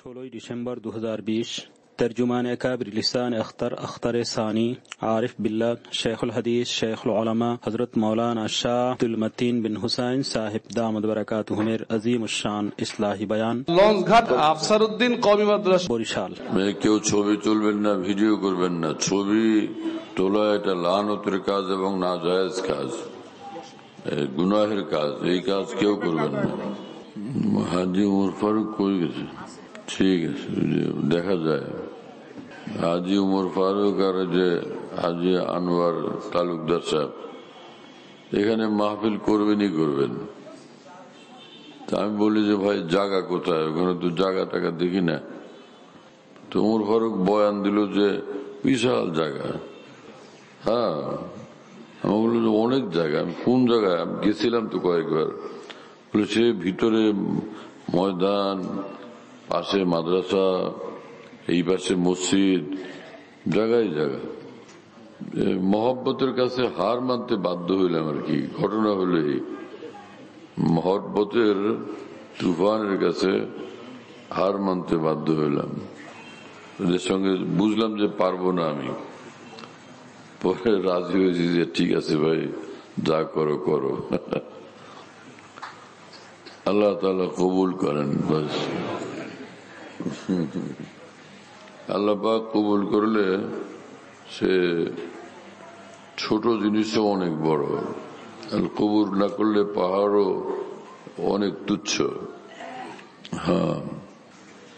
16 December 2020 तर्जुमान अकाबिर लिसान Akhtar Akhtar सानी आरिफ बिल्ला शेखुल हदीस शेखुल उलमा हजरत मौलाना शाह अब्दुल मतीन बिन हुसैन साहिब दामद बरकातुहुमेर अजीम शान इस्लाही बयान লঞ্চঘাট আফসারউদ্দিন কওমি মাদ্রাসা বরিশাল। কেউ ছবি তুলবেন না, ভিডিও করবেন না। ছবি তোলা এটা লানতের কাজ এবং নাজায়েজ কাজ, গুনাহের কাজ। এই কাজ কেউ করবেন না। হাজি উমর ফারুক কই গেছে? ঠিক আছে, দেখা যায় হাজি উমর ফারুক আর যে হাজি আনোয়ার তালুকদার সাহেব এখানে মাহফিল করবেনই করবেন। তা আমি বলি যে ভাই জায়গা কোথায়? ওখানে তো জায়গা টাকা দেখি না। তো উমর ফারুক বয়ান দিল যে বিশাল জায়গা। হ্যাঁ, আমি বললো যে অনেক জায়গা। আমি কোন জায়গায়? আমি গেছিলাম তো কয়েকবার। বলে সে ভিতরে ময়দান, পাশে মাদ্রাসা, এই পাশে মসজিদ, জায়গায় জায়গা। মহব্বতের কাছে হার মানতে বাধ্য হইলাম আর কি। ঘটনা হলো এই, মহব্বতের তুফানের কাছে হার মানতে বাধ্য হইলাম। এদের সঙ্গে বুঝলাম যে পারবো না আমি। পরে রাজি হয়েছি যে ঠিক আছে ভাই, যা করো করো। আল্লাহ তাআলা কবুল করেন। বাস আল্লাহ পাক কবুল করলে সে ছোট জিনিসও অনেক বড়। আর কবুল না করলে পাহাড়ও অনেক তুচ্ছ। হ্যাঁ,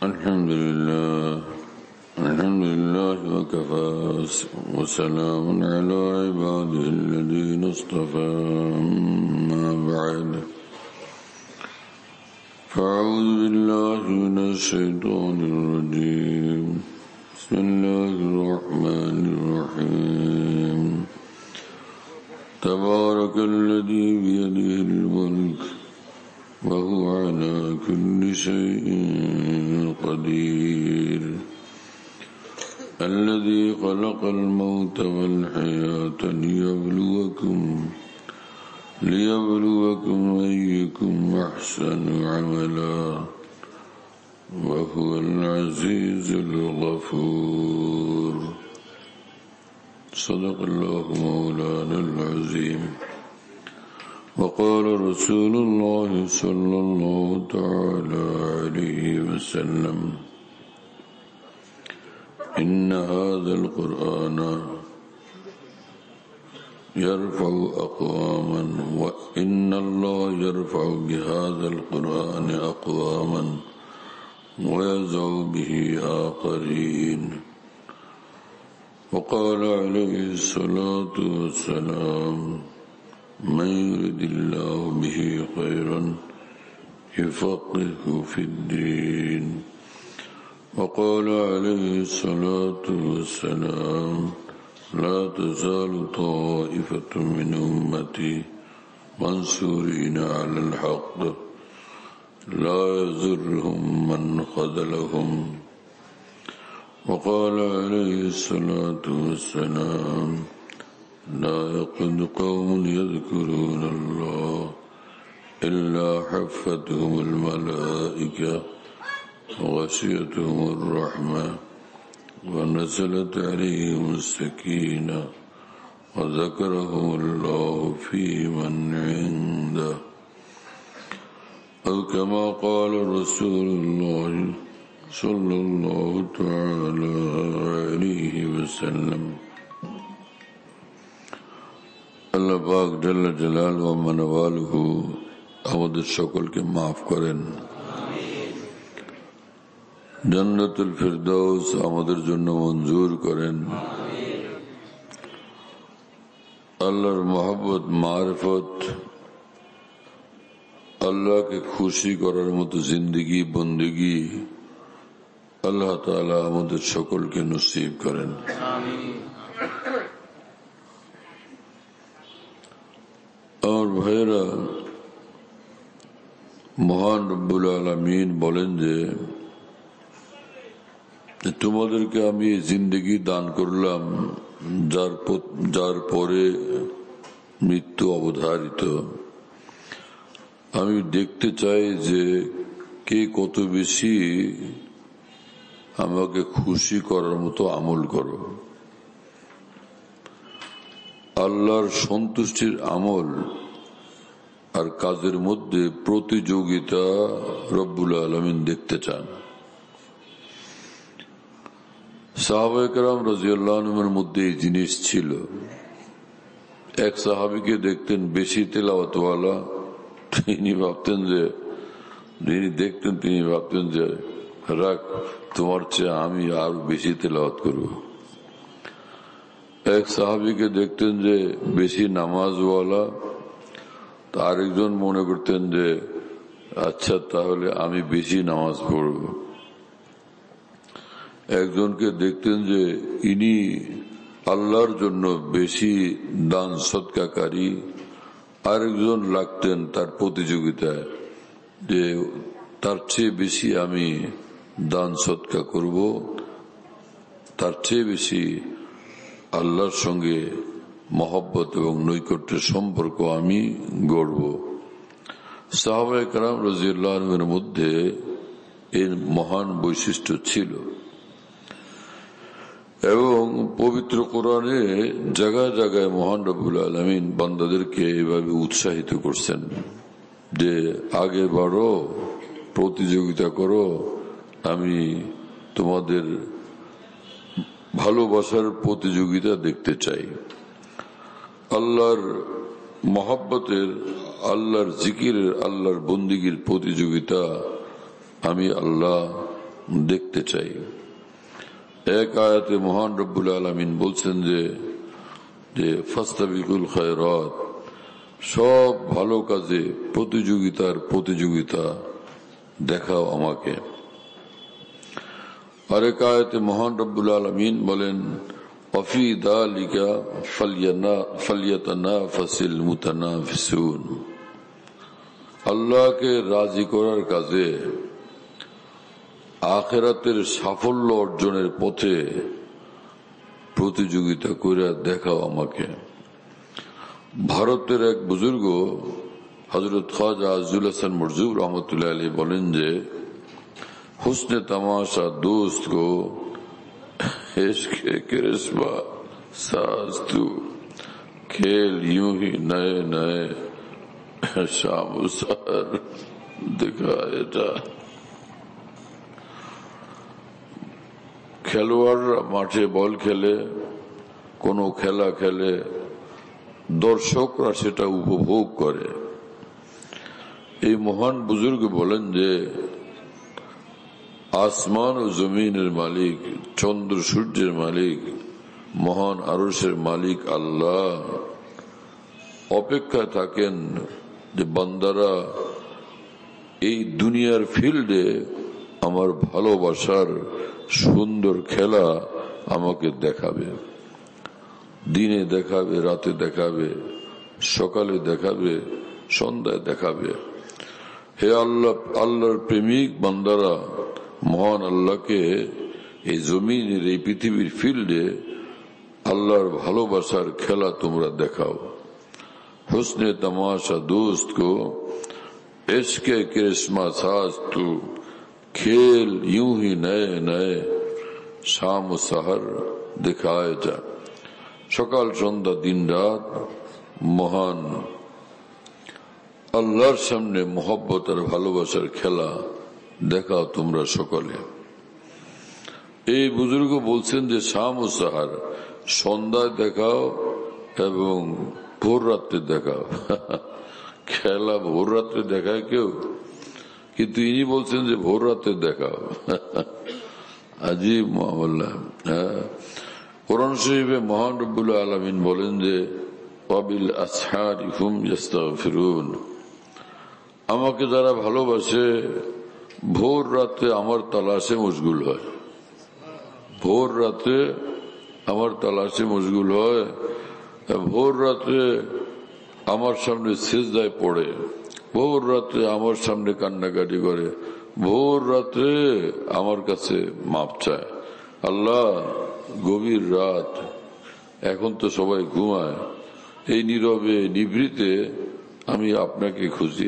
আলহামদুলিল্লাহ আলহামদুলিল্লাহ ওয়াকাফা ওয়া সালামুন আলা ইবাদিল্লাযীনা ইসতাফা। আম্মা বা'দ। أعوذ بالله من الشيطان الرجيم. بسم الله الرحمن الرحيم. تبارك الذي بيده الملك وهو على كل شيء قدير. الذي خلق الموت والحياة ليبلوكم أيكم أحسن عملا وهو العزيز الغفور. صدق الله مولانا العظيم. وقال رسول الله صلى الله تعالى عليه وسلم: إن هذا القرآن يرفع أقواما وإن الله يرفع بهذا القرآن أقواما ويزع به آخرين. وقال عليه الصلاة والسلام: من يرد الله به خيرا يفقهه في الدين. وقال عليه الصلاة والسلام: لا تزال طائفة من أمتي منصورين على الحق لا يضرهم من خذلهم. وقال عليه الصلاة والسلام: لا يقعد قوم يذكرون الله إلا حفتهم الملائكة وغشيتهم الرحمة ونزلت عليهم السكينة وذكرهم الله في من عنده. أو كما قال رسول الله صلى الله تعالى عليه وسلم. আল্লাহ পাক জাল্লা জালালুহু ওয়া মানওয়ালুহু আমাদের সকলকে মাফ করেন। জান্নাতুল ফিরদাউস আমাদের জন্য মঞ্জুর করেন। আল্লাহর মহব্বত, মারিফত, আল্লাহকে খুশি করার মতো জিন্দেগি বন্দেগি আল্লাহ তাআলা আমাদের সকলকে নসিব করেন। আমার ভাইয়েরা, মহান রব্বুল আলামিন বলেন যে তোমাদেরকে আমি জিন্দেগি দান করলাম যার পরে মৃত্যু অবধারিত। আমি দেখতে চাই যে কে কত বেশি আমাকে খুশি করার মতো আমল করো। আল্লাহর সন্তুষ্টির আমল আর কাজের মধ্যে প্রতিযোগিতা রব্বুল আলামিন দেখতে চান। সাহাবায়ে কেরাম রাদিয়াল্লাহু আনহুর মধ্যে এই জিনিস ছিল। এক সাহাবীকে দেখতেন বেশি তেলাওয়াতওয়ালা, তিনি ভাবতেন যে রাখ, তোমার চেয়ে আমি আরো বেশি তেলাওয়াত করব। এক সাহাবীকে দেখতেন যে বেশি নামাজওয়ালা, আরেকজন মনে করতেন যে আচ্ছা তাহলে আমি বেশি নামাজ পড়ব। একজনকে দেখতেন যে ইনি আল্লাহর জন্য বেশি দান সদকাকারী, আরেকজন লাগতেন তার প্রতিযোগিতায় যে তার চেয়ে বেশি আমি দান সদকা করব, তার চেয়ে বেশি আল্লাহর সঙ্গে মহব্বত এবং নৈকট্যের সম্পর্ক আমি গড়ব। সাহাবায়ে কেরাম রাদিয়াল্লাহু আনহুর মধ্যে এর মহান বৈশিষ্ট্য ছিল এবং পবিত্র কোরআনে জায়গায় জায়গায় মহান রব্বুল আলামিন বান্দাদেরকে এভাবে উৎসাহিত করছেন যে আগে বাড়ো, প্রতিযোগিতা করো, আমি তোমাদের ভালোবাসার প্রতিযোগিতা দেখতে চাই। আল্লাহর মহব্বতের, আল্লাহর জিকিরের, আল্লাহর বন্দিগির প্রতিযোগিতা আমি আল্লাহ দেখতে চাই। এক আয়াতে মহান রব্বুল আলামিন বলছেন যে ফাস্তাবিকুল খায়রাত, সব ভালো কাজে প্রতিযোগিতা দেখাও আমাকে। আরেক আয়াতে মহান রব্বুল আলামিন বলেন ওয়াফি যালিকা ফালইয়াতানাফাসিল মুতানাফিসুন, আল্লাহকে রাজি করার কাজে আখিরাতের সাফল্য অর্জনের পথে প্রতিযোগিতা করে দেখাও আমাকে। ভারতের এক বুজুর্গ হযরত খাজা আজুল হাসান মরজুব রহমতুল্লাহ আলাইহি বলেন যে हुस्न तमाशा दोस्त को इश्क करिश्मा साज तू, खेल यूं ही नए नए शाम सहर दिखाए जा। খেলোয়াড়রা মাঠে বল খেলে, কোনো খেলা খেলে, দর্শকরা সেটা উপভোগ করে। এই মহান বুজুর্গ বলেন যে আসমান ও জমিনের মালিক, চন্দ্র সূর্যের মালিক, মহান আরশের মালিক আল্লাহ অপেক্ষায় থাকেন যে বান্দারা এই দুনিয়ার ফিল্ডে আমার ভালোবাসার সুন্দর খেলা আমাকে দেখাবে। দিনে দেখাবে, রাতে দেখাবে, সকালে দেখাবে, সন্ধ্যায় দেখাবে। হে আল্লাহ, আল্লাহর প্রেমিক বান্দারা মহান আল্লাহকে এই জমিনের, এই পৃথিবীর ফিল্ডে আল্লাহর ভালোবাসার খেলা তোমরা দেখাও। হুসনে तमाशा दोस्त को इश्क करिश्मा साज तू, खेल यूं ही नए नए शाम सहर दिखाए जा। সকাল সন্ধ্যা দিন রাত মহান আল্লাহর সামনে মহব্বত আর ভালোবাসার খেলা দেখাও তোমরা সকলে। এই বুজুর্গ বলছেন যে শাম ও সাহার, সন্ধ্যায় দেখাও এবং ভোর রাত্রে দেখাও। খেলা ভোর রাত্রে দেখায় কেউ, কিন্তু ইনি বলছেন যে ভোর রাত্রে দেখাও। আজীব মামলা। কোরআন শরীফে মহান রব্বুল আলামিন বলেন যে ওয়াবিল আসহারি হুম ইস্তাগফিরুন, আমাকে যারা ভালোবাসে ভোর রাতে আমার তালাশে মশগুল হয়। ভোর রাতে আমার তালাশে মশগুল হয়, ভোর রাতে আমার সামনে সিজদায় পড়ে, ভোর রাতে আমার সামনে কান্নাকাটি করে, ভোর রাতে আমার কাছে মাপ চায়। আল্লাহ, গভীর রাত, এখন তো সবাই ঘুমায়, এই নীরবে নিভৃতে আমি আপনাকে খুঁজি।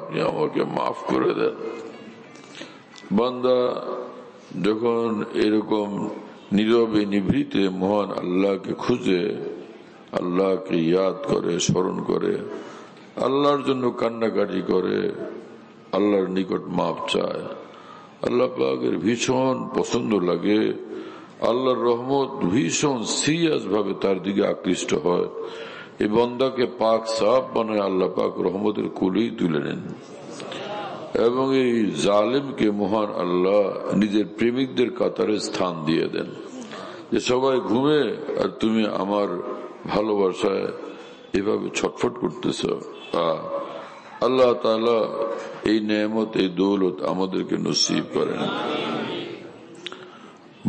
আপনি আমাকে মাফ করে দেন। বান্দা যখন এরকম নীরবে নিভৃতে মহান আল্লাহকে খুঁজে, আল্লাহকে ইয়াদ করে, স্মরণ করে, আল্লাহর জন্য কান্নাকাটি করে, আল্লাহর নিকট মাফ চায়, আল্লাহ পাকের ভীষণ পছন্দ লাগে। আল্লাহর রহমত ভীষণ সিরিয়াস ভাবে তার দিকে আকৃষ্ট হয়। এই বান্দাকে পাক সাফ বানায় আল্লাহ পাক রহমতের কুলেই তুলে নেন এবং এই জালিমকে মহান আল্লাহ নিজের প্রেমিকদের কাতারে স্থান দিয়ে দেন, যে সবাই ঘুমে আর তুমি আমার ভালোবাসায় এভাবে ছটফট করতেছ। আল্লাহ তাআলা এই নেয়ামত, এই দৌলত আমাদেরকে নসিব করেন।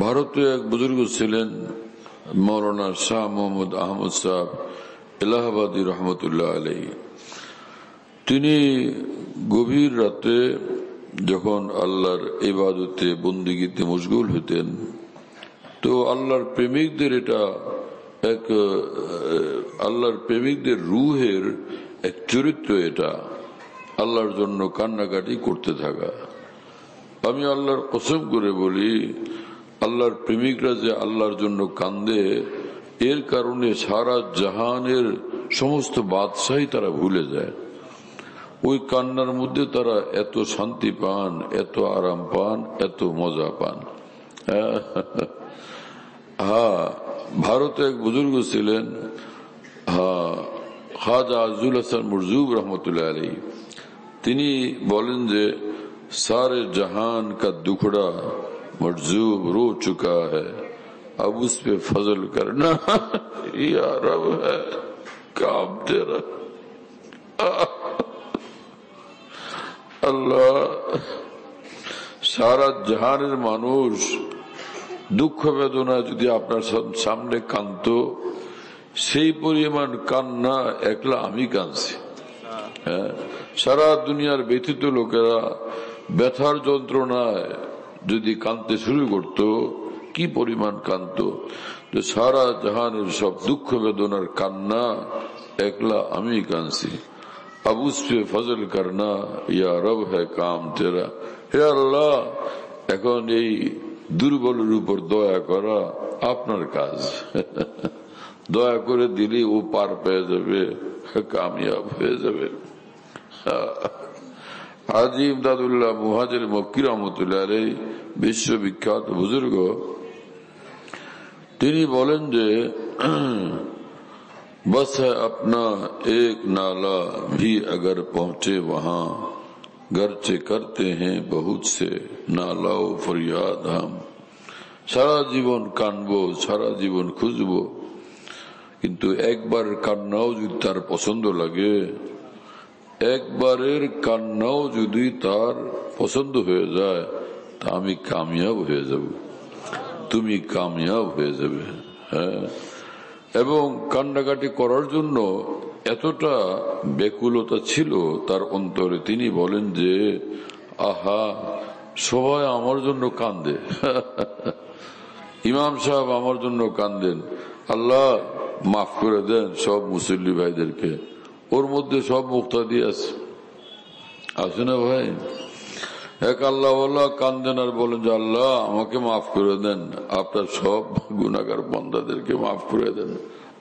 ভারতে এক বুজুর্গ ছিলেন মৌলানা শাহ মোহাম্মদ আহমদ সাহেব এলাহাবাদী রহমতুল্লাহ আলাইহি। তিনি গভীর রাতে যখন আল্লাহর ইবাদতে বন্দিগিতে মশগুল হতেন, তো আল্লাহর প্রেমিকদের এটা এক আল্লাহর প্রেমিকদের রুহের এক চরিত্র, এটা আল্লাহর জন্য কান্নাকাটি করতে থাকা। আমি আল্লাহর কসম করে বলি, আল্লাহর প্রেমিকরা যে আল্লাহর জন্য কান্দে, এর কারণে সারা জাহানের সমস্ত বাদশাহী তারা ভুলে যায়। ওই কান্নার মধ্যে তারা এত শান্তি পান, এত আরাম পান, এত মজা পান। হ্যাঁ, ভারতে এক বুজুর্গ ছিলেন খাজা আজুল হাসান মুরজুব রহমতুল্লাহ আলাইহি। তিনি বলেন যে सारे जहान का दुखड़ा मरजूब रो चुका है, अब उस पे फजल करना या रब है काम तेरा। আল্লাহ, সারা জাহানের মানুষ দুঃখ বেদনা যদি আপনার সামনে কাঁদত, সেই পরিমাণ কান্না একলা আমি কাঁদছি। হ্যাঁ, সারা দুনিয়ার ব্যথিত লোকেরা ব্যথার যন্ত্রণায় যদি কাঁদতে শুরু করত, কি পরিমাণ কাঁদত। যে সারা জাহানের সব দুঃখ বেদনার কান্না একলা আমি কাঁদছি। अब उस पे फजल करना या रब है काम तेरा। হে আল্লাহ, এখন এই দুর্বলের উপর দয়া করা আপনার কাজ। দয়া করে দিলে ও পার পেয়ে যাবে, কামিয়াব হয়ে যাবে। হাজী ইমদাদুল্লাহ মুহাজির মক্কি রহমতুল্লাহ আলাইহি বিশ্ববিখ্যাত বুজুর্গ, তিনি বলেন যে बस है अपना एक नाला भी अगर पहुंचे वहां, गर्चे करते हैं बहुत से नालाओ फरियाद हम। সারা জীবন কানবো, সারা জীবন খুঁজবো, কিন্তু একবার কান্নাও যদি তার পছন্দ লাগে, একবারের কান্নাও যদি তার পছন্দ হয়ে যায়, তা আমি কামিয়াব হয়ে যাব, তুমি কামিয়াব হয়ে যাবে। হ্যাঁ, এবং কান্নাকাটি করার জন্য এতটা ব্যাকুলতা ছিল তার অন্তরে, তিনি বলেন যে আহা, সবাই আমার জন্য কান্দে, ইমাম সাহেব আমার জন্য কান্দেন, আল্লাহ মাফ করে দেন সব মুসল্লি ভাইদেরকে। ওর মধ্যে সব মুক্তাদি আছে না ভাই? এক আল্লাহ কান্দেন আর বলেন যে আল্লাহ আমাকে মাফ করে দেন, আপনার সব গুনাহগার বান্দাদেরকে মাফ করে দেন,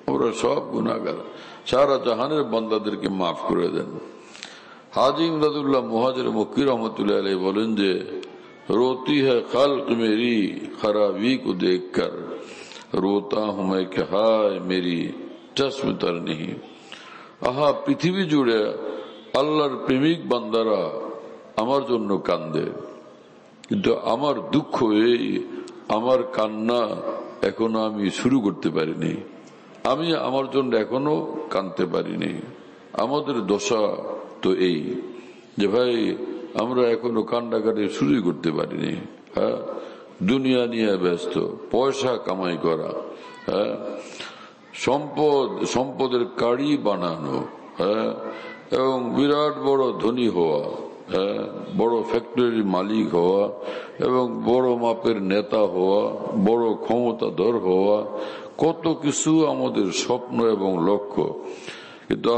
আমরা সব গুনাহগার, সারা জাহানের বান্দাদেরকে মাফ করে দেন। হাজী ইমদাদুল্লাহ মুহাজির মক্কি রহমতুল্লাহ আলাইহি বলেন যে रोती है खल्क मेरी खराबी को देखकर, रोता हूं मैं कि हाय मेरी चश्म तर नहीं। আহা, পৃথিবী জুড়ে আল্লাহর প্রেমিক বান্দারা আমার জন্য কান্দে, কিন্তু আমার দুঃখ এই, আমার কান্না এখনো আমি শুরু করতে পারিনি, আমি আমার জন্য এখনো কাঁদতে পারিনি। আমাদের দশা তো এই যে ভাই, আমরা এখনো কান্নাকাটি শুরু করতে পারিনি। হ্যাঁ, দুনিয়া নিয়ে ব্যস্ত, পয়সা কামাই করা, হ্যাঁ, সম্পদের কাড়ি বানানো, হ্যাঁ, এবং বিরাট বড় ধনী হওয়া, হ্যাঁ, বড় ফ্যাক্টরির মালিক হওয়া এবং বড় মাপের নেতা হওয়া, বড় ক্ষমতাধর হওয়া, কত কিছু আমাদের স্বপ্ন এবং লক্ষ্য। কিন্তু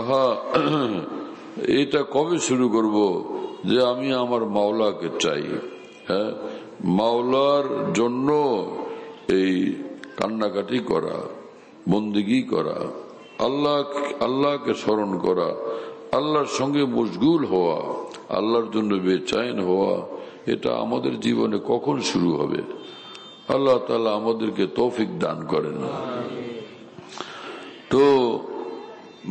এটা কবে শুরু করব যে আমি আমার মাওলাকে চাই? হ্যাঁ, মাওলার জন্য এই কান্নাকাটি করা, বন্দেগী করা, আল্লাহকে স্মরণ করা, আল্লাহর সঙ্গে মশগুল হওয়া, আল্লাহর জন্য বেচাইন হওয়া, এটা আমাদের জীবনে কখন শুরু হবে? আল্লাহ তাআলা আমাদেরকে তৌফিক দান করেন। তো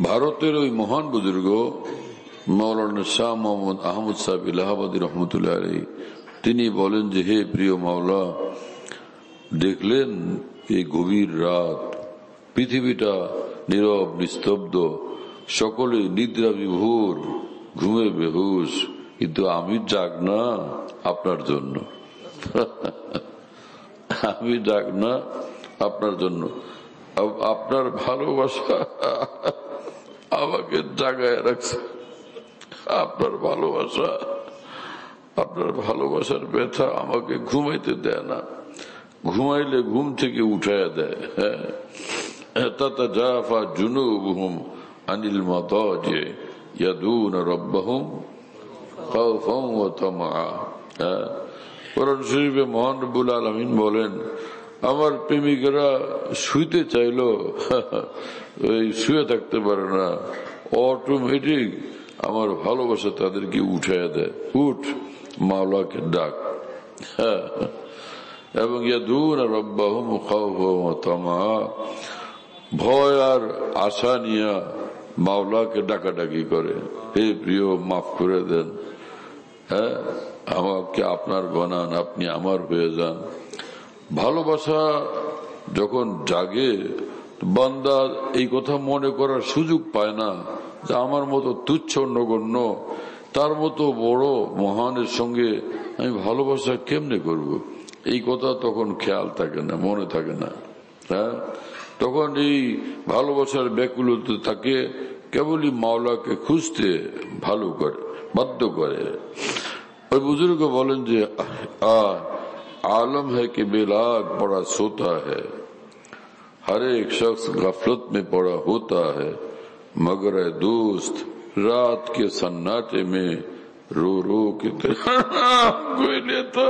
ভারতের ওই মহান বুজুর্গ মাওলানা শাহ মোহাম্মদ আহমদ সাহেব ইলাহাবাদী রহমতুল্লাহ আলাইহি তিনি বলেন যে, হে প্রিয় মাওলা, দেখলেন এই গভীর রাত, পৃথিবীটা নীরব নিস্তব্ধ, সকলে নিদ্রা বিভোর, ঘুমে বেহুশ, কিন্তু আমি জাগ না আপনার জন্য। আমি জাগ না আপনার জন্য। আপনার ভালোবাসা আমাকে জাগায় রাখছে। আপনার ভালোবাসার ব্যথা আমাকে ঘুমাইতে দেয় না, ঘুমাইলে ঘুম থেকে উঠাইয়া দেয়। তাতাজাফা জুনুবুহুম আনিল মাদাজি ইয়াদুনা রাব্বাহুম খাওফান ওয়া তামআ। কোরআন শরীফে মহান রব্বুল আলামিন বলেন, আমার প্রেমিকেরা শুইতে চাইলো শুয়ে থাকতে পারে না, অটোমেটিক আমার ভালোবাসা তাদেরকে উঠাইয়া দেয়। উঠ, মাওলাকে ডাক। এবং ইয়াদুনা রাব্বাহুম খাওফান ওয়া তামআ, ভয় আর আশা নিয়ে মাওলাকে ডাকাডাকি করে, হে প্রিয় মাফ করে দেন, আমাকে আপনার বানান, আপনি আমার হয়ে যান। ভালোবাসা যখন জাগে, বান্দা এই কথা মনে করার সুযোগ পায় না যে আমার মতো তুচ্ছ নগণ্য, তার মতো বড় মহানের সঙ্গে আমি ভালোবাসা কেমনে করব, এই কথা তখন খেয়াল থাকে না, মনে থাকে না। তখন এই ভালোবাসার ব্যাকুলতা থাকে, কেবলই মাওলাকে খুঁজতে বাধ্য করে। ওই বুজুর্গ বলেন যে, आलम है कि बेलाग पड़ा सोता है, हर एक शख्स गफलत में पड़ा होता है, मगर ऐ दोस्त रात के सन्नाटे में रो रो के कोई लेता।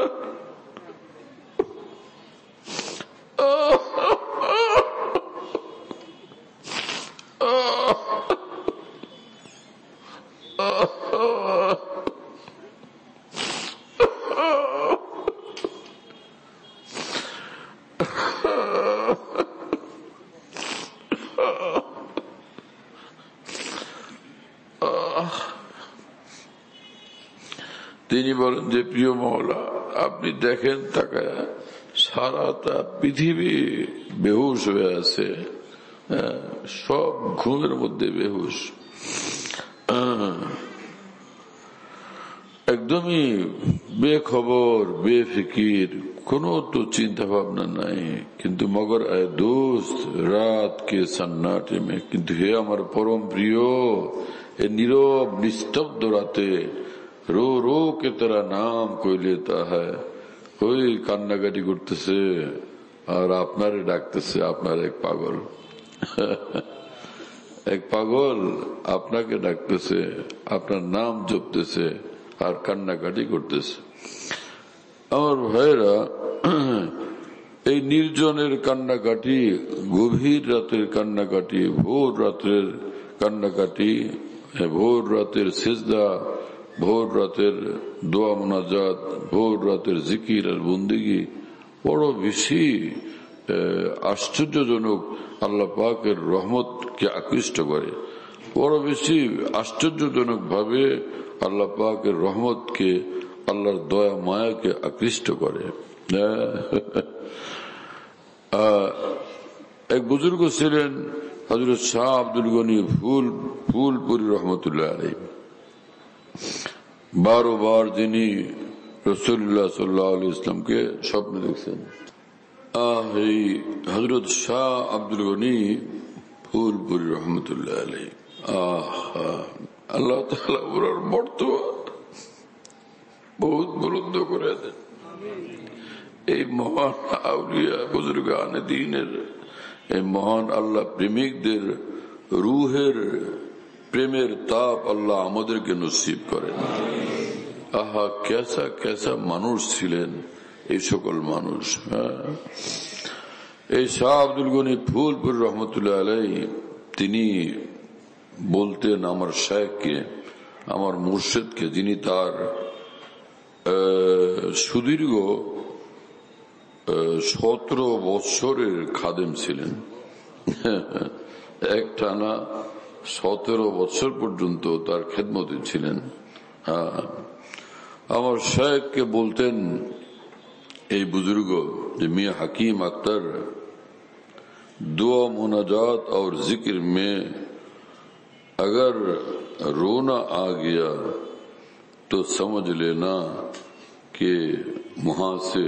তিনি বলেন যে, প্রিয় মাওলা, আপনি দেখেন তাকায়, সারাটা পৃথিবী বেহুশ হয়ে আছে, সব ঘুমের মধ্যে বেহুশ, একদমই বেখবর, বেফিকির, কোনো তো চিন্তা ভাবনা নাই। কিন্তু মগর আয় দোস্ত রাত কে সন্নাটে মে, কিন্তু হে আমার পরম প্রিয়, এ নীরব নিস্তব্ধ রাতে रो रो के तेरा नाम कोई लेता है, कोई কান্নাকাটি করতেছে আর আপনারে ডাকতেছে। আপনার এক পাগল আপনাকে ডাকতেছে, আপনার নাম জপতেছে আর কান্নাকাটি করতেছে। আমার ভাইরা, এই নির্জনের কান্নাকাটি, গভীর রাতের কান্নাকাটি, ভোর রাতের কান্নাকাটি, ভোর রাতের সিজদা, ভোর রাতের দোয়া মোনাজাত, ভোর রাতের জিকির আর বন্দেগী বড় বেশি আশ্চর্যজনক, আল্লাহ পাকের রহমতকে আকৃষ্ট করে। বড় বেশি আশ্চর্যজনক ভাবে আল্লাহ পাকের রহমতকে, আল্লাহর দয়া মায়াকে আকৃষ্ট করে। এক বুজুর্গ ছিলেন হযরত শাহ আব্দুল গনি ফুলপুরি রহমতুল্লাহ আলাইহি। 12 বার যিনি রাসূলুল্লাহ সাল্লাল্লাহু আলাইহি ওয়াসাল্লামকে স্বপ্নে দেখছেন। এই হযরত শাহ আব্দুল গনি ফুলপুরি রহমতুল্লাহ আলাইহি, আল্লাহ তাআলা ওনার মর্তবা বহুত বুলন্দ করে দেন। এই মহান আউলিয়া বুজুর্গানে দ্বীনের, এই মহান আল্লাহ প্রেমিকদের রুহের প্রেমের তাপ আল্লাহ আমাদেরকে নসিব করেন। আহা, কেসা কেসা মানুষ ছিলেন এই সকল মানুষ। এই শাহ আব্দুল গনি ফুলপুর রহমতুল্লাহ আলাই তিনি বলতেন আমার শায়েখকে, আমার মুর্শিদকে, যিনি তার সুদীর্ঘ 17 বৎসরের খাদেম ছিলেন, একটানা 17 বৎসর পর্যন্ত তার খেদমতে ছিলেন। আমার শায়েখকে বলতেন এই বুजुর্গ যে मियां हकीम अख्तर दुआ मुनाजात और जिक्र में अगर रोना आ गया तो समझ लेना कि वहां से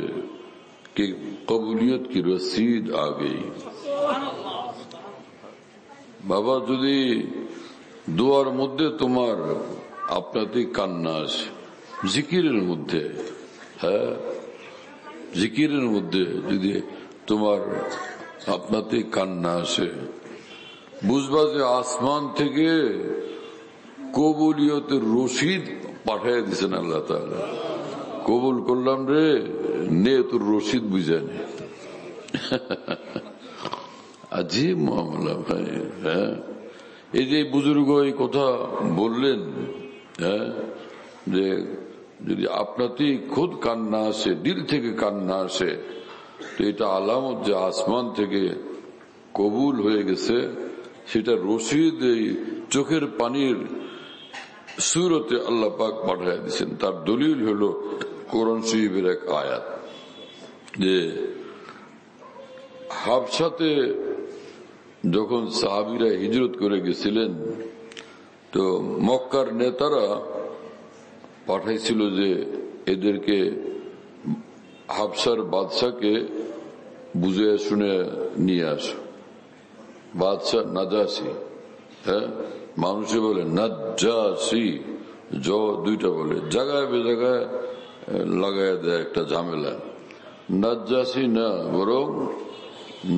कि कबूलियत की रसीद आ गई। बाबा যদি দুয়ার মধ্যে তোমার আপনাতেই কান্না আসে, জিকিরের মধ্যে, হ্যাঁ জিকিরের মধ্যে যদি তোমার আপনাতেই কান্না আসে, বুঝবা যে আসমান থেকে কবুলিয়তের রশিদ পাঠিয়ে দিয়েছেন আল্লাহ তাআলা। কবুল করলাম রে, নে তোর রশিদ বুঝানি। আজীব মামলা ভাই। হ্যাঁ, এই যে বুজুর্গ এই কথা বললেন, হ্যাঁ, যে যদি আপনাতেই খুদ কান্না আসে, দিল থেকে কান্না আসে, তো এটা আলামত যে আসমান থেকে কবুল হয়ে গেছে। সেটা রশিদ এই চোখের পানির সুরতে আল্লাহ পাক পাঠিয়ে দিচ্ছেন। তার দলিল হলো কোরআন শরীফের এক আয়াত, যে হাবশাতে যখন সাহাবীরা হিজরত করে গেছিলেন, তো মক্কার নেতারা পাঠাইছিল যে এদেরকে হাবশার বাদশাকে বুঝে শুনে নিয়ে আসো। বাদশাহ নাজাসি, হ্যাঁ, মানুষে বলে নাজ্জাসি, দুইটা বলে, জায়গায় বে জায়গায় লাগাই দেয় একটা ঝামেলা। নাজ্জাসি না, বরং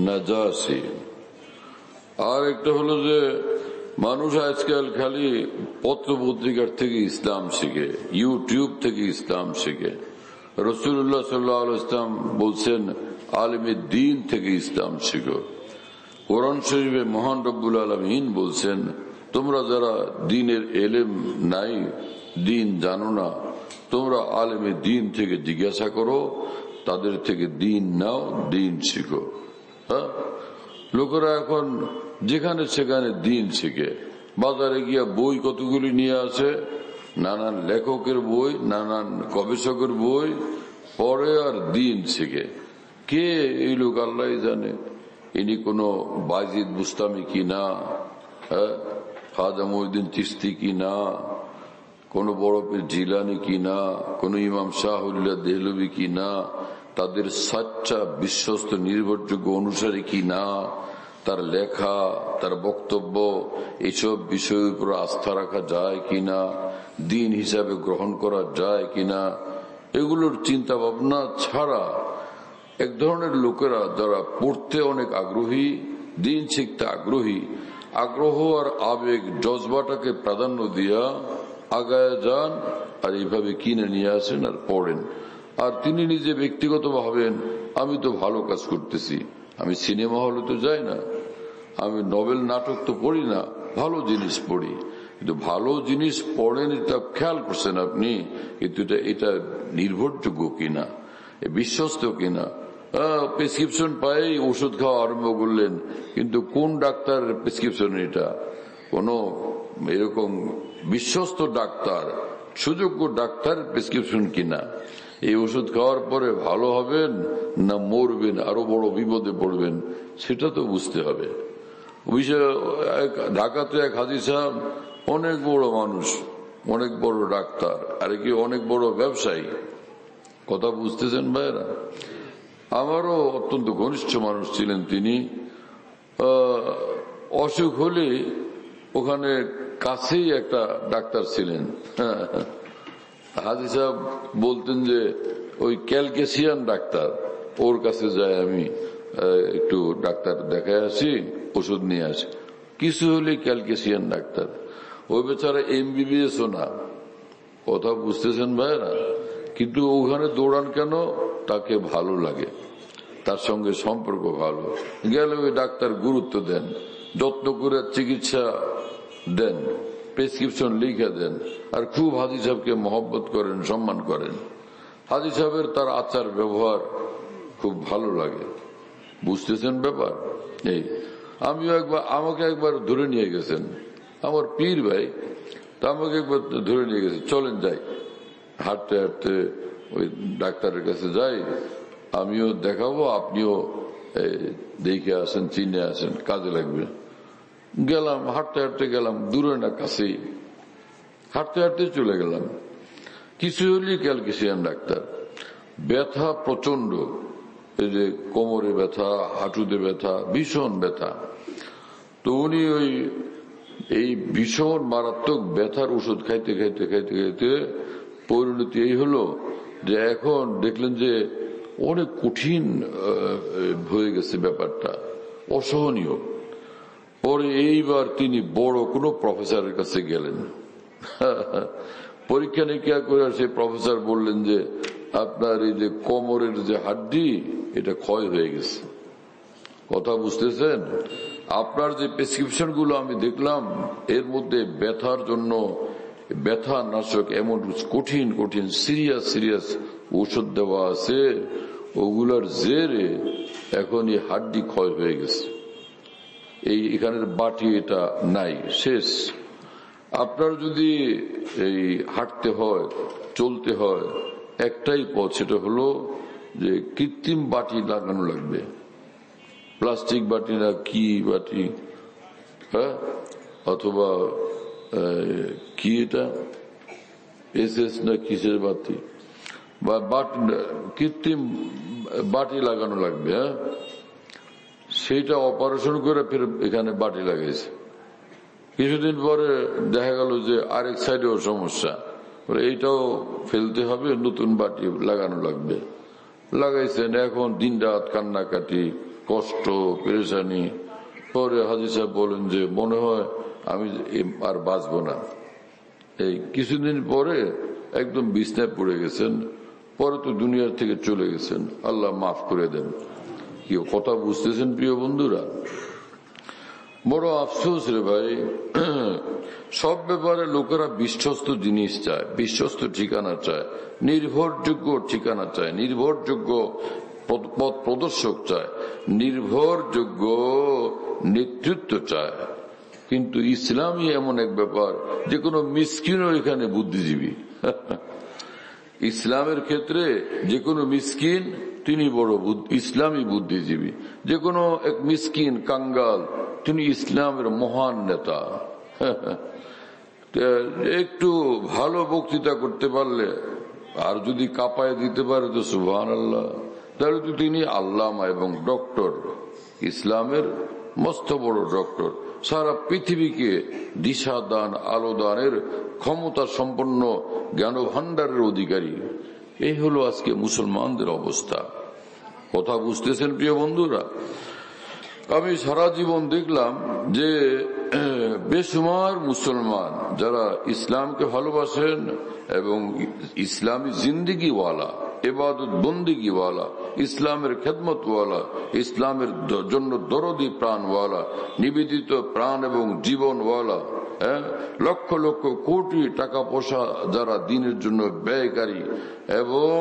নাজাসি। আর একটা হলো যে মানুষ আজকাল খালি পত্র পত্রিকার থেকে ইসলাম শিখে, ইউটিউব থেকে ইসলাম শিখে। রাসূলুল্লাহ সাল্লাল্লাহু আলাইহি ওয়াসাল্লাম বলছেন আলেমে দ্বীন থেকে ইসলাম শিখো। কোরআন শরীফে মহান রব্বুল আলামিন বলছেন তোমরা যারা দ্বীনের এলেম নাই, দ্বীন জানো না, তোমরা আলেমে দ্বীন থেকে জিজ্ঞাসা করো, তাদের থেকে দ্বীন নাও, দ্বীন শিখো। হ্যাঁ, লোকেরা এখন যেখানে সেখানে দ্বীন শিখে। বাজারে গিয়া বই কতগুলি নিয়ে আসে, নানান লেখকের বই, নানান গবেষকের বই পড়ে আর দ্বীন শিখে। কে এই লোক আল্লাহ জানে। ইনি কোনো বাজিদ বুস্তামি কিনা, খাজা মঈনুদ্দিন চিশতি কিনা, কোন বড় পীর জিলানি কিনা, কোন ইমাম শাহুল্লাহ দেহলভী কিনা, তাদের সাচ্চা বিশ্বস্ত নির্ভরযোগ্য অনুসারী কিনা, তার লেখা, তার বক্তব্য, এইসব বিষয়ের উপর আস্থা রাখা যায় কিনা, দিন হিসাবে গ্রহণ করা যায় কিনা, এগুলোর চিন্তা ভাবনা ছাড়া এক ধরনের লোকেরা যারা পড়তে অনেক আগ্রহী, দিন শিখতে আগ্রহী, আগ্রহ আর আবেগ জজবাটাকে প্রাধান্য দিয়া আগায় যান আর এইভাবে কিনে নিয়ে আসেন আর পড়েন। আর তিনি নিজে ব্যক্তিগত ভাবেন আমি তো ভালো কাজ করতেছি, আমি সিনেমা হলে তো যাই না, আমি নভেল নাটক তো পড়ি না, ভালো জিনিস পড়ি। কিন্তু ভালো জিনিস পড়েন এটা খেয়াল করছেন আপনি, কিন্তু এটা নির্ভরযোগ্য কিনা, বিশ্বস্ত কিনা। প্রেসক্রিপশন পাই ওষুধ খাওয়া আরম্ভ করলেন, কিন্তু কোন ডাক্তারের প্রেসক্রিপশন এটা? কোন এরকম বিশ্বস্ত ডাক্তার, সুযোগ্য ডাক্তার প্রেসক্রিপশন কিনা? এই ওষুধ খাওয়ার পরে ভালো হবেন না মরবেন, আরো বড় বিপদে পড়বেন, সেটা তো বুঝতে হবে। ঢাকাতে এক হাজী সাহেব, অনেক বড় মানুষ, অনেক বড় ডাক্তার, আর কি অনেক বড় ব্যবসায়ী। কথা বুঝতেছেন ভাইরা? আমারও অত্যন্ত ঘনিষ্ঠ মানুষ ছিলেন তিনি। অসুখ হলে ওখানে কাছেই একটা ডাক্তার ছিলেন। হাজী সাহেব বলতেন যে ওই ক্যালকেশিয়ান ডাক্তার, ওর কাছে যাই আমি একটু ডাক্তার দেখায় আসি, ওষুধ নিয়ে আসি। কিছু হলে ক্যালকেশিয়ান ডাক্তার। ওই বেচারা MBBS ও না, কথা বুঝতেছেন ভাইরা? কিন্তু ওখানে দৌড়ান কেন? তাকে ভালো লাগে, তার সঙ্গে সম্পর্ক ভালো, গেলে ওই ডাক্তার গুরুত্ব দেন, যত্ন করে চিকিৎসা দেন, প্রেসক্রিপশন লিখে দেন, আর খুব হাজী সাহেবকে মহব্বত করেন, সম্মান করেন। হাজী সাহেবের তার আচার ব্যবহার খুব ভালো লাগে। বুঝতেছেন ব্যাপার? এই আমাকে একবার ধরে নিয়ে গেছেন আমার পীর ভাই, তা আমাকে একবার ধরে নিয়ে গেছে, চলেন যাই, হাঁটতে হাঁটতে ওই ডাক্তারের কাছে যাই, আমিও দেখাবো, আপনিও দেখে আসেন, চিনে আসেন, কাজে লাগবে। গেলাম, হাঁটতে হাঁটতে গেলাম, দূরে না কাছেই, হাঁটতে হাঁটতে চলে গেলাম। কিছু হলেই ক্যালকেশিয়ান ডাক্তার, ব্যথা প্রচন্ড, এই যে কোমরে ব্যথা, হাঁটুতে ব্যথা, ভীষণ ব্যথা। তো উনি এই ভীষণ মারাত্মক ব্যথার ওষুধ খাইতে খাইতে খাইতে খাইতে পরিণতি এই হলো যে এখন দেখলেন যে অনেক কঠিন হয়ে গেছে ব্যাপারটা, অসহনীয়। পরে এইবার তিনি বড় কোনো প্রফেসরের কাছে গেলেন, পরীক্ষা নিরীক্ষা করে সেই প্রফেসর বললেন যে আপনার এই যে কোমরের যে হাড্ডি, এটা ক্ষয় হয়ে গেছে। কথা বুঝতেছেন? আপনার যে প্রেসক্রিপশন গুলো আমি দেখলাম, এর মধ্যে ব্যথার জন্য ব্যথা নাশক এমন কঠিন কঠিন সিরিয়াস সিরিয়াস ঔষধ দেওয়া আছে, ওগুলার জেরে এখন এই হাড্ডি ক্ষয় হয়ে গেছে, এখানের বাটি এটা নাই, শেষ। আপনার যদি এই হাঁটতে হয়, চলতে হয়, একটাই পথ, সেটা হলো যে কৃত্রিম বাটি লাগানো লাগবে, প্লাস্টিক বাটি না কি বাটি, হ্যাঁ, অথবা কি এটা SS না কিসের বাতি, বা কৃত্রিম বাটি লাগানো লাগবে। হ্যাঁ, সেইটা অপারেশন করে ফের এখানে বাটি লাগাইছে। কিছুদিন পরে দেখা গেল যে আরেক সাইডেও সমস্যা, এইটাও ফেলতে হবে, নতুন বাটি লাগানো লাগবে। লাগাইছেন, এখন দিন রাত কান্নাকাটি, কষ্ট, পেরেশানি। পরে হাজী সাহেব বলেন যে মনে হয় আমি আর বাঁচবো না। এই কিছুদিন পরে একদম বিছনায় পড়ে গেছেন, পরে তো দুনিয়ার থেকে চলে গেছেন, আল্লাহ মাফ করে দেন। কি কথা বুঝতেছেন প্রিয় বন্ধুরা? বড় আফসোস রে ভাই, সব ব্যাপারে লোকেরা বিশ্বস্ত জিনিস চায়, বিশ্বস্ত ঠিকানা চায়, নির্ভরযোগ্য ঠিকানা চায়, নির্ভরযোগ্য পথ প্রদর্শক চায়, নির্ভরযোগ্য নেতৃত্ব চায়। কিন্তু ইসলামই এমন এক ব্যাপার, যে কোনো মিসকিনও এখানে বুদ্ধিজীবী। ইসলামের ক্ষেত্রে যে কোনো মিসকিন তিনি বড় ইসলামী বুদ্ধিজীবী, যে কোনো এক মিসকিন কাঙ্গাল তিনি ইসলামের মহান নেতা। একটু ভালো বক্তৃতা করতে পারলে আর যদি কাঁপায় দিতে পারে তো সুবহানাল্লাহ, তাহলে তো তিনি আল্লামা এবং ডক্টর, ইসলামের মস্ত বড় ডক্টর, সারা পৃথিবীকে দিশা দান, আলো দানের ক্ষমতা সম্পন্ন জ্ঞান ভান্ডারের অধিকারী। এই হলো আজকে মুসলমানদের অবস্থা। কথা বুঝতেছেন প্রিয় বন্ধুরা? আমি সারা জীবন দেখলাম যে বেশুমার মুসলমান যারা ইসলামকে ভালোবাসেন এবং ইসলামী জিন্দিগিওয়ালা, ইবাদত বন্দিগিওয়ালা, ইসলামের খেদমতওয়ালা, ইসলামের জন্য দরদি প্রাণওয়ালা, নিবেদিত প্রাণ এবং জীবনওয়ালা, লক্ষ লক্ষ কোটি টাকা পয়সা যারা দিনের জন্য ব্যয়কারী এবং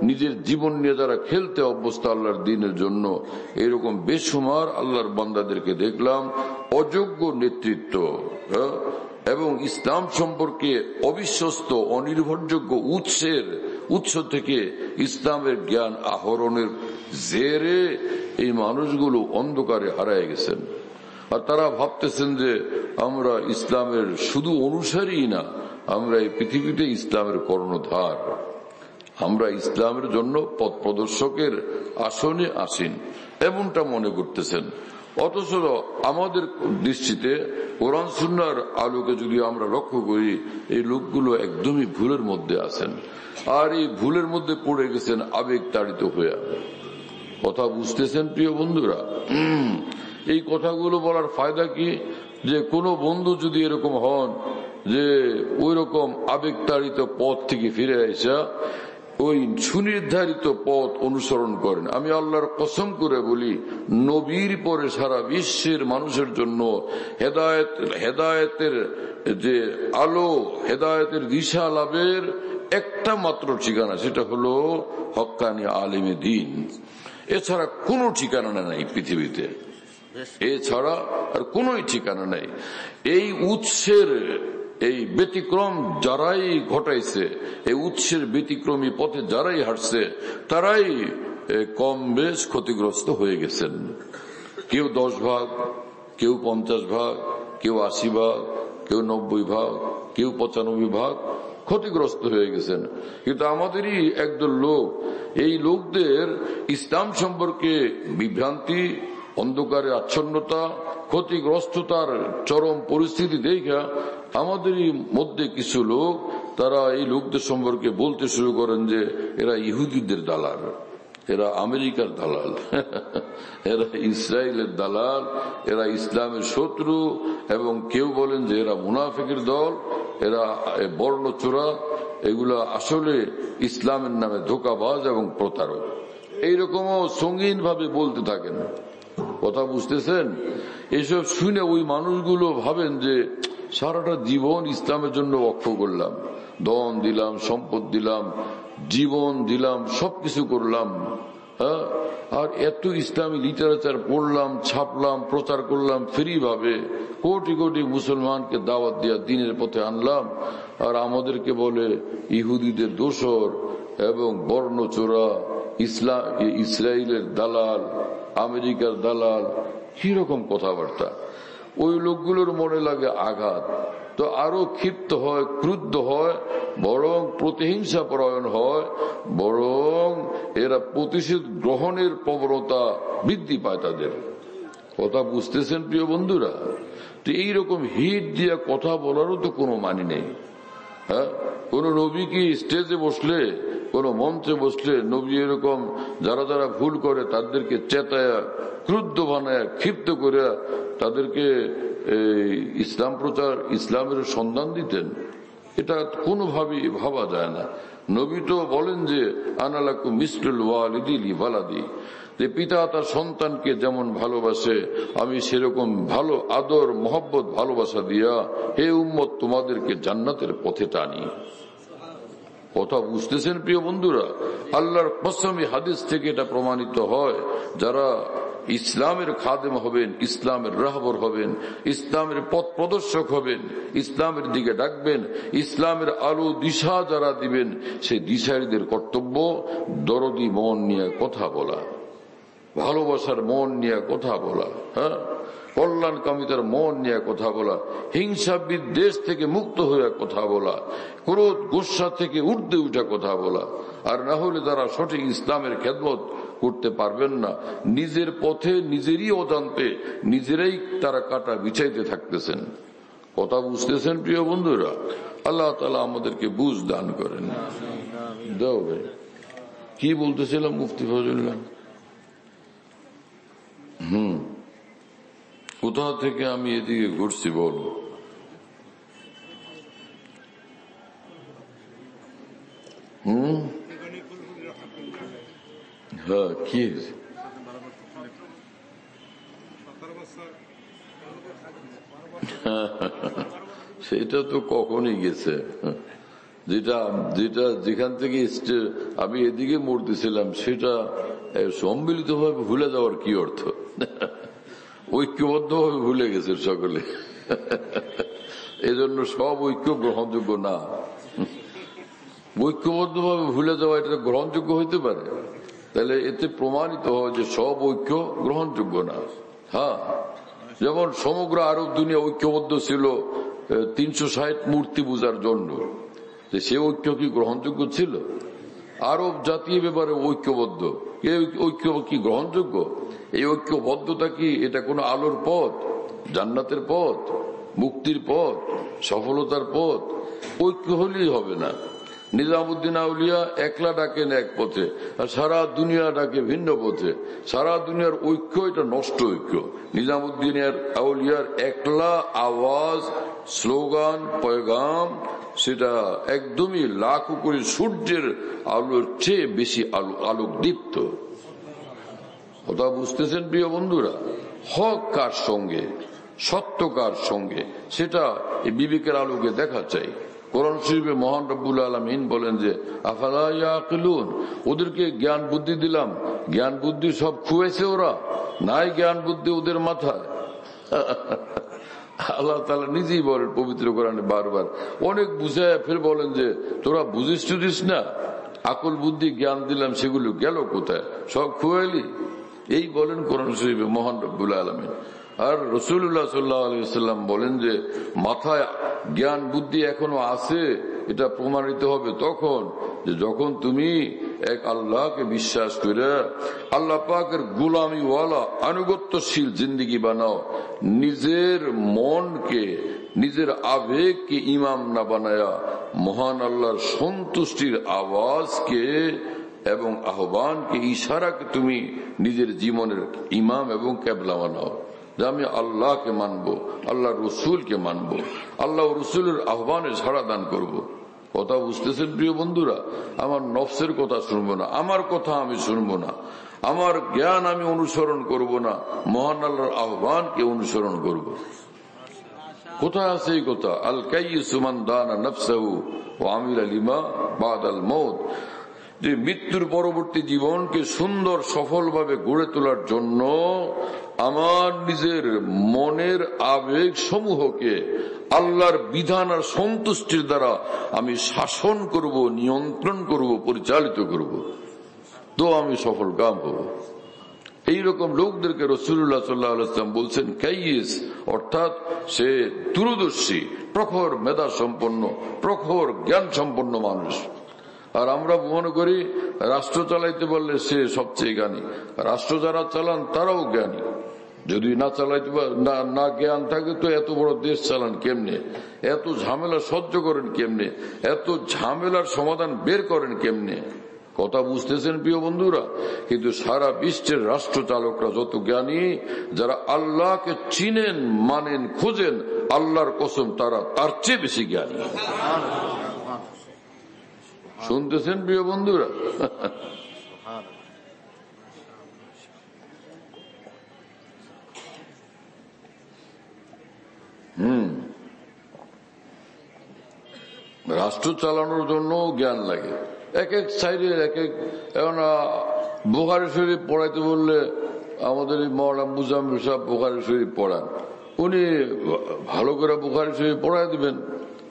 নিজের জীবন নিয়ে যারা খেলতে অভ্যস্ত আল্লাহর দিনের জন্য, এরকম বেশুমার আল্লাহর বান্দাদেরকে দেখলাম অযোগ্য নেতৃত্ব এবং ইসলাম সম্পর্কে অবিশ্বস্ত, অনির্ভরযোগ্য উৎস থেকে ইসলামের জ্ঞান আহরণের জেরে এই মানুষগুলো অন্ধকারে হারায় গেছেন। আর তারা ভাবতেছেন যে আমরা ইসলামের শুধু অনুসারী না, আমরা এই পৃথিবীতে ইসলামের কর্ণধার, আমরা ইসলামের জন্য পথ প্রদর্শকের আসনে আসীন, এমনটা মনে করতেছেন। অথচ আমাদের দৃষ্টিতে কোরআন সুন্নাহর আলোকে যদি আমরা লক্ষ্য করি, এই লোকগুলো একদমই ভুলের মধ্যে আছেন, আর এই ভুলের মধ্যে পড়ে গেছেন আবেগ তাড়িত হয়ে। কথা বুঝতেছেন প্রিয় বন্ধুরা? এই কথাগুলো বলার ফায়দা কি? যে কোনো বন্ধু যদি এরকম হন যে ওই রকম আবেগতাড়িত পথ থেকে ফিরে আসা ওই সুনির্ধারিত পথ অনুসরণ করেন। আমি আল্লাহর কসম করে বলি, নবীর পরে সারা বিশ্বের মানুষের জন্য হেদায়েতের যে আলো, হেদায়েতের দিশা লাভের একটা মাত্র ঠিকানা, সেটা হলো হক্কানি আলেমে দ্বীন। এছাড়া কোনো ঠিকানা নাই পৃথিবীতে, এছাড়া আর কোন ঠিকানা নাই। এই উৎসের এই ব্যতিক্রম যারাই ঘটাইছে, এই উৎসের ব্যতিক্রমী পথে যারাই হাঁটছে, তারাই কম বেশ ক্ষতিগ্রস্ত হয়ে গেছেন। কেউ 10 ভাগ, কেউ 50 ভাগ, কেউ 80 ভাগ, কেউ 90 ভাগ, কেউ 95 ভাগ ক্ষতিগ্রস্ত হয়ে গেছেন। কিন্তু আমাদেরই একদল লোক, এই লোকদের ইসলাম সম্পর্কে বিভ্রান্তি, অন্ধকারে আচ্ছন্নতা, ক্ষতিগ্রস্ততার চরম পরিস্থিতি দেখা আমাদেরই মধ্যে কিছু লোক, তারা এই লোকদের সম্পর্কে বলতে শুরু করেন যে এরা ইহুদিদের দালাল, এরা আমেরিকার দালাল, এরা ইসরায়েলের দালাল, এরা ইসলামের শত্রু, এবং কেউ বলেন যে এরা মুনাফিকের দল, এরা বর্ণচোরা, এগুলা আসলে ইসলামের নামে ধোঁকাবাজ এবং প্রতারক। এইরকমও সঙ্গীন ভাবে বলতে থাকেন। কথা বুঝতেছেন? এসব শুনে ওই মানুষগুলো ভাবেন যে সারাটা জীবন ইসলামের জন্য ওয়াকফ করলাম, ধন দিলাম, সম্পদ দিলাম, জীবন দিলাম, সবকিছু করলাম, হ্যাঁ, আর এত ইসলামী লিটারেচার পড়লাম, ছাপলাম, প্রচার করলাম ফ্রি ভাবে, কোটি কোটি মুসলমানকে দাওয়াত দিয়া দিনের পথে আনলাম, আর আমাদেরকে বলে ইহুদিদের দোসর এবং বর্ণচোরা, ইসরায়েলের দালাল, আমেরিকার দালাল। কিরকম কথাবার্তা! ওই লোকগুলোর মনে লাগে আঘাত, তো আরো ক্ষিপ্ত হয়, ক্রুদ্ধ হয়, বরং প্রতিহিংসা পরায়ণ হয়, বরং এরা প্রতিশোধ গ্রহণের প্রবণতা বৃদ্ধি পায় তাদের। কথা বুঝতেছেন প্রিয় বন্ধুরা? তো এইরকম হিট দিয়া কথা বলারও তো কোনো মানে নেই। হ্যাঁ, কোন নবী কি স্টেজে বসলে, কোন মঞ্চে বসলে নবী এরকম যারা যারা ভুল করে তাদেরকে চেতায়া, ক্রুদ্ধ বানায়, ক্ষিপ্ত করে তাদেরকে ইসলাম প্রচার, ইসলামের সন্ধান দিতেন? এটা কোনোভাবেই ভাবা যায় না। নবী তো বলেন যে আনালাকু মিসলুল ওয়ালিদি লিওয়ালাদি, যে পিতা তার সন্তানকে যেমন ভালোবাসে আমি সেরকম ভালো আদর, মহব্বত, ভালোবাসা দিয়া হে উম্মত তোমাদেরকে জান্নাতের পথে টানি। কথা বুঝতেছেন প্রিয় বন্ধুরা? আল্লাহর কসমি হাদিস থেকে এটা প্রমাণিত হয়, যারা ইসলামের খাদেম হবেন, ইসলামের রাহবর হবেন, ইসলামের পথ প্রদর্শক হবেন, ইসলামের দিকে ডাকবেন, ইসলামের আলো দিশা যারা দিবেন, সেই দিশারীদের কর্তব্য দরদি মন নিয়ে কথা বলা, ভালোবাসার মন নিয়ে কথা বলা, হ্যাঁ, কল্যাণকামিতার মন নিয়ে কথা বলা, হিংসা বিদ্বেষ থেকে মুক্ত হয়ে কথা বলা, ক্রোধ গুসা থেকে ঊর্ধ্বে উঠে কথা বলা। আর না হলে তারা সঠিক ইসলামের খেদমত করতে পারবেন না। নিজের পথে নিজেরই অজান্তে নিজেরাই তারা কাটা বিছাইতে থাকতেছেন। কথা বুঝতেছেন প্রিয় বন্ধুরা? আল্লাহ তাআলা আমাদেরকে বুঝ দান করেন। দাও ভাই, কি বলতেছিলাম মুফতি ফজলুল্লাহ? কোথা থেকে আমি এদিকে ঘুরছি বল? হ্যাঁ, কি সেটা তো কখনই গেছে, যেটা যেটা যেখান থেকে আমি এদিকে মরতেছিলাম সেটা সম্মিলিত ভাবে ভুলে যাওয়ার কি অর্থ? ঐক্যবদ্ধ ভাবে ভুলে গেছে সকলে, এজন্য সব ঐক্য গ্রহণযোগ্য না। ঐক্যবদ্ধ ভাবে ভুলে যাওয়া এটা গ্রহণযোগ্য হইতে পারে? তাহলে এতে প্রমাণিত হয় যে সব ঐক্য গ্রহণযোগ্য না। হ্যাঁ, যেমন সমগ্র আরব দুনিয়া ঐক্যবদ্ধ ছিল 360 মূর্তি পূজার জন্য, সে ঐক্য কি গ্রহণযোগ্য ছিল? আরব জাতীয় ব্যাপারে ঐক্যবদ্ধ, এই ঐক্য কি গ্রহণযোগ্য? এই ঐক্যবদ্ধতা কি এটা কোনো আলোর পথ, জান্নাতের পথ, মুক্তির পথ, সফলতার পথ? ঐক্য হলেই হবে না। নিজামুদ্দিন আউলিয়া একলা ডাকেন এক পথে, আর সারা দুনিয়া ডাকে ভিন্ন পথে। সারা দুনিয়ার ঐক্য এটা নষ্ট ঐক্য। নিজামুদ্দিনের আউলিয়ার একলা আওয়াজ, স্লোগান, পয়গাম সেটা একদমই লাখো কোটি সূর্যের আলোর চেয়ে বেশি আলোক দীপ্ত। কথা বুঝতেছেন প্রিয় বন্ধুরা? হক কার সঙ্গে, সত্য কার সঙ্গে, সেটা এই বিবেকের আলোকে দেখা চাই। কোরআন শরীফে মহান রব্বুল আলামিন বলেন যে আফালা ইয়াকিলুন, ওদেরকে জ্ঞান বুদ্ধি দিলাম, জ্ঞান বুদ্ধি সব খুয়েছে ওরা, নাই জ্ঞান বুদ্ধি ওদের মাথায়। আল্লাহ তাআলা নিজেই বলেন পবিত্র কোরআনে বারবার, অনেক বুঝায় ফের বলেন যে তোরা বুঝিস টুঝিস না, আকল বুদ্ধি জ্ঞান দিলাম সেগুলো গেল কোথায়, সব খুয়াইলি। এই বলেন কোরআন শরীফে মহান রব্বুল আলামিন। আর রাসূলুল্লাহ সাল্লাল্লাহু আলাইহি ওয়াসাল্লাম বলেন যে মাথায় জ্ঞান বুদ্ধি এখনো আছে, এটা প্রমাণিত হবে তখন যে যখন তুমি এক আল্লাহকে বিশ্বাস করে আল্লাহ পাকের গোলামি ওয়ালা আনুগত্যশীল জিন্দেগি বানাও, নিজের মনকে নিজের আবেগকে ইমাম না বানায়া মহান আল্লাহর সন্তুষ্টির আওয়াজকে এবং আহ্বানকে, ইশারাকে তুমি নিজের জীবনের ইমাম এবং কেবলা বানাও, যে আমি আল্লাহকে মানবো, আল্লাহ রসুলকে মানবো, আল্লাহ রসুলের আহ্বানে সাড়া দান করব। কথা বুঝতেছেন প্রিয় বন্ধুরা? আমার নফসের কথা শুনবো না, আমার কথা আমি শুনবো না, আমার জ্ঞান আমি অনুসরণ করব না, মহান আল্লাহর আহ্বানকে অনুসরণ করব। কোথায় আছে এই কথা? আল কাইয়িসু মান দানা নাফসাহু ওয়া আমিলা লিমা বাদাল মাউত, যে মৃত্যুর পরবর্তী জীবনকে সুন্দর সফলভাবে গড়ে তোলার জন্য আমার নিজের মনের আবেগ সমূহকে আল্লাহর বিধান আর সন্তুষ্টির দ্বারা আমি শাসন করব, নিয়ন্ত্রণ করব, পরিচালিত করব, তো আমি সফল কাম হব। এইরকম লোকদেরকে রাসূলুল্লাহ সাল্লাল্লাহু আলাইহি ওয়াসাল্লাম বলছেন কাইয়িস, অর্থাৎ সে দূরদর্শী, প্রখর মেধা সম্পন্ন, প্রখর জ্ঞান সম্পন্ন মানুষ। আর আমরা মনে করি রাষ্ট্র চালাইতে পারলে সে সবচেয়ে জ্ঞানী। রাষ্ট্র যারা চালান তারাও জ্ঞানী। যদি না চালাইতে না জ্ঞান থাকে তো এত বড় দেশ চালান কেমনে, এত ঝামেলা সহ্য করেন কেমনে, এত ঝামেলার সমাধান বের করেন কেমনে? কথা বুঝতেছেন প্রিয় বন্ধুরা? কিন্তু সারা বিশ্বের রাষ্ট্র চালকরা যত জ্ঞানী, যারা আল্লাহকে চিনেন, মানেন, খোঁজেন, আল্লাহর কসম তারা তার চেয়ে বেশি জ্ঞানী। শুনতেছেন প্রিয় বন্ধুরা? রাষ্ট্র চালানোর জন্য জ্ঞান লাগে। এক এক সাইডে এক এক, এখন বুখারী শরীফ পড়াইতে বললে আমাদের এই মওলানা মুজাম্মিল সাহেব বুখারী শরীফ পড়ান, উনি ভালো করে বুখারী শরীফ পড়াই দিবেন।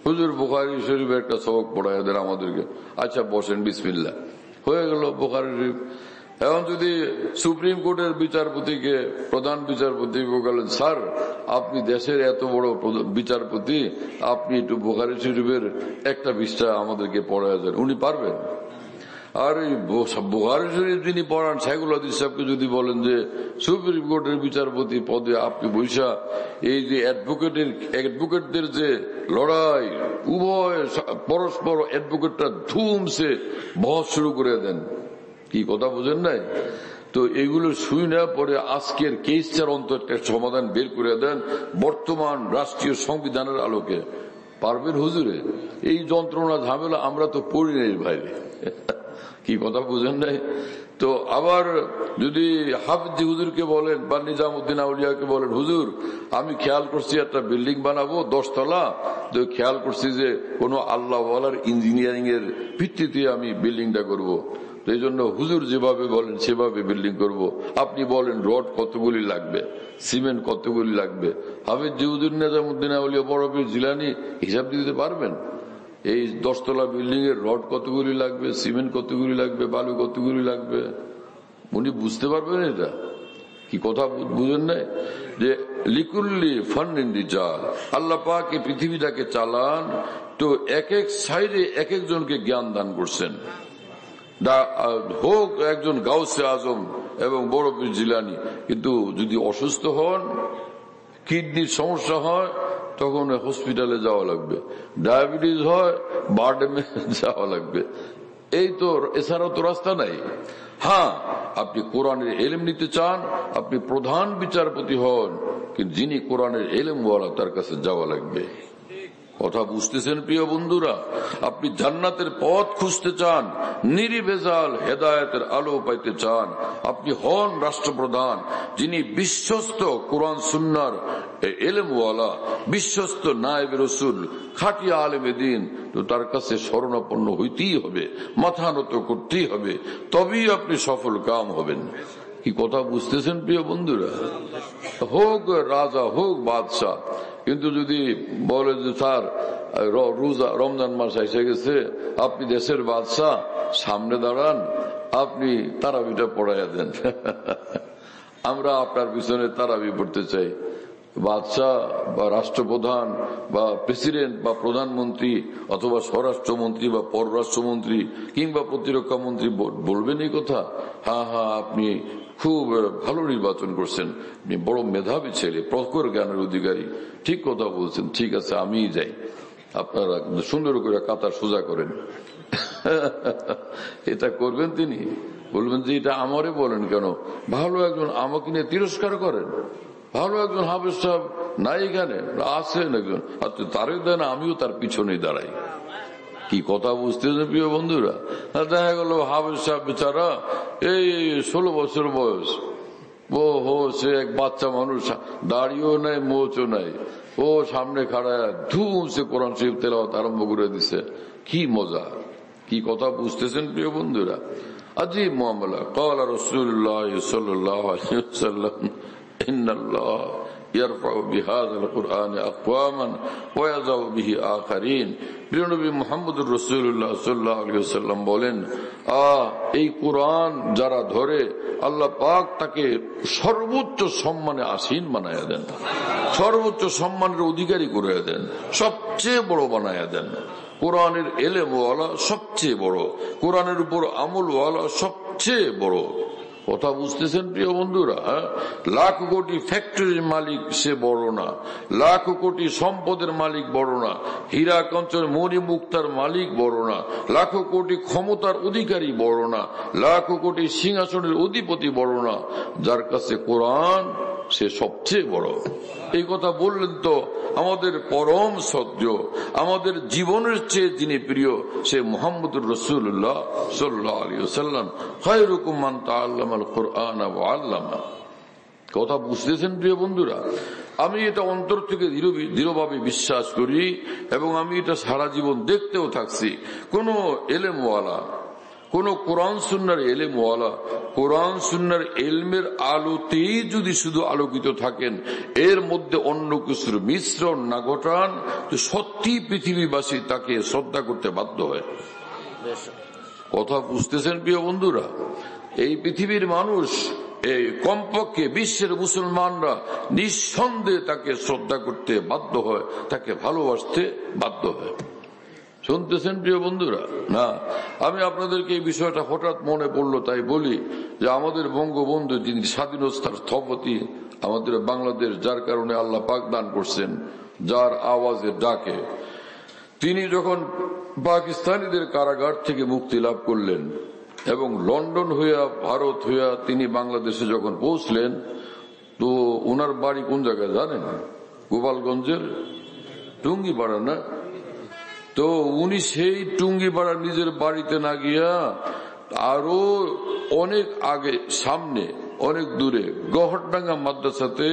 হুজুর বুখারী শরীফ একটা সবক পড়াই দেন আমাদেরকে, আচ্ছা বসেন, বিসমিল্লাহ, হয়ে গেল বুখারী শরীফ। এখন যদি সুপ্রিম কোর্টের বিচারপতিকে, প্রধান বিচারপতি বলেন, স্যার আপনি দেশের এত বড় বিচারপতি, আপনি একটু বুখারী শরীফের একটা পৃষ্ঠা আমাদেরকে পড়ায় দেন, উনি পারবেন? আর এই বুখারী শরীফ যিনি পড়ান সাইকুল হাদিস সাহেবকে যদি বলেন যে সুপ্রিম কোর্টের বিচারপতি পদে আপনি বৈশা এই যে অ্যাডভোকেটদের যে লড়াই, উভয় পরস্পর অ্যাডভোকেটরা ধুমসে বহস শুরু করে দেন, কি কথা বুঝেন নাই? তো এগুলো শুই না পরে আজকের কেসটার অন্তত একটা সমাধান বের করে দেন বর্তমান রাষ্ট্রীয় সংবিধানের আলোকে। পারবেন হুজুরে? এই যন্ত্রণা ঝামেলা আমরা তো পড়ি নাই ভাই, কি কথা বুঝেন নাই? তো আবার যদি হাফিজি হুজুরকে বলেন বা নিজামুদ্দিন আউলিয়াকে বলেন, হুজুর আমি খেয়াল করছি একটা বিল্ডিং বানাবো 10 তলা, তো খেয়াল করছি যে কোনো আল্লাহ ওয়ালার ইঞ্জিনিয়ারিং এর ভিত্তিতে আমি বিল্ডিংটা করব, তো এই জন্য হুজুর যেভাবে বলেন সেভাবে বিল্ডিং করব। আপনি বলেন রড কতগুলি লাগবে, সিমেন্ট কতগুলি লাগবে। হাফিজি হুজুর নিজামুদ্দিন আউলিয়া বড় পীর জিলানী হিসাব দিতে পারবেন? এই 10 তলা বিল্ডিং এর রড কতগুলি লাগবে, সিমেন্ট কতগুলি লাগবে, বালু কতগুলি লাগবে, উনি বুঝতে পারবেন? এটা কি কথা বুঝেন নাই? যে লিকুল্লি ফান্নিন রিজাল, আল্লাহ পাক এই পৃথিবীটাকে চালান, তো এক এক সাইডে এক একজনকে জ্ঞান দান করছেন। হোক একজন গাউসে আজম এবং বড় পীর জিলানী, কিন্তু যদি অসুস্থ হন, কিডনির সমস্যা হয়, তখন হসপিটালে যাওয়া লাগবে, ডায়াবেটিস হয় বারডেমে যাওয়া লাগবে, এই তো, এছাড়াও তো রাস্তা নাই। হ্যাঁ, আপনি কোরআনের এলেম নিতে চান, আপনি প্রধান বিচারপতি হন, কিন্তু যিনি কোরআনের এলেমওয়ালা তার কাছে যাওয়া লাগবে। কথা বুঝতেছেন প্রিয় বন্ধুরা? আপনি জান্নাতের পথ খুঁজতে চান, নির্ভেজাল হেদায়েতের আলো পাইতে চান, আপনি হন রাষ্ট্রপ্রধান, যিনি বিশ্বস্ত কোরআন সুন্নাহর এলেমওয়ালা, বিশ্বস্ত নায়েব রাসূল, খাঁটি আলেমে দ্বীন, তো তার কাছে শরণাপন্ন হইতেই হবে, মাথা নত করতেই হবে, তবেই আপনি সফল কাম হবেন। কি কথা বুঝতেছেন প্রিয় বন্ধুরা? হোক রাজা, হোক বাদশাহ, কিন্তু যদি বলে যে স্যার রোজা রমজান মাস এসে গেছে, আপনি দেশের বাদশাহ, সামনে দাঁড়ান, আপনি তারাবিটা পড়াইয়া দেন, আমরা আপনার পিছনে তারাবি পড়তে চাই। বাদশাহ বা রাষ্ট্রপ্রধান বা প্রেসিডেন্ট বা প্রধানমন্ত্রী অথবা স্বরাষ্ট্রমন্ত্রী বা পররাষ্ট্রমন্ত্রী কিংবা প্রতিরক্ষা মন্ত্রী বলবেন এই কথা, হ্যাঁ হ্যাঁ আপনি খুব ভালো নির্বাচন করছেন, আপনি বড় মেধাবী ছেলে, প্রখর জ্ঞানের অধিকারী, ঠিক কথা বলছেন, ঠিক আছে আমিই যাই, আপনারা সুন্দর করে কাতার সোজা করেন। এটা করবেন তিনি? বলবেন যে এটা আমারে বলেন কেন, ভালো একজন আমাকে নিয়ে তিরস্কার করেন, ভালো একজন হাফেজ সাহেব নাই এখানে, আছেন একজন, আচ্ছা তারে দেন, আমিও তার পিছনেই দাঁড়াই। কি কথা বুঝতেছেন প্রিয় বন্ধুরা? দেখা গেল হাফেজ সাহেব বেচারা এই 16 বছর বয়স, ও হো সে এক বাচ্চা মানুষ, দাড়িও নাই মোচও নাই, ও সামনে খাড়ায় ধুম সে কোরআন শরীফ তেলাওয়াত আরম্ভ করে দিছে, কি মজা! কি কথা বুঝতেছেন প্রিয় বন্ধুরা? আজীব মামলা। ক্বালা রাসূলুল্লাহ সাল্লাল্লাহু আলাইহি ওয়াসাল্লাম ইন্নাল্লাহ ইয়ারফাউ বিহাযাল কুরআনি আকওয়ামান ওয়া ইয়াযাউ বিহি আখারিন। প্রিয় নবী মুহাম্মদুর রাসূলুল্লাহ সাল্লাল্লাহু আলাইহি ওয়াসাল্লাম বলেন, এই কোরআন যারা ধরে আল্লাহ পাক তাকে সর্বোচ্চ সম্মানে আসীন বানায়া দেন, সর্বোচ্চ সম্মানের অধিকারী করে দেন, সবচেয়ে বড় বানায়া দেন। কোরআনের এলেমওয়ালা সবচেয়ে বড়, কোরআনের উপর আমলওয়ালা সবচেয়ে বড়। কথা বুঝতেছেন প্রিয় বন্ধুরা? লাখ কোটি ফ্যাক্টরির মালিক সে বড় না, লাখ কোটি সম্পদের মালিক বড় না, হীরা কঞ্চন মণি মুক্তার মালিক বড় না, লাখ কোটি ক্ষমতার অধিকারী বড় না, লাখ কোটি সিংহাসনের অধিপতি বড় না, যার কাছে কোরআন সে সবচেয়ে বড়। এই কথা বললেন তো আমাদের পরম শ্রদ্ধেয়, আমাদের জীবনের চেয়ে যিনি প্রিয়, সে মুহাম্মদুর রাসূলুল্লাহ সাল্লাল্লাহু আলাইহি ওয়াসাল্লাম, খায়রুকুম মান তাআল্লামাল কুরআন ওয়া আল্লামা। কথা বুঝতেছেন প্রিয় বন্ধুরা? আমি এটা অন্তর থেকে দৃঢ়ভাবে বিশ্বাস করি এবং আমি এটা সারা জীবন দেখতেও থাকছি। কোন এলেমওয়ালা, কোন কোরআন সুন্নাহর এলেমওয়ালা কোরআন সুন্নাহর এলমের আলোতেই যদি শুধু আলোকিত থাকেন, এর মধ্যে অন্য কিছুর মিশ্রণ না ঘটান, তো সত্যি পৃথিবীবাসী তাকে শ্রদ্ধা করতে বাধ্য হয়। কথা বুঝতেছেন প্রিয় বন্ধুরা? এই পৃথিবীর মানুষ, এই কমপক্ষে বিশ্বের মুসলমানরা নিঃসন্দেহে তাকে শ্রদ্ধা করতে বাধ্য হয়, তাকে ভালোবাসতে বাধ্য হয়। শুনতেছেন প্রিয় বন্ধুরা? না, আমি আপনাদেরকে এই বিষয়টা হঠাৎ মনে পড়লো তাই বলি যে আমাদের বঙ্গবন্ধু, যিনি স্বাধীনতার স্থপতি আমাদের বাংলাদেশ, যার কারণে আল্লাহ পাক দান করছেন, যার আওয়াজের ডাকে তিনি যখন পাকিস্তানিদের কারাগার থেকে মুক্তি লাভ করলেন এবং লন্ডন হইয়া ভারত হইয়া তিনি বাংলাদেশে যখন পৌঁছলেন, তো ওনার বাড়ি কোন জায়গায় জানেন? গোপালগঞ্জের টুঙ্গিপাড়া, না? তো উনি সেই টুঙ্গিপাড়া নিজের বাড়িতে না গিয়া আরো অনেক আগে, সামনে অনেক দূরে গহরডাঙ্গা মাদ্রাসাতে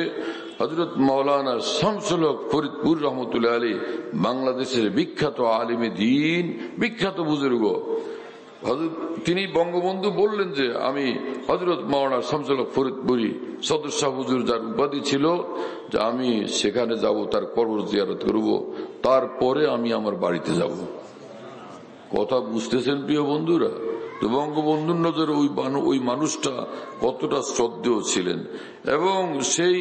হযরত মাওলানা শামসুল হক ফরিদপুর রহমতুল্লাহ আলাইহি, বাংলাদেশের বিখ্যাত আলিমে দ্বীন, বিখ্যাত বুজুর্গ, তিনি বঙ্গবন্ধু বললেন যে আমি হযরত মাওলানা শামসুল হক ফরিদপুরি সদর শাহ হুজুর, যার উপাধি ছিল, যে আমি সেখানে যাব, তার কবর জিয়ারত করব, তারপরে আমি আমার বাড়িতে যাব। কথা বুঝতেছেন প্রিয় বন্ধুরা? তো বঙ্গবন্ধুর নজরে ওই মানুষটা কতটা শ্রদ্ধেয় ছিলেন, এবং সেই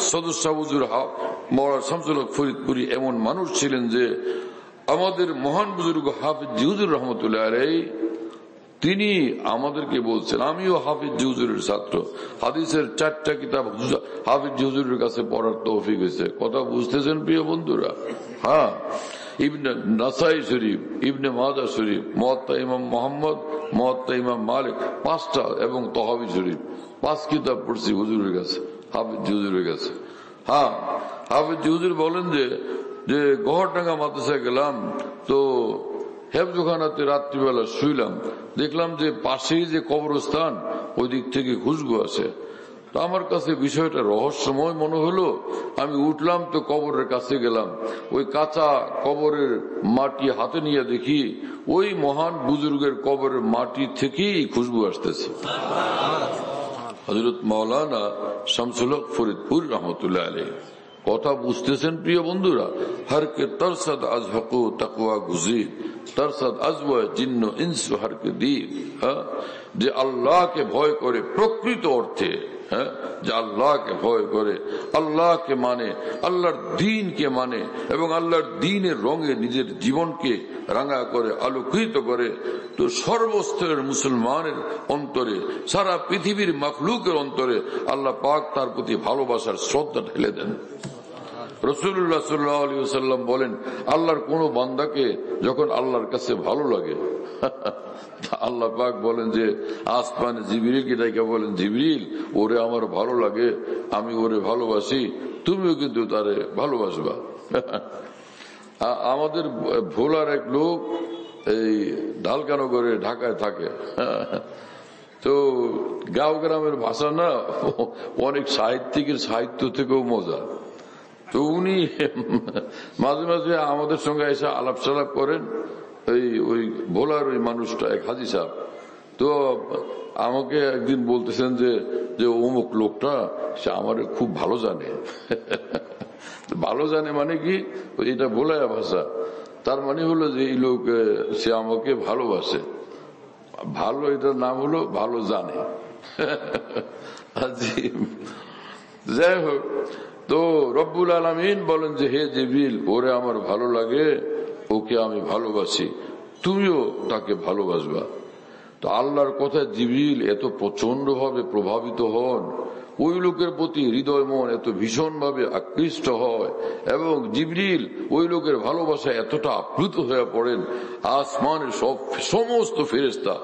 সদর শাহ হুজুর মাওলানা শামসুল হক ফরিদপুরি এমন মানুষ ছিলেন যে আমাদের মহান বুজুর্গ হাফেজ হুজুর রহমতুল্লাহ আলাইহি, তিনি আমাদেরকে বলছেন, আমিও হাফিজ হুজুরের ছাত্র, হাদিসের 4টা কিতাব হাফিজ হুজুরের কাছে পড়ার তৌফিক হয়েছে। কথা বুঝতেছেন প্রিয় বন্ধুরা? হ্যাঁ, ইবনে নাসাই শরীফ, ইবনে মাজাহ শরীফ, মুয়াত্তা ইমাম মুহাম্মদ, মুয়াত্তা ইমাম মালিক, 5টা, এবং তহাবি শরীফ, 5 কিতাব পড়ছি হুজুরের কাছে, হাফিজ হুজুরের কাছে। হ্যাঁ, হাফিজ হুজুর বলেন যে গহরডাঙ্গা মাদ্রাসায় গেলাম, তো হেফজখানাতে রাত্রিবেলা শুইলাম, দেখলাম যে পাশেই যে কবরস্থান, ওই দিক থেকে খুশবু আসে। তো আমার কাছে বিষয়টা রহস্যময় মনে হলো। আমি উঠলাম, তো কবরের কাছে গেলাম, ওই কাঁচা কবরের মাটি হাতে নিয়ে দেখি ওই মহান বুজুর্গের কবরের মাটি থেকেই খুশবু আসতেছে। হযরত মাওলানা শামসুল হক ফরিদপুর রহমতুল্লাহ আলাইহি। কথা বুঝতেছেন প্রিয় বন্ধুরা? হর কে তরসদ আজ হকু তাকওয়া গুজির, তরসদ আজওয়া জিন্ন ইনসু হর কে দীর। যে আল্লাহকে ভয় করে প্রকৃত অর্থে, যে আল্লাহকে ভয় করে, আল্লাহকে মানে, আল্লাহর দ্বীনকে মানে, এবং আল্লাহর দ্বীনের রঙে নিজের জীবনকে রাঙা করে, আলোকিত করে, তো সর্বস্তরের মুসলমানের অন্তরে, সারা পৃথিবীর মাখলুকের অন্তরে আল্লাহ পাক তার প্রতি ভালোবাসার শ্রদ্ধা ঢেলে দেন। রাসূলুল্লাহ সাল্লাল্লাহু আলাইহি ওয়াসাল্লাম বলেন, আল্লাহর কোন বান্দাকে যখন আল্লাহর কাছে ভালো লাগে, আল্লাহ পাক বলেন যে আসমানে জিবরিলকে ডাইকা বলেন, জিবরিল, ওরে আমার ভালো লাগে, আমি ওরে ভালোবাসি, তুমিও কিন্তু তারে ভালোবাসবা। আমাদের ভোলার এক লোক এই ঢালকানগরে ঢাকায় থাকে, তো গাঁও গ্রামের ভাষা না অনেক সাহিত্যিকের সাহিত্য থেকেও মজা। তো উনি মাঝে মাঝে আমাদের সঙ্গে এসে আলাপ সালাপ করেন। ওই ভোলার ওই মানুষটা এক হাজি সাহেব, তো আমাকে একদিন বলতেছেন যে অমুক লোকটা সে আমার খুব ভালো জানে। ভালো জানে মানে কি, এটা ভোলায়া ভাষা, তার মানে হলো যে এই লোক সে আমাকে ভালোবাসে। ভালো, এটার নাম হলো ভালো জানে। যাই হোক, তো রব্বুল আলামিন বলেন যে হে জিবরিল, ওরে আমার ভালো লাগে, ওকে আমি ভালোবাসি, তুমিও তাকে ভালোবাসবা। তো আল্লাহর কথায় জিবরিল এত প্রচন্ড ভাবে প্রভাবিত হন, ওই লোকের প্রতি হৃদয় মন এত ভীষণ ভাবে আকৃষ্ট হয়, এবং জিবরিল ওই লোকের ভালোবাসায় এতটা আপ্লুত হয়ে পড়েন, আসমানের সমস্ত ফেরেশতা,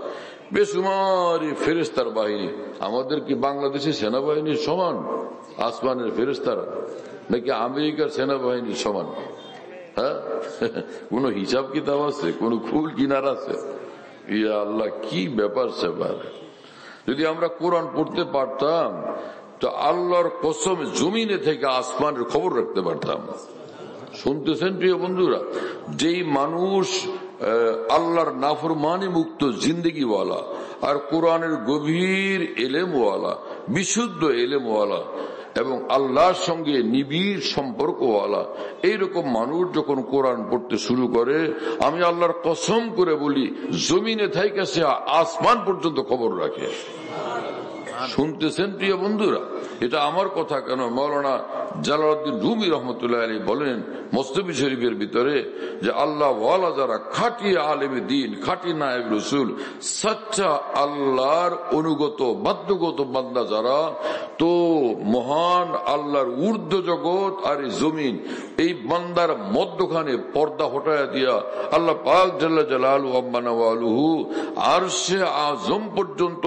বেসুমারি ফেরেশতার বাহিনী, আমাদের কি বাংলাদেশের সেনাবাহিনীর সমান আসমানের ফেরেশতারা, নাকি আমেরিকার সেনাবাহিনীর সমান? হ্যাঁ, কোন হিসাব কিতাব আছে? কোন খুল কিনার আছে? ইয়া আল্লাহ, কি ব্যাপার স্যাপার! যদি আমরা কোরআন পড়তে পারতাম, তো আল্লাহর কসম জমিনে থেকে আসমানের খবর রাখতে পারতাম। শুনতেছেন প্রিয় বন্ধুরা? যেই মানুষ আল্লাহর নাফরমানি মুক্ত জিন্দেগিওয়ালা, আর কোরআনের গভীর এলেমওয়ালা, বিশুদ্ধ এলেমওয়ালা, এবং আল্লাহর সঙ্গে নিবিড় সম্পর্কওয়ালা, এইরকম মানুষ যখন কোরআন পড়তে শুরু করে, আমি আল্লাহর কসম করে বলি, জমিনে থেকে সে আসমান পর্যন্ত খবর রাখে। শুনতেছেন প্রিয় বন্ধুরা? এটা আমার কথা কেন, মাওলানা জালালউদ্দিন রুমি রহমতুল্লাহ আলাইহি বলেন মুস্তাফি শরীফের ভিতরে, যে আল্লাহ ওয়ালা যারা, খাঁটি আলেমে দ্বীন, খাঁটি নায়েব রাসূল, সচ্চা আল্লাহর অনুগত বাধ্যগত বান্দা যারা, তো মহান আল্লাহর ঊর্ধ্ব জগৎ আর এই জমিন, এই বান্দার মধ্যখানে পর্দা হটায়া দিয়া আল্লাহ পাক জাল্লা জালালুহু আম্মানা ওয়ালুহু আরশে আযম পর্যন্ত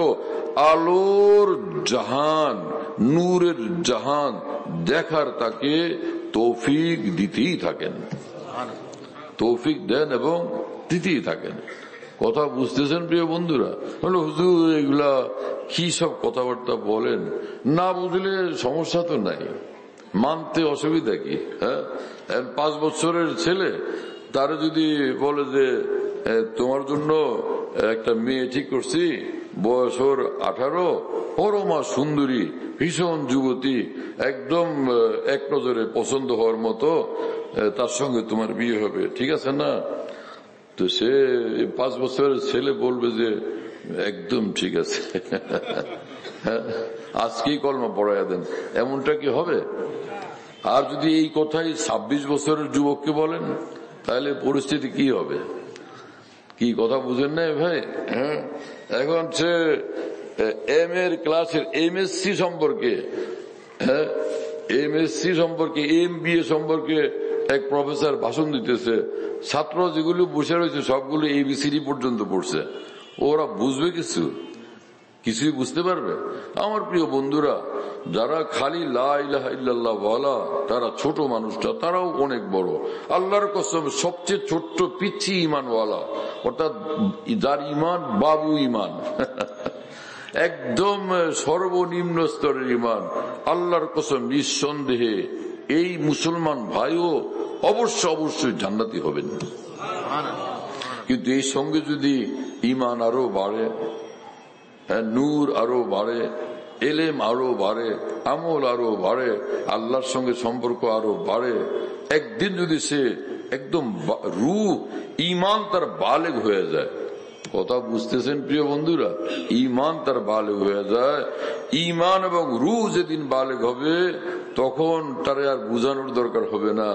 আলোর জাহান, নূরের জাহান দেখার তাকে তৌফিক দিতেই থাকেন, তৌফিক দেন এবং দিতেই থাকেন। কথা বুঝতেছেন প্রিয় বন্ধুরা? বলো হুজুর এগুলা কি সব কথাবার্তা বলেন, না বুঝলে সমস্যা তো নাই, মানতে অসুবিধা কি? হ্যাঁ, 5 বছরের ছেলে, তারা যদি বলে যে তোমার জন্য একটা মেয়ে ঠিক করছি, বয়স ওর 18, পরমা সুন্দরী, ভীষণ যুবতী, একদম এক নজরে পছন্দ হওয়ার মতো, তার সঙ্গে তোমার বিয়ে হবে, ঠিক আছে না? তো সে 5 বছরের ছেলে বলবে যে একদম ঠিক আছে, আজকেই কলমা পড়াইয়া দেন, এমনটা কি হবে? আর যদি এই কথাই 26 বছরের যুবককে বলেন, তাহলে পরিস্থিতি কি হবে? কি কথা বুঝেন না ভাই? হ্যাঁ, এখন সে এম এর ক্লাসের MSc সম্পর্কে, হ্যাঁ MSc সম্পর্কে, MBA সম্পর্কে এক প্রফেসর ভাষণ দিতেছে। ছাত্র যেগুলো বসে রয়েছে সবগুলো ABCD পর্যন্ত পড়ছে। ওরা বুঝবে কিছুই বুঝতে পারবে? আমার প্রিয় বন্ধুরা, যারা খালি লা ইলাহা ইল্লাল্লাহ বলা, তারা ছোট মানুষটা, তারাও অনেক বড়। আল্লাহর কসম, সবচেয়ে ছোট্ট পিচ্ছি ইমানওয়ালা, অর্থাৎ যার ইমান বাবু ইমান, একদম সর্বনিম্ন স্তরের ইমান, আল্লাহর কসম নিঃসন্দেহে এই মুসলমান ভাইও অবশ্যই জান্নাতি হবেন। কিন্তু এই সঙ্গে যদি ইমান আরো বাড়ে, নূর আরো বাড়ে, এলেম আরো বাড়ে, আমল আরো বাড়ে, আল্লাহর সঙ্গে সম্পর্ক আরো বাড়ে, একদিন যদি সে একদম রূহ ইমান তার বালেগ হয়ে যায়, কথা বুঝতেছেন প্রিয় বন্ধুরা? ইমান তার বালেগ হয়ে যায়। ইমান এবং রূহ যেদিন বালেগ হবে, তখন তার আর বুঝানোর দরকার হবে না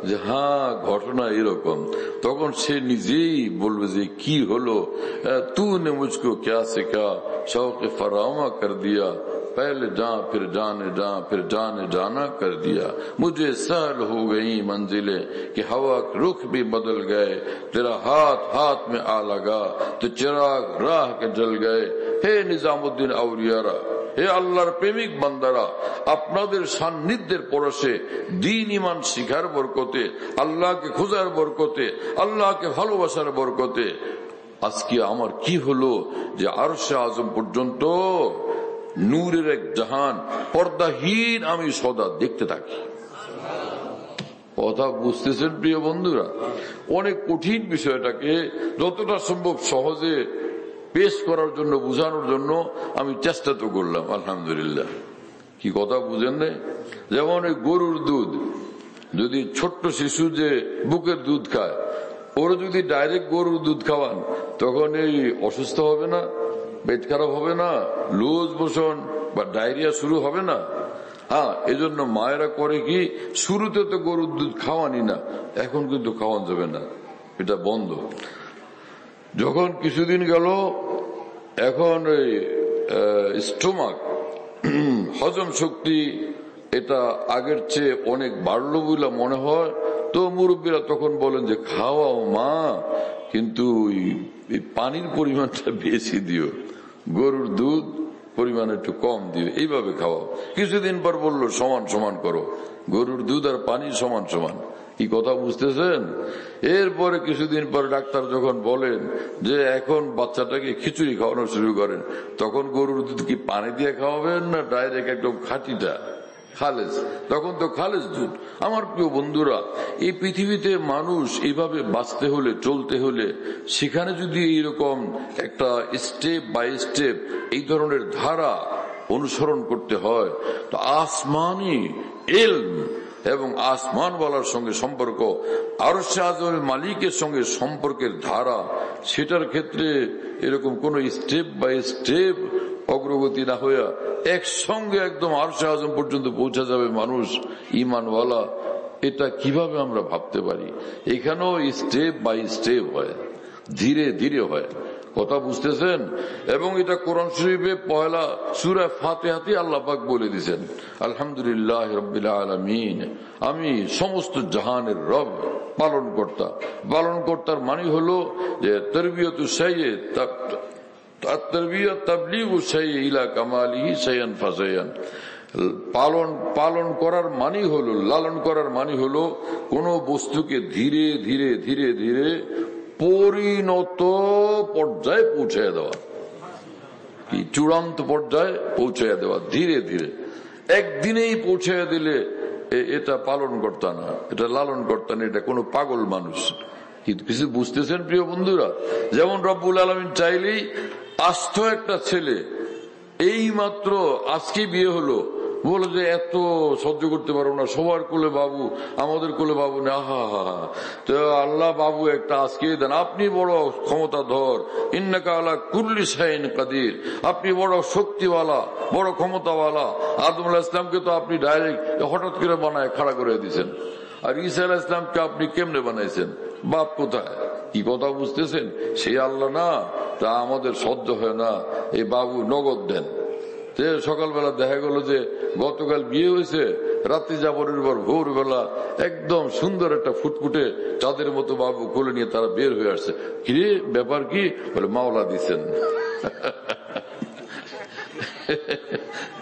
যে হ্যাঁ ঘটনা এরকম। তখন সে নিজেই বলবে যে কি হলো, তूने मुझको क्या सिखा, शौक़ फरामा कर दिया, पहले जा फिर जाने जाना कर दिया, मुझे सहल हो गई मंजिलें कि हवा के रुख भी बदल गए, तेरा हाथ हाथ में आ लगा तो चिराग राह के जल गए। हे निजामुद्दीन औलियारा, হে আল্লাহর প্রেমিক বান্দারা, আপনাদের সান্নিধ্যের পরশে দ্বীন ইমান শিখার বরকতে, আল্লাহকে খোঁজার বরকতে, আল্লাহকে ভালোবাসার বরকতে আজকে আমার কি হলো যে আরশে আজম পর্যন্ত নূরের এক জাহান, পর্দাহীন আমি সদা দেখতে থাকি। কথা বুঝতেছেন প্রিয় বন্ধুরা? অনেক কঠিন বিষয়টাকে যতটা সম্ভব সহজে পেশ করার জন্য, বুঝানোর জন্য আমি চেষ্টা তো করলাম, আলহামদুলিল্লাহ। কি কথা বুঝেন না? যেমন ওই গরুর দুধ, যদি ছোট্ট শিশু যে বুকের দুধ খায়, ওরা যদি ডাইরেক্ট গরুর দুধ খাওয়ান, তখন এই অসুস্থ হবে না, পেট খারাপ হবে না, লুজ মোশন বা ডায়রিয়া শুরু হবে না? হ্যাঁ, এজন্য মায়েরা করে কি, শুরুতে তো গরুর দুধ খাওয়ানি না, এখন কিন্তু খাওয়ান যাবে না, এটা বন্ধ। যখন কিছুদিন গেল, এখন ওই স্টোমাক, হজম শক্তি এটা আগের চেয়ে অনেক বাড়লো বলে মনে হয়, তো মুরব্বীরা তখন বলেন যে খাওয়াও মা, কিন্তু পানির পরিমাণটা বেশি দিও, গরুর দুধ পরিমাণ একটু কম দিও, এইভাবে খাওয়াও। কিছুদিন পর বললো সমান সমান করো, গরুর দুধ আর পানি সমান সমান। কি কথা বুঝতেছেন? এরপরে কিছুদিন পরে ডাক্তার যখন বলেন যে এখন বাচ্চাটাকে খিচুড়ি খাওয়ানো শুরু করেন, তখন গরুর দুধ কি পানি দিয়ে খাওয়াবেন না ডাইরেক্ট একদম খাঁটিটা খালেজ? তখন তো খালেজ দুধ। আমার প্রিয় বন্ধুরা, এই পৃথিবীতে মানুষ এইভাবে বাঁচতে হলে, চলতে হলে, সেখানে যদি এইরকম একটা স্টেপ বাই স্টেপ এই ধরনের ধারা অনুসরণ করতে হয়, তো আসমানি ইলম এবং আসমানওয়ালার সঙ্গে সম্পর্ক, আরশে আযমের মালিকের সঙ্গে সম্পর্কের ধারা, সেটার ক্ষেত্রে এরকম কোন স্টেপ বাই স্টেপ অগ্রগতি না হইয়া একসঙ্গে একদম আরশে আযম পর্যন্ত পৌঁছা যাবে মানুষ ইমানওয়ালা, এটা কিভাবে আমরা ভাবতে পারি? এখানেও স্টেপ বাই স্টেপ হয়, ধীরে ধীরে হয়। কথা বুঝতেছেন? এবং এটা কোরআন শরীফে পয়লা সূরা ফাতিহাতে আল্লাহ পাক বলে দিয়েছেন, আলহামদুলিল্লাহ রাব্বিল আলামিন, আমি সমস্ত জাহানের রব, পালনকর্তা। পালনকর্তার মানে হলো যে তরবিয়তু শাইয়ে তারবিয়ত তাবলীগু শাইয়ে ইলা কামালিহি শাইয়ান ফাশাইয়ান। পালন করার মানে হলো, লালন করার মানে হলো কোন বস্তুকে ধীরে ধীরে ধীরে ধীরে পরিণত পর্যায়ে পৌঁছে দেওয়া, কি চূড়ান্ত পর্যায়ে পৌঁছে দেওয়া, ধীরে ধীরে। একদিনেই পৌঁছে দিলে এটা পালন কর্তা না, এটা লালন কর্তা না, এটা কোনো পাগল মানুষ। কিন্তু কিছু বুঝতেছেন প্রিয় বন্ধুরা? যেমন রব্বুল আলামিন চাইলেই আস্ত একটা ছেলে এই মাত্র আজকে বিয়ে হলো, বলে যে এত সহ্য করতে পারবো না, সবার কোলে বাবু, আমাদের কোলে বাবু না, আহা হা হা, তো আল্লাহ বাবু একটা আজকে দেন, আপনি বড় ক্ষমতাধর, ইন্নাকা আলা কুল্লি শাইইন কাদির, আপনি বড় শক্তিওয়ালা, বড় ক্ষমতাওয়ালা। আদম আলাইহিস সালামকে তো আপনি ডাইরেক্ট হঠাৎ করে বানায় খাড়া করে দিয়েছেন, আর ঈসা আলাইহিস সালামকে আপনি কেমনে বানাইছেন? বাপ কোথায়? কি কথা বুঝতেছেন? সেই আল্লাহ না, তা আমাদের সহ্য হয় না, এই বাবু নগদ দেন। সকালবেলা দেখা গেল যে গতকাল বিয়ে হয়েছে, রাত্রি যাপনের পর ভোরবেলা একদম সুন্দর একটা ফুটফুটে চাঁদের মতো বাবু কোলে নিয়ে তারা বের হয়ে আসছে। কিরে ব্যাপার কি? বলে মাওলা দিচ্ছেন।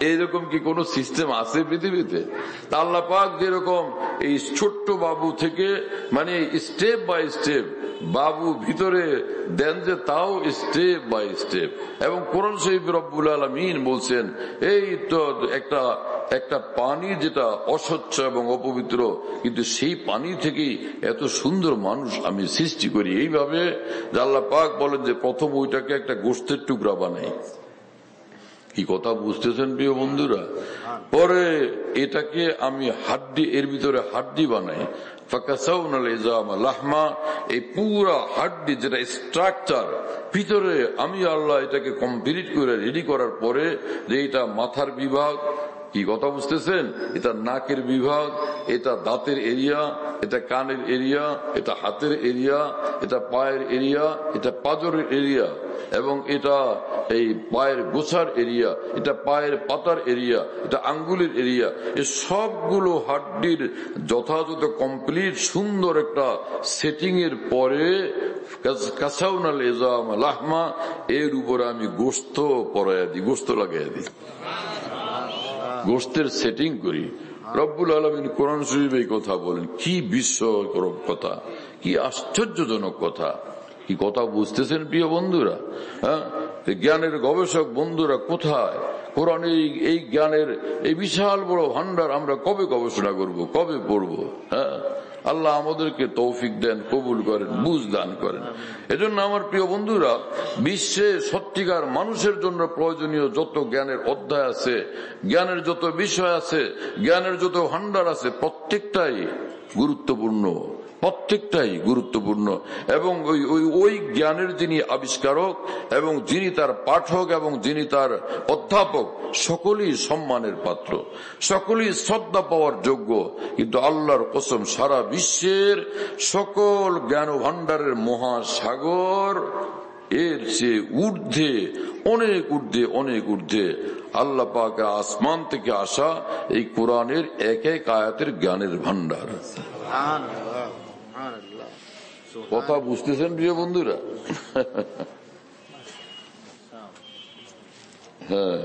এইরকম কি কোন সিস্টেম আছে পৃথিবীতে? আল্লাহ পাক যেরকম এই ছোট্ট বাবু থেকে মানে স্টেপ বাই স্টেপ বাবু ভিতরে দেন, যে তাও স্টেপ বাই স্টেপ। এবং কোরআন শরীফ রব্বুল আলামিন বলছেন, এই তো একটা পানি যেটা অস্বচ্ছ এবং অপবিত্র, কিন্তু সেই পানি থেকেই এত সুন্দর মানুষ আমি সৃষ্টি করি। এইভাবে আল্লাহ পাক বলেন যে প্রথম ওইটাকে একটা গোশতের টুকরা বানাই। কি কথা বুঝতেছেন প্রিয় বন্ধুরা? পরে এটাকে আমি হাড্ডি, এর ভিতরে হাড্ডি বানাই, এই পুরা হাড্ডি যেটা স্ট্রাকচার ভিতরে আমি আল্লাহ এটাকে কমপ্লিট করে রেডি করার পরে যে এটা মাথার বিভাগ, কি কথা বুঝতেছেন, এটা নাকের বিভাগ, এটা দাঁতের এরিয়া, এটা কানের এরিয়া, এটা হাতের এরিয়া, এটা পায়ের এরিয়া, এটা পাঁজরের এরিয়া, এবং এটা এই পায়ের গোছার এরিয়া, এটা পায়ের পাতার এরিয়া, এটা আঙ্গুলের এরিয়া। এই সবগুলো হাড্ডির যথাযথ কমপ্লিট সুন্দর একটা সেটিং এর পরে কাসাউনাল ইজাম লাহমা, এর উপরে আমি গোশত পরাইয়া দিই, গোশত লাগাইয়া দিই, গোশতের সেটিং করি। রব্বুল আলামিন কোরআন শরীফে এই কথা বলেন। কি বিস্ময়কর কথা, কি আশ্চর্যজনক কথা! কি কথা বুঝতেছেন প্রিয় বন্ধুরা? হ্যাঁ, জ্ঞানের গবেষক বন্ধুরা কোথায়? কোরআনের এই জ্ঞানের এই বিশাল বড় ভান্ডার আমরা কবে গবেষণা করব, কবে পড়ব? হ্যাঁ, আল্লাহ আমাদেরকে তৌফিক দেন, কবুল করেন, বুঝ দান করেন। এজন্য আমার প্রিয় বন্ধুরা, বিশ্বে সত্যিকার মানুষের জন্য প্রয়োজনীয় যত জ্ঞানের অধ্যায় আছে, জ্ঞানের যত বিষয় আছে, জ্ঞানের যত ভান্ডার আছে, প্রত্যেকটাই গুরুত্বপূর্ণ, প্রত্যেকটাই গুরুত্বপূর্ণ। এবং ওই জ্ঞানের যিনি আবিষ্কারক এবং যিনি তার পাঠক এবং যিনি তার অধ্যাপক, সকলেই সম্মানের পাত্র, সকলেই শ্রদ্ধা পাওয়ার যোগ্য। কিন্তু আল্লাহর কসম, সারা বিশ্বের সকল জ্ঞান ভান্ডারের মহাসাগর এর চেয়ে ঊর্ধ্বে, অনেক ঊর্ধ্বে, অনেক ঊর্ধ্বে আল্লাহ পাকের আসমান থেকে আসা এই কোরআনের এক এক আয়াতের জ্ঞানের ভান্ডার। কথা বুঝতেছেন প্রিয় বন্ধুরা? হ্যাঁ,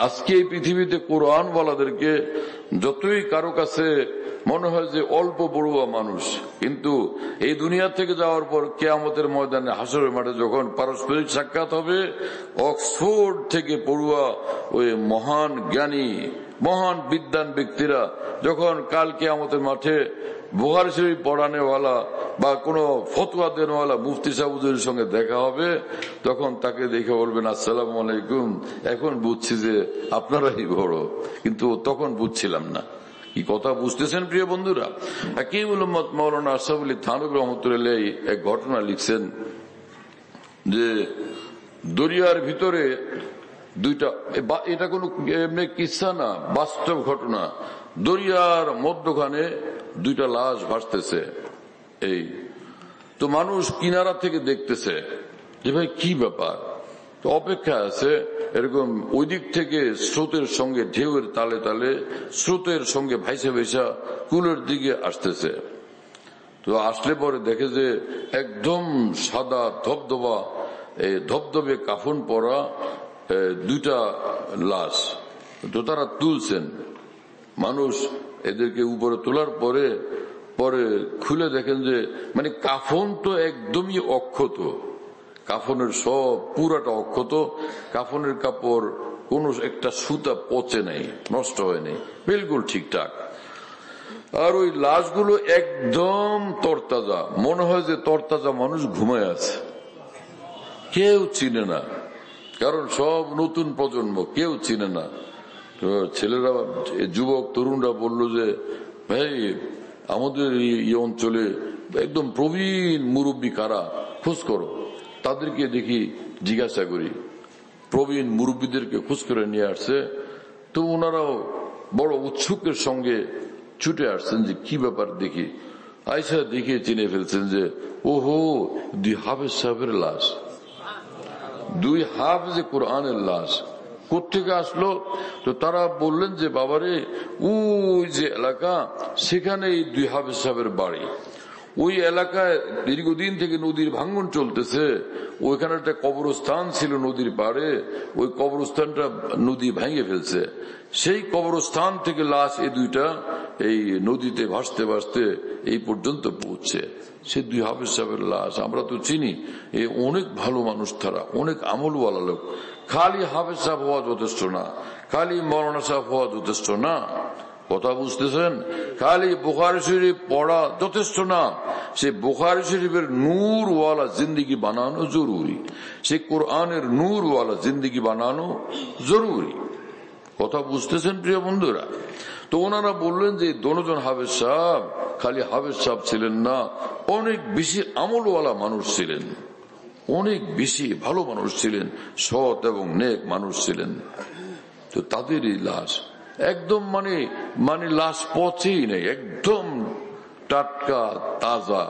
আজকে এই পৃথিবীতে কোরআন ওয়ালাদেরকে যতই কারো কাছে মনে হয় যে অল্প পড়ুয়া মানুষ, কিন্তু এই দুনিয়া থেকে যাওয়ার পর কিয়ামতের ময়দানে হাসরের মাঠে যখন পারস্পরিক সাক্ষাৎ হবে, অক্সফোর্ড থেকে পড়ুয়া ওই মহান জ্ঞানী, মহান বিদ্বান ব্যক্তিরা যখন কাল কিয়ামতের মাঠে বুখারী শরীফ পড়ানেওয়ালা বা কোন ফতোয়া দেনওয়ালা মুফতি সাহেবের সঙ্গে দেখা হবে, তখন তাকে দেখে বলবেন আসসালামু আলাইকুম, এখন বুঝছি যে আপনারাই বড়, কিন্তু তখন বুঝছিলাম না। কি কথা বুঝতেছেন প্রিয় বন্ধুরা? হাকিমুল উম্মত মাওলানা আশরাফ আলী থানভী রহমাতুল্লাহ এক ঘটনা লিখছেন যে দরিয়ার ভিতরে দুইটা, এটা কোনো এমনি কিসসা না, বাস্তব ঘটনা। দরিয়ার মধ্যখানে দুইটা লাশ ভাসতেছে, এই তো মানুষ কিনারা থেকে দেখতেছে যে ভাই কি ব্যাপার, তো অপেক্ষা আছে এরকম ওই দিক থেকে স্রোতের সঙ্গে ঢেউয়ের তালে তালে স্রোতের সঙ্গে ভাইসা ভাইসা কুলের দিকে আসতেছে। তো আসলে পরে দেখে যে একদম সাদা ধবধবা, ধবধবে কাফন পরা দুইটা লাশ। তো তারা তুলছেন, মানুষ এদেরকে উপরে তোলার পরে পরে খুলে দেখেন যে মানে কাফন তো একদমই অক্ষত, কাফনের সব পুরাটা অক্ষত, কাফনের কাপড় কোন একটা সুতা পচে নেই, নষ্ট হয় নাই, বিলকুল ঠিকঠাক। আর ওই লাশগুলো একদম তরতাজা, মনে হয় যে তরতাজা মানুষ ঘুমায় আছে, কেউ চিনে না, কারণ সব নতুন প্রজন্ম, কেউ চিনে না। তো ছেলেরা, যুবক তরুণরা বলল যে ভাই আমাদের এই অঞ্চলে একদম প্রবীণ মুরব্বী কারা, খোঁজ করো। তাদেরকে দেখি, জিজ্ঞাসা করি, প্রবীণ মুরব্বীদেরকে খোঁজ করে নিয়ে আসছে। তো ওনারাও বড় উৎসুকের সঙ্গে ছুটে আসছেন যে কি ব্যাপার দেখি। আইসা দেখে চিনে ফেলছেন যে ওহো 2 হাফেজ সাহেবের লাশ, 2 হাফেজে কোরআনের লাশ কোথেকে আসলো? তো তারা বললেন যে বাবারে ওই যে এলাকা সেখানে এই 2 হাফেজ সাহেবের বাড়ি, ওই এলাকায় দীর্ঘদিন থেকে নদীর ভাঙ্গন চলতেছে, ওইখানে একটা কবরস্থান ছিল নদীর পাড়ে, ওই কবরস্থানটা নদী ভেঙে ফেলছে, সেই কবরস্থান থেকে লাশ এই 2টা এই নদীতে ভাসতে ভাসতে এই পর্যন্ত পৌঁছে। সে 2 হাফেজ সাহেবের লাশ আমরা তো চিনি, এই অনেক ভালো মানুষ, তারা অনেক আমলওয়ালা লোক। খালি হাফেজ সাহেব হওয়া যথেষ্ট না, খালি মৌলানা সাহেব হওয়া যথেষ্ট না, কথা বুঝতেছেন? খালি বুখারী শরীফ পড়া যথেষ্ট না, সে বুখারী শরীফের নূরওয়ালা জিন্দেগি বানানো জরুরি, সে কোরআনের নূরওয়ালা জিন্দেগি বানানো জরুরি। কথা বুঝতেছেন প্রিয় বন্ধুরা? তো ওনারা বললেন যে দোনোজন হাফেজ সাহেব খালি হাফেজ সাহেব ছিলেন না, অনেক বেশি আমলওয়ালা মানুষ ছিলেন, অনেক বেশি ভালো মানুষ ছিলেন, সৎ এবং নেক মানুষ ছিলেন। তো তাদেরই লাশ একদম মানে লাশ পচেই নেই, একদম টাটকা তাজা,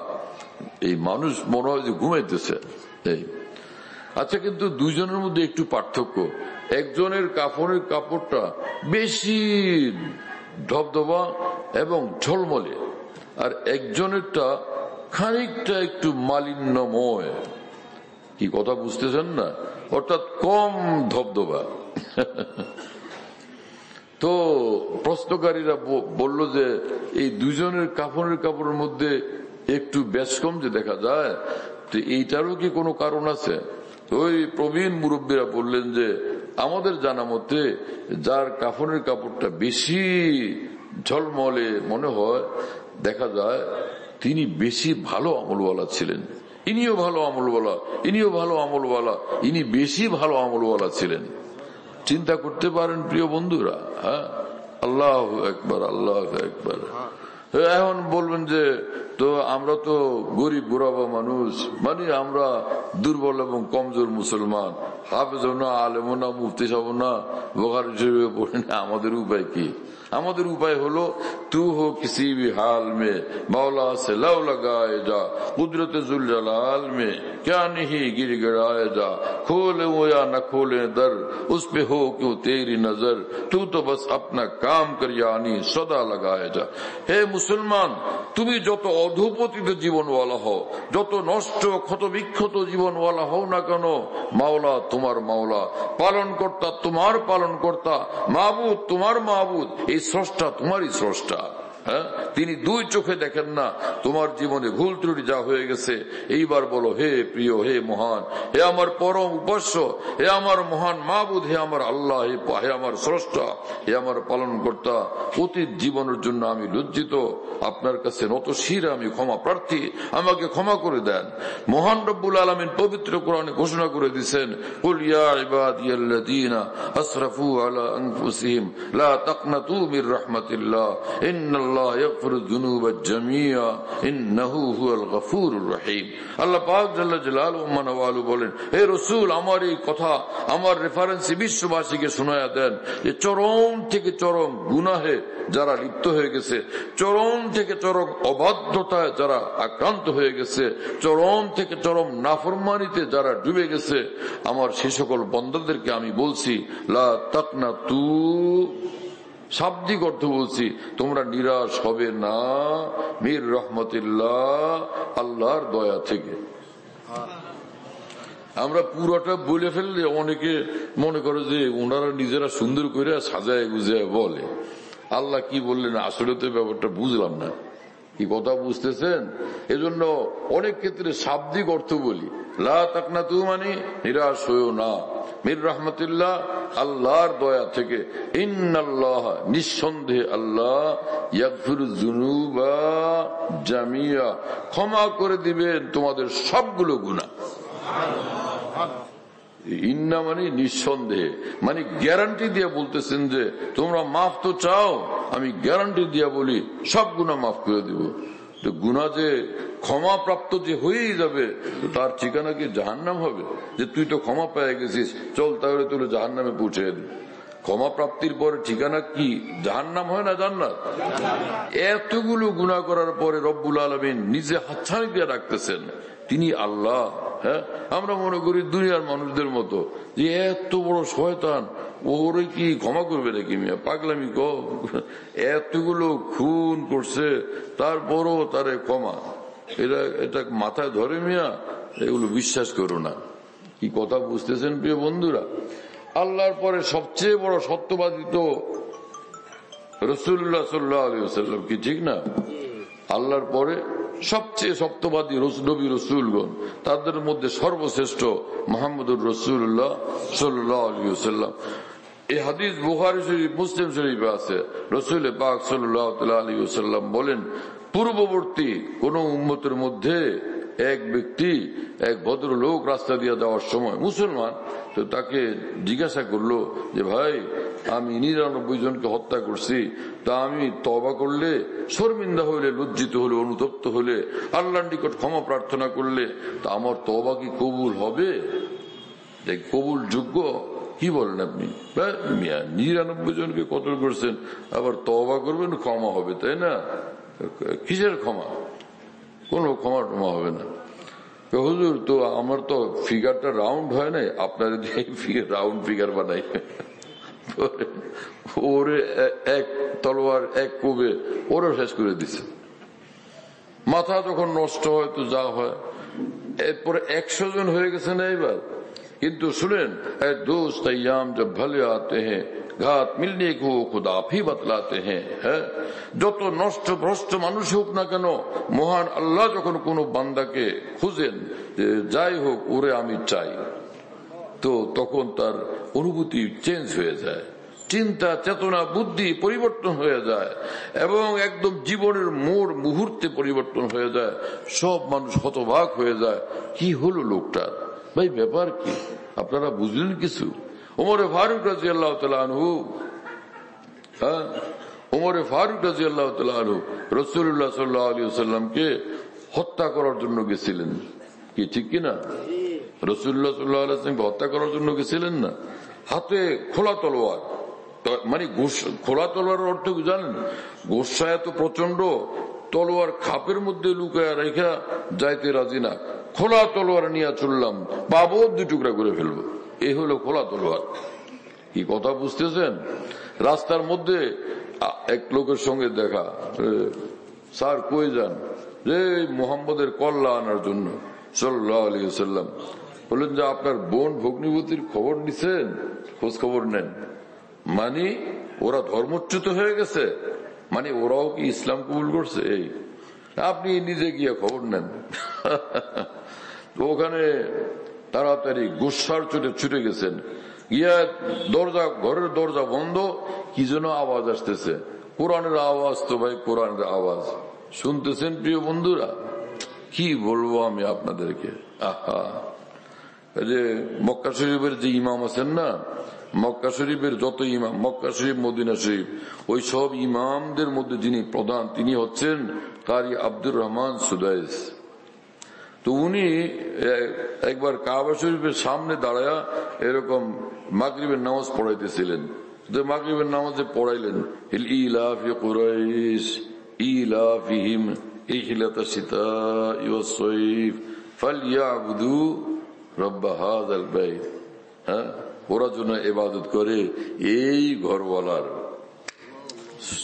এই মানুষ মনে হয় যে ঘুমাইতেছে। এই আচ্ছা, কিন্তু 2 জনের মধ্যে একটু পার্থক্য, একজনের কাফনের কাপড়টা বেশি ধবধবা এবং ঝলমলে, আর একজনেরটা খানিকটা একটু মালিন্যময়। কি কথা বুঝতেছেন না? অর্থাৎ কম ধবধবা। তো প্রশ্নকারীরা বলল যে এই 2 জনের কাফনের কাপড়ের মধ্যে একটু ব্যস্কম যে দেখা যায়, তো এইটারও কি কোনো কারণ আছে? ওই প্রবীণ মুরব্বীরা বললেন যে আমাদের জানা মতে যার কাফনের কাপড়টা বেশি ঝলমলে মনে হয়, দেখা যায় তিনি বেশি ভালো আমলওয়ালা ছিলেন, ইনিও ভালো আমলওয়ালা, ইনিও ভালো আমলওয়ালা, ইনি বেশি ভালো আমলওয়ালা ছিলেন। চিন্তা করতে পারেন প্রিয় বন্ধুরা? হ্যাঁ, আল্লাহু আকবার, আল্লাহু আকবার। এখন বলবেন যে তো আমরা তো গরিব গুরাবা মানুষ, মানে আমরা দুর্বল এবং কমজোর মুসলমান, হাফেজ না, আলেম না, মুফতি সাহেব না, বুখারী শরীফে পড়ি না, আমাদের উপায় কি? আমাদের উপায় হলো তু হো কিসি ভি হাল মে মৌলা সে লও লাগায়ে যা, কুদরতে জুল জালাল মে क्या नहीं गिर गिराए जा, खोले वो या न खोले दर उस पे हो क्यों तेरी नजर, तू तो बस अपना काम कर यानी सदा लगाए जा। হে মুসলমান, তুমি যত অধঃপতিত জীবনওয়ালা হও, যত নষ্ট ক্ষত বিক্ষত জীবনওয়ালা হও না কেন, মাওলা তোমার মাওলা, পালন কর্তা তোমার পালন কর্তা, মাবুদ তোমার মাবুদ, এই স্রষ্টা তোমারই স্রষ্টা। হ্যাঁ, তিনি 2 চোখে দেখেন না তোমার জীবনে ভুল ত্রুটি যা হয়ে গেছে। এইবার বলো হে প্রিয়, হে মহান, হে আমার পরম উপাস্য, হে আমার মহান মাবুদ, হে আমার আল্লাহ, হে আমার স্রষ্টা, হে আমার পালন কর্তা, অতীত জীবনের জন্য আমি লজ্জিত, আপনার কাছে নত শিরে আমি ক্ষমা প্রার্থী, আমাকে ক্ষমা করে দেন। মহান রব্বুল আলামিন পবিত্র কোরআনে ঘোষণা করে দিয়েছেন, কুল ইয়া ইবাদিয়াল্লাযীনা আসরাফু আলা আনফুসিহিম লা তাকনাতু মির রাহমাতিল্লাহ ইন্নাল্লাহ আল্লাহ পাক জাল্লা জালালুহু মানওয়ালু বলেন, হে রাসূল, আমার এই কথা, আমার রেফারেন্সে বিশ্ববাসীকে শোনায়া দেন যে চরম থেকে চরম গুনাহে যারা লিপ্ত হয়ে গেছে, চরম থেকে চরম অবাধ্যতায় যারা আক্রান্ত হয়ে গেছে, চরম থেকে চরম নাফরমানিতে যারা ডুবে গেছে, আমার সে সকল বান্দাদেরকে আমি বলছি লা তাকনাতু, শাব্দিক অর্থ বলছি, তোমরা নিরাশ হবে না মির রহমতিল্লাহ, আল্লাহর দয়া থেকে। আমরা পুরোটা বলে ফেললে অনেকে মনে করে যে ওনারা নিজেরা সুন্দর করে সাজায় গুজায় বলে, আল্লাহ কি বললেন আসলে তো ব্যাপারটা বুঝলাম না। কি কথা বুঝতেছেন? এজন্য অনেক ক্ষেত্রে শাব্দিক অর্থ বলি, লা তাকনাতু মানে নিরাশ হইও না, মির রাহমাতিল্লাহ আল্লাহর দয়া থেকে, ইন্নাল্লাহ নিঃসন্দেহে আল্লাহ, ইয়াগফিরুয যুনুবা জামিয়া ক্ষমা করে দিবেন তোমাদের সবগুলো গুনাহ। ইন্না মানে নিঃসন্দেহে, মানে গ্যারান্টি দিয়ে বলতেছেন যে তোমরা মাফ তো চাও, আমি গ্যারান্টি দিয়ে বলি সব গুনাহ মাফ করে দিব। তো গুনাহ যে ক্ষমা প্রাপ্ত যে হয়েই যাবে, তার ঠিকানা কি জাহান্নাম হবে? যে তুই তো ক্ষমা পেয়ে গেছিস, চল তাহলে তোর জাহান্নামে পৌঁছে দিই। ক্ষমা প্রাপ্তির পরে ঠিকানা কি? জাহান্নাম হয় না জান্নাত? এতগুলো গুনাহ করার পরে রব্বুল আলামিন নিজে হাতছানি দিয়ে রাখতেছেন তিনি আল্লাহ। হ্যাঁ, আমরা মনে করি দুনিয়ার মানুষদের মতো যে এত বড় শয়তান, ওরে কি ক্ষমা করবে নাকি? মিয়া পাগলামি গো, এতগুলো খুন করছে তারপরও তারে ক্ষমা, এটা মাথায় ধরে মিয়া? এগুলো বিশ্বাস করো না। কি কথা বুঝতেছেন প্রিয় বন্ধুরা? আল্লাহর পরে সবচেয়ে বড় সত্যবাদী তো রাসূলুল্লাহ সাল্লাল্লাহু আলাইহি ওয়াসাল্লাম, কি ঠিক না? আল্লাহর পরে সবচেয়ে সত্যবাদী নবী রাসূলগণ, তাদের মধ্যে সর্বশ্রেষ্ঠ মুহাম্মদুর রাসূলুল্লাহ সাল্লাল্লাহু আলাইহি ওয়াসাল্লাম। এই হাদিস বুখারী শরীফ, মুসলিম শরীফে আছে। রাসূল পাক সাল্লাল্লাহু আলাইহি ওয়াসাল্লাম বলেন, পূর্ববর্তী কোন উম্মতের মধ্যে এক ব্যক্তি, এক ভদ্রলোক রাস্তা দিয়ে যাওয়ার সময় মুসলমান, তো তাকে জিজ্ঞাসা করলো যে ভাই, আমি 99 জনকে হত্যা করছি, তা আমি তওবা করলে, শর্মিন্দা হইলে, লজ্জিত হলে, অনুতপ্ত হলে, আল্লাহর নিকট ক্ষমা প্রার্থনা করলে, তা আমার তওবা কি কবুল হবে? কবুল যোগ্য? কি বলেন আপনি? 99 জনকে কতল করছেন, আবার তওবা করবেন, ক্ষমা হবে, তাই না? কিসের ক্ষমা? কোন ক্ষমা টমা হবে না। হুজুর, তো আমার তো ফিগারটা রাউন্ড হয় নাই, আপনার রাউন্ড ফিগার বানাই। ওরে এক তলোয়ার, এক কোবে ওরা শেষ করে দিছে। মাথা যখন নষ্ট হয় তো যা হয়, এরপরে 100 জন হয়ে গেছে না এবার। কিন্তু শুনেন, দোস্ত আয়াম জব ভলে আতে হ্যাঁ, ঘাত মিলনে কো খুদা ফি বতলাতে হ্যাঁ। যত নষ্ট ভ্রষ্ট মানুষ হোক না কেন, মহান আল্লাহ যখন কোন বান্দাকে খুঁজেন, যাই হোক ওরে আমি চাই, তো তখন তার অনুভূতি চেঞ্জ হয়ে যায়, চিন্তা চেতনা বুদ্ধি পরিবর্তন হয়ে যায়, এবং একদম জীবনের মোড় মুহূর্তে পরিবর্তন হয়ে যায়। সব মানুষ হতবাক হয়ে যায়, কি হলো লোকটার, ভাই ব্যাপার কি? আপনারা বুঝলেন কিছু? ওমরে ফারুক রাদিয়াল্লাহু তাআলা আনহু, ওমরে ফারুক রাদিয়াল্লাহু তাআলা আনহু রাসূলুল্লাহ সাল্লাল্লাহু আলাইহি ওয়াসাল্লামকে হত্যা করার জন্য গেছিলেন, কি ঠিক কিনা? রাসূলুল্লাহ সাল্লাল্লাহু আলাইহি ওয়াসাল্লামকে হত্যা করার জন্য গেছিলেন না, হাতে খোলা তলোয়ার। মানে খোলা তলোয়ারের অর্থ কি জানেন? গোসা এত প্রচন্ড, তলোয়ার খাপের মধ্যে লুকায় রেখা যাইতে রাজি না, খোলা তলোয়ার নিয়ে চললাম, পাবো 2 টুকরা করে ফেলবো, এই হলো খোলা তলোয়ার। কি কথা বুঝতেছেন? রাস্তার মধ্যে এক লোকের সঙ্গে দেখা, স্যার কই যান? যে মুহাম্মদের কল্লা আনার জন্য সাল্লাল্লাহু আলাইহি ওয়াসাল্লাম। বললেন যে আপনার বোন ভগ্নিপতির খবর নিছেন? খোঁজ খবর নেন। মানে ওরা ধর্মচ্যুত হয়ে গেছে, মানে ওরাও কি ইসলাম কবুল করছে? এই আপনি নিজে গিয়ে খবর নেন। তো ওখানে তাড়াতাড়ি গুসার চোটে ছুটে গেছেন, গিয়া ঘরের দরজা বন্ধ, কি যেন আওয়াজ আসতেছে, কোরআনের আওয়াজ। তো ভাই কোরআনের আওয়াজ শুনতেছেন প্রিয় বন্ধুরা? কি বলবো আমি আপনাদেরকে। আহা, যে মক্কা শরীফের যে ইমাম আছেন না, মক্কা শরীফের যত ইমাম, মক্কা শরীফ, মদিনা শরীফ, ওই সব ইমামদের মধ্যে যিনি প্রধান, তিনি হচ্ছেন কারি আব্দুর রহমান সুদাইস। তো উনি একবার কাবা শরীফের সামনে দাঁড়ায়া এরকম মাগরিবের নামাজ পড়াইতেছিলেন। মাগরিবের নামাজে পড়াইলেন, ইলাফি কুরাইশ ইলাফিহিম ইহলাতা শিতাই ওয়াস সাইফ ফালইয়াবুদু রব্ব হাযাল বাইত। হ্যাঁ, ওরা যেন ইবাদত করে এই ঘরওয়ালার।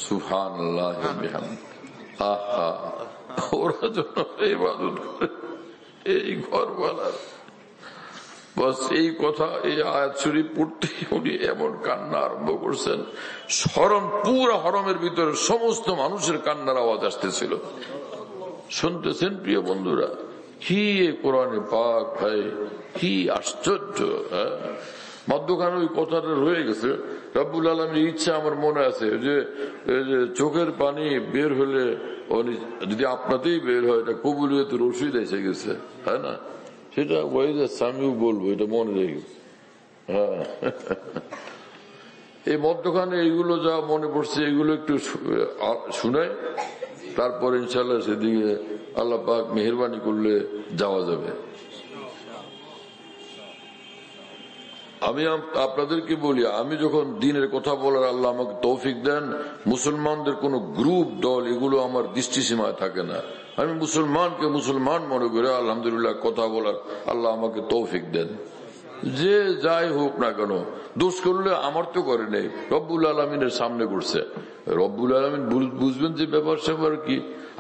সুবহানাল্লাহ ওয়া বিহামদিহি। আহা, ওরা যেন ইবাদত করে এই ঘরওয়ালার। বাস এই কথা, এই আয়াত শরীফ পড়তে উনি এমন কান্না আরম্ভ করছেন, পুরা হরমের ভিতরে সমস্ত মানুষের কান্নার আওয়াজ আসতেছিল। শুনতেছেন প্রিয় বন্ধুরা? কি কোরআনে পাক ভাই, কি আশ্চর্য। মধ্যখানে ওই কথাটা রয়ে গেছে। রব্বুল আলামিনের ইচ্ছা আমার মনে আছে যে চোখের পানি বের হলে যদি আপনাতেই বের হয়, এটা কবুলিয়তের রশিদ এসে গেছে, তাই না? সেটা আমিও বলবো, এটা মনে রেখে। হ্যাঁ, এই মধ্যখানে এইগুলো যা মনে পড়ছে এগুলো একটু শুনাই, তারপর ইনশাল্লাহ সেদিকে আল্লাহ পাক মেহেরবানি করলে যাওয়া যাবে। আমি আপনাদেরকে বলি, আমি যখন দিনের কথা বলার আল্লাহ আমাকে তৌফিক দেন, মুসলমানদের কোন গ্রুপ দল এগুলো আমার দৃষ্টিসীমায় থাকে না। আমি মুসলমানকে মুসলমান মনে করে আলহামদুলিল্লাহ কথা বলার আল্লাহ আমাকে তৌফিক দেন। যে যাই হোক না কেন, দোষ করলে আমার তো করে নেই, রব্বুল আলমিনের সামনে করছে। রব্বুল আলমিন বুঝবেন যে ব্যাপার স্যাপার কি।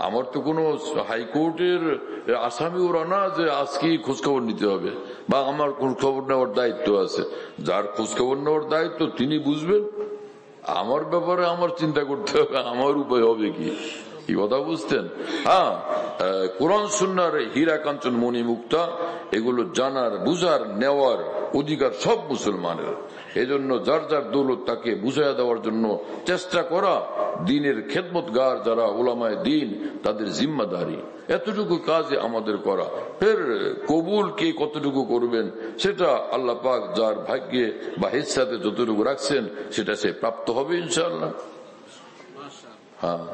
আমার তো কোনো হাইকোর্টের আসামি ওরা না যে আজকে খোঁজখবর নিতে হবে, বা আমার খোঁজখবর নেওয়ার দায়িত্ব আছে। যার খোঁজখবর নেওয়ার দায়িত্ব তিনি বুঝবেন, আমার ব্যাপারে আমার চিন্তা করতে হবে, আমার উপায় হবে কি কথা বুঝতেন? হ্যাঁ, কোরআন সুন্নাহর হীরা কাঞ্চন মণি মুক্তা এগুলো জানার, বুঝার, নেওয়ার অধিকার সব মুসলমানের। এজন্য যার যার দৌলত তাকে বুঝাইয়া দেওয়ার জন্য চেষ্টা করা দ্বীনের খেদমতগার যারা উলামায়ে দ্বীন তাদের জিম্মাদারি। এতটুকু কাজে আমাদের করা। ফের কবুল কে কতটুকু করবেন সেটা আল্লাহ পাক যার ভাগ্যে বা হিসাতে যতটুকু রাখছেন সেটা সে প্রাপ্ত হবে ইনশাআল্লাহ। হ্যাঁ,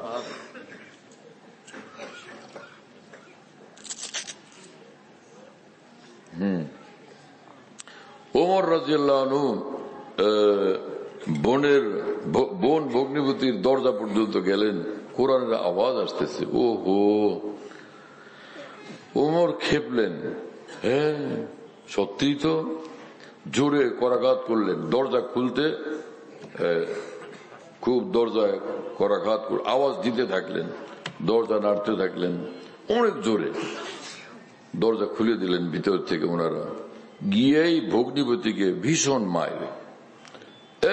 ওমর রাদিয়াল্লাহু আনহু বোন ভগ্নিপতির দরজা পর্যন্ত গেলেন, কোরআনের আওয়াজ আসতেছে। ওহো, ওমর খেপলেন। হ্যাঁ সত্যি তো, জোরে করাঘাত করলেন। দরজা খুলতে খুব দরজায় করাঘাত করে আওয়াজ দিতে থাকলেন, দরজা নাড়তে থাকলেন অনেক জোরে। দরজা খুলে দিলেন ভিতর থেকে। ওনারা গিয়েই ভগ্নিপতিকে ভীষণ মারলেন,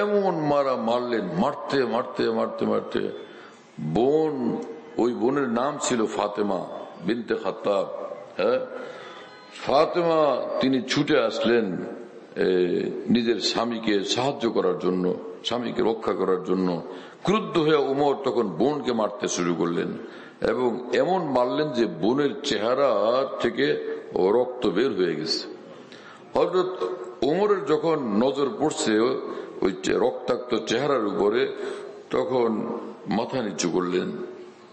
এমন মারলেন, মারতে মারতে মারতে মারতে ওই বোনের নাম ছিল ফাতেমা বিনতে খাত্তাব। হ্যাঁ, ফাতেমা তিনি ছুটে আসলেন নিজের স্বামীকে সাহায্য করার জন্য, স্বামীকে রক্ষা করার জন্য। ক্রুদ্ধ হয়ে ওমর তখন বোনকে মারতে শুরু করলেন এবং এমন মারলেন যে বোনের চেহারা থেকে রক্ত বের হয়ে গেছে। হযরত ওমরের যখন নজর পড়ছে ওই রক্তাক্ত চেহারার উপরে, তখন মাথা নিচু করলেন,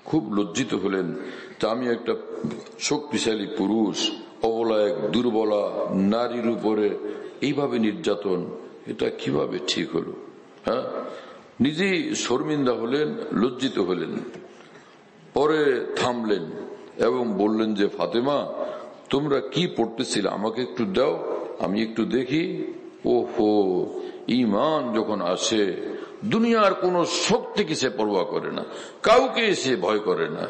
খুব লজ্জিত হলেন। তা আমি একটা শক্তিশালী পুরুষ অবলা এক দুর্বলা নারীর উপরে এইভাবে নির্যাতন, এটা কিভাবে ঠিক হলো? হ্যাঁ, নিজেই শর্মিন্দা হলেন, লজ্জিত হলেন। পরে থামলেন এবং বললেন যে ফাতেমা, তোমরা কি পড়তেছিলে আমাকে একটু দাও, আমি একটু দেখি। ওহো, ঈমান যখন আসে দুনিয়ার কোন শক্তিকে সে পরোয়া করে না, কাউকে সে ভয় করে না।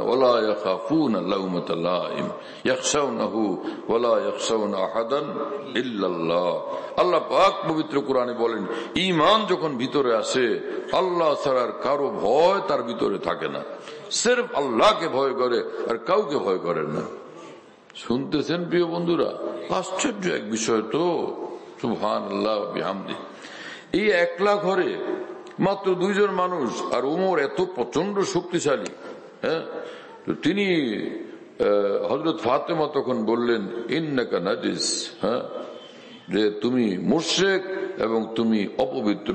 ওয়ালা ইয়াখাফুনা লাউমাতা লাইম ইয়াখশাউনাহু ওয়ালা ইয়াখশাউনা আহাদান ইল্লাল্লাহ। আল্লাহ পাক পবিত্র কোরআনে বলেন, ঈমান যখন ভিতরে আসে আল্লাহ ছাড়া কারো ভয় তার ভিতরে থাকে না, সির্ফ আল্লাহকে ভয় করে আর কাউকে ভয় করে না। শুনতেছেন প্রিয় বন্ধুরা? আশ্চর্য এক বিষয় তো, সুবহানাল্লাহ বিহামদি। এই একলা ঘরে মাত্র 2 জন মানুষ, আর ওমর এত প্রচন্ড শক্তিশালী। হ্যাঁ, তিনি হযরত ফাতেমা তখন বললেন, ইন্নাকা নাজিস, হ্যাঁ, যে তুমি মুশরিক এবং তুমি অপবিত্র,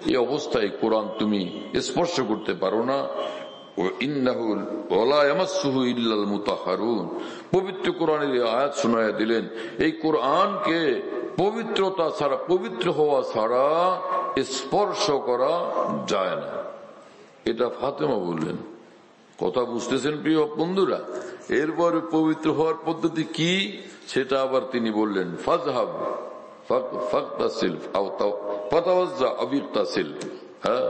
এই অবস্থায় কোরআন তুমি স্পর্শ করতে পারো না। পবিত্র কোরআনের আয়াত শোনায়া দিলেন, এই কোরআনকে পবিত্রতা ছাড়া, পবিত্র হওয়া ছাড়া স্পর্শ করা যায় না। এটা ফাতেমা বললেন। কথা বুঝতেছেন প্রিয় বন্ধুরা? এরপরে পবিত্র হওয়ার পদ্ধতি কি সেটা আবার তিনি বললেন, ফাযহাব ফাগতাসিল আও ফাতাওয়াজ্জা আবিগতাসিল। হ্যাঁ,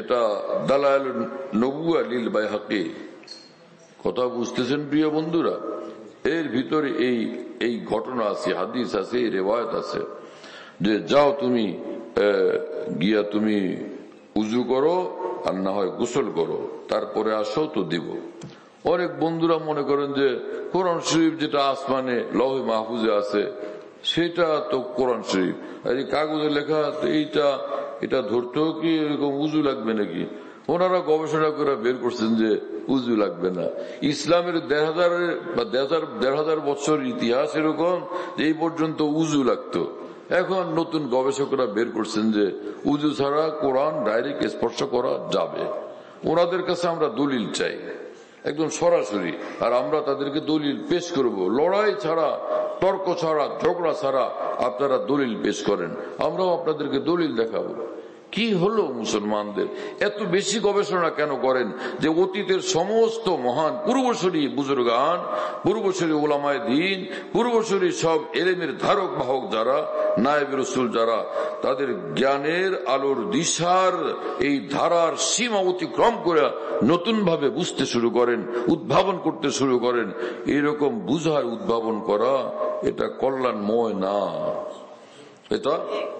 এটা দালাইলুন নবুওয়া লিল বাইহাকি। কথা বুঝতেছেন প্রিয় বন্ধুরা? এর ভিতরে এই ঘটনা আছে, হাদিস আছে, রিওয়ায়াত আছে যে যাও তুমি গিয়া তুমি উযু করো আর না হয় গোসল করো, তারপরে আসো তো দিব। অনেক বন্ধুরা মনে করেন যে কোরআন শরীফ যেটা আসমানে লৌহে মাহফুজে আছে সেটা তো কোরআন শরীফ, আর এই কাগজে লেখা এটা ধরতেও কি এরকম উযু লাগবে নাকি? ওনারা গবেষণা করে বের করছেন যে উযু লাগবে না। ইসলামের ১,৫০০ বছর ইতিহাস এরকম যে এই পর্যন্ত উযু লাগতো। এখন নতুন গবেষকরা বের করছেন যে উযু ছাড়া কোরআন ডাইরেক্ট স্পর্শ করা যাবে। ওনাদের কাছে আমরা দলিল চাই একদম সরাসরি, আর আমরা তাদেরকে দলিল পেশ করব। লড়াই ছাড়া তর্ক ছাড়া, ঝগড়া ছাড়া আপনারা দলিল পেশ করেন, আমরাও আপনাদেরকে দলিল দেখাবো। কি হলো মুসলমানদের? এত বেশি গবেষণা কেন করেন যে অতীতের সমস্ত মহান পূর্বসূরি বুজুর্গান, পূর্বসূরি ওলামায়ে দ্বীন, পূর্বসূরি সব এলেমের ধারক বাহক যারা, নায়েব রাসূল যারা, তাদের জ্ঞানের আলোর দিশার এই ধারার সীমা অতিক্রম করে নতুন ভাবে বুঝতে শুরু করেন, উদ্ভাবন করতে শুরু করেন। এরকম বুঝার উদ্ভাবন করা এটা কল্যাণময় না, এটা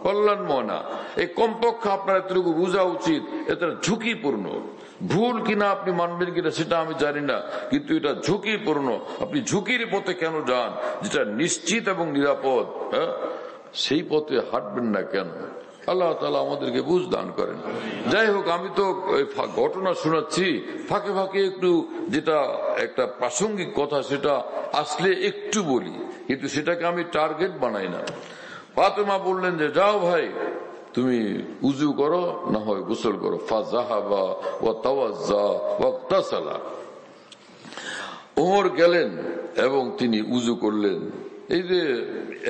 কল্যাণময় না। এই কমপক্ষে আপনার এতটুকু বোঝা উচিত এটা ঝুঁকিপূর্ণ। ভুল কিনা আপনি মানবেন কিনা সেটা আমি জানি না, কিন্তু এটা ঝুঁকিপূর্ণ। আপনি ঝুঁকির পথে কেন যান যেটা নিশ্চিত এবং নিরাপদ? সেই পথে হাঁটবেন না কেন? আল্লাহ তাআলা আমাদেরকে বুঝ দান করেন। যাই হোক, আমি তো ঘটনা শোনাচ্ছি, ফাঁকে ফাঁকে একটু যেটা একটা প্রাসঙ্গিক কথা সেটা আসলে একটু বলি, কিন্তু সেটাকে আমি টার্গেট বানাই না। ফাতেমা বললেন যে যাও ভাই, তুমি উজু করো, না হয় গোসল করো। ফাযাহাবা ওয়া তাওয়াজ্জা ওয়াগতাসালা। ওমর গেলেন এবং তিনি উজু করলেন। এই যে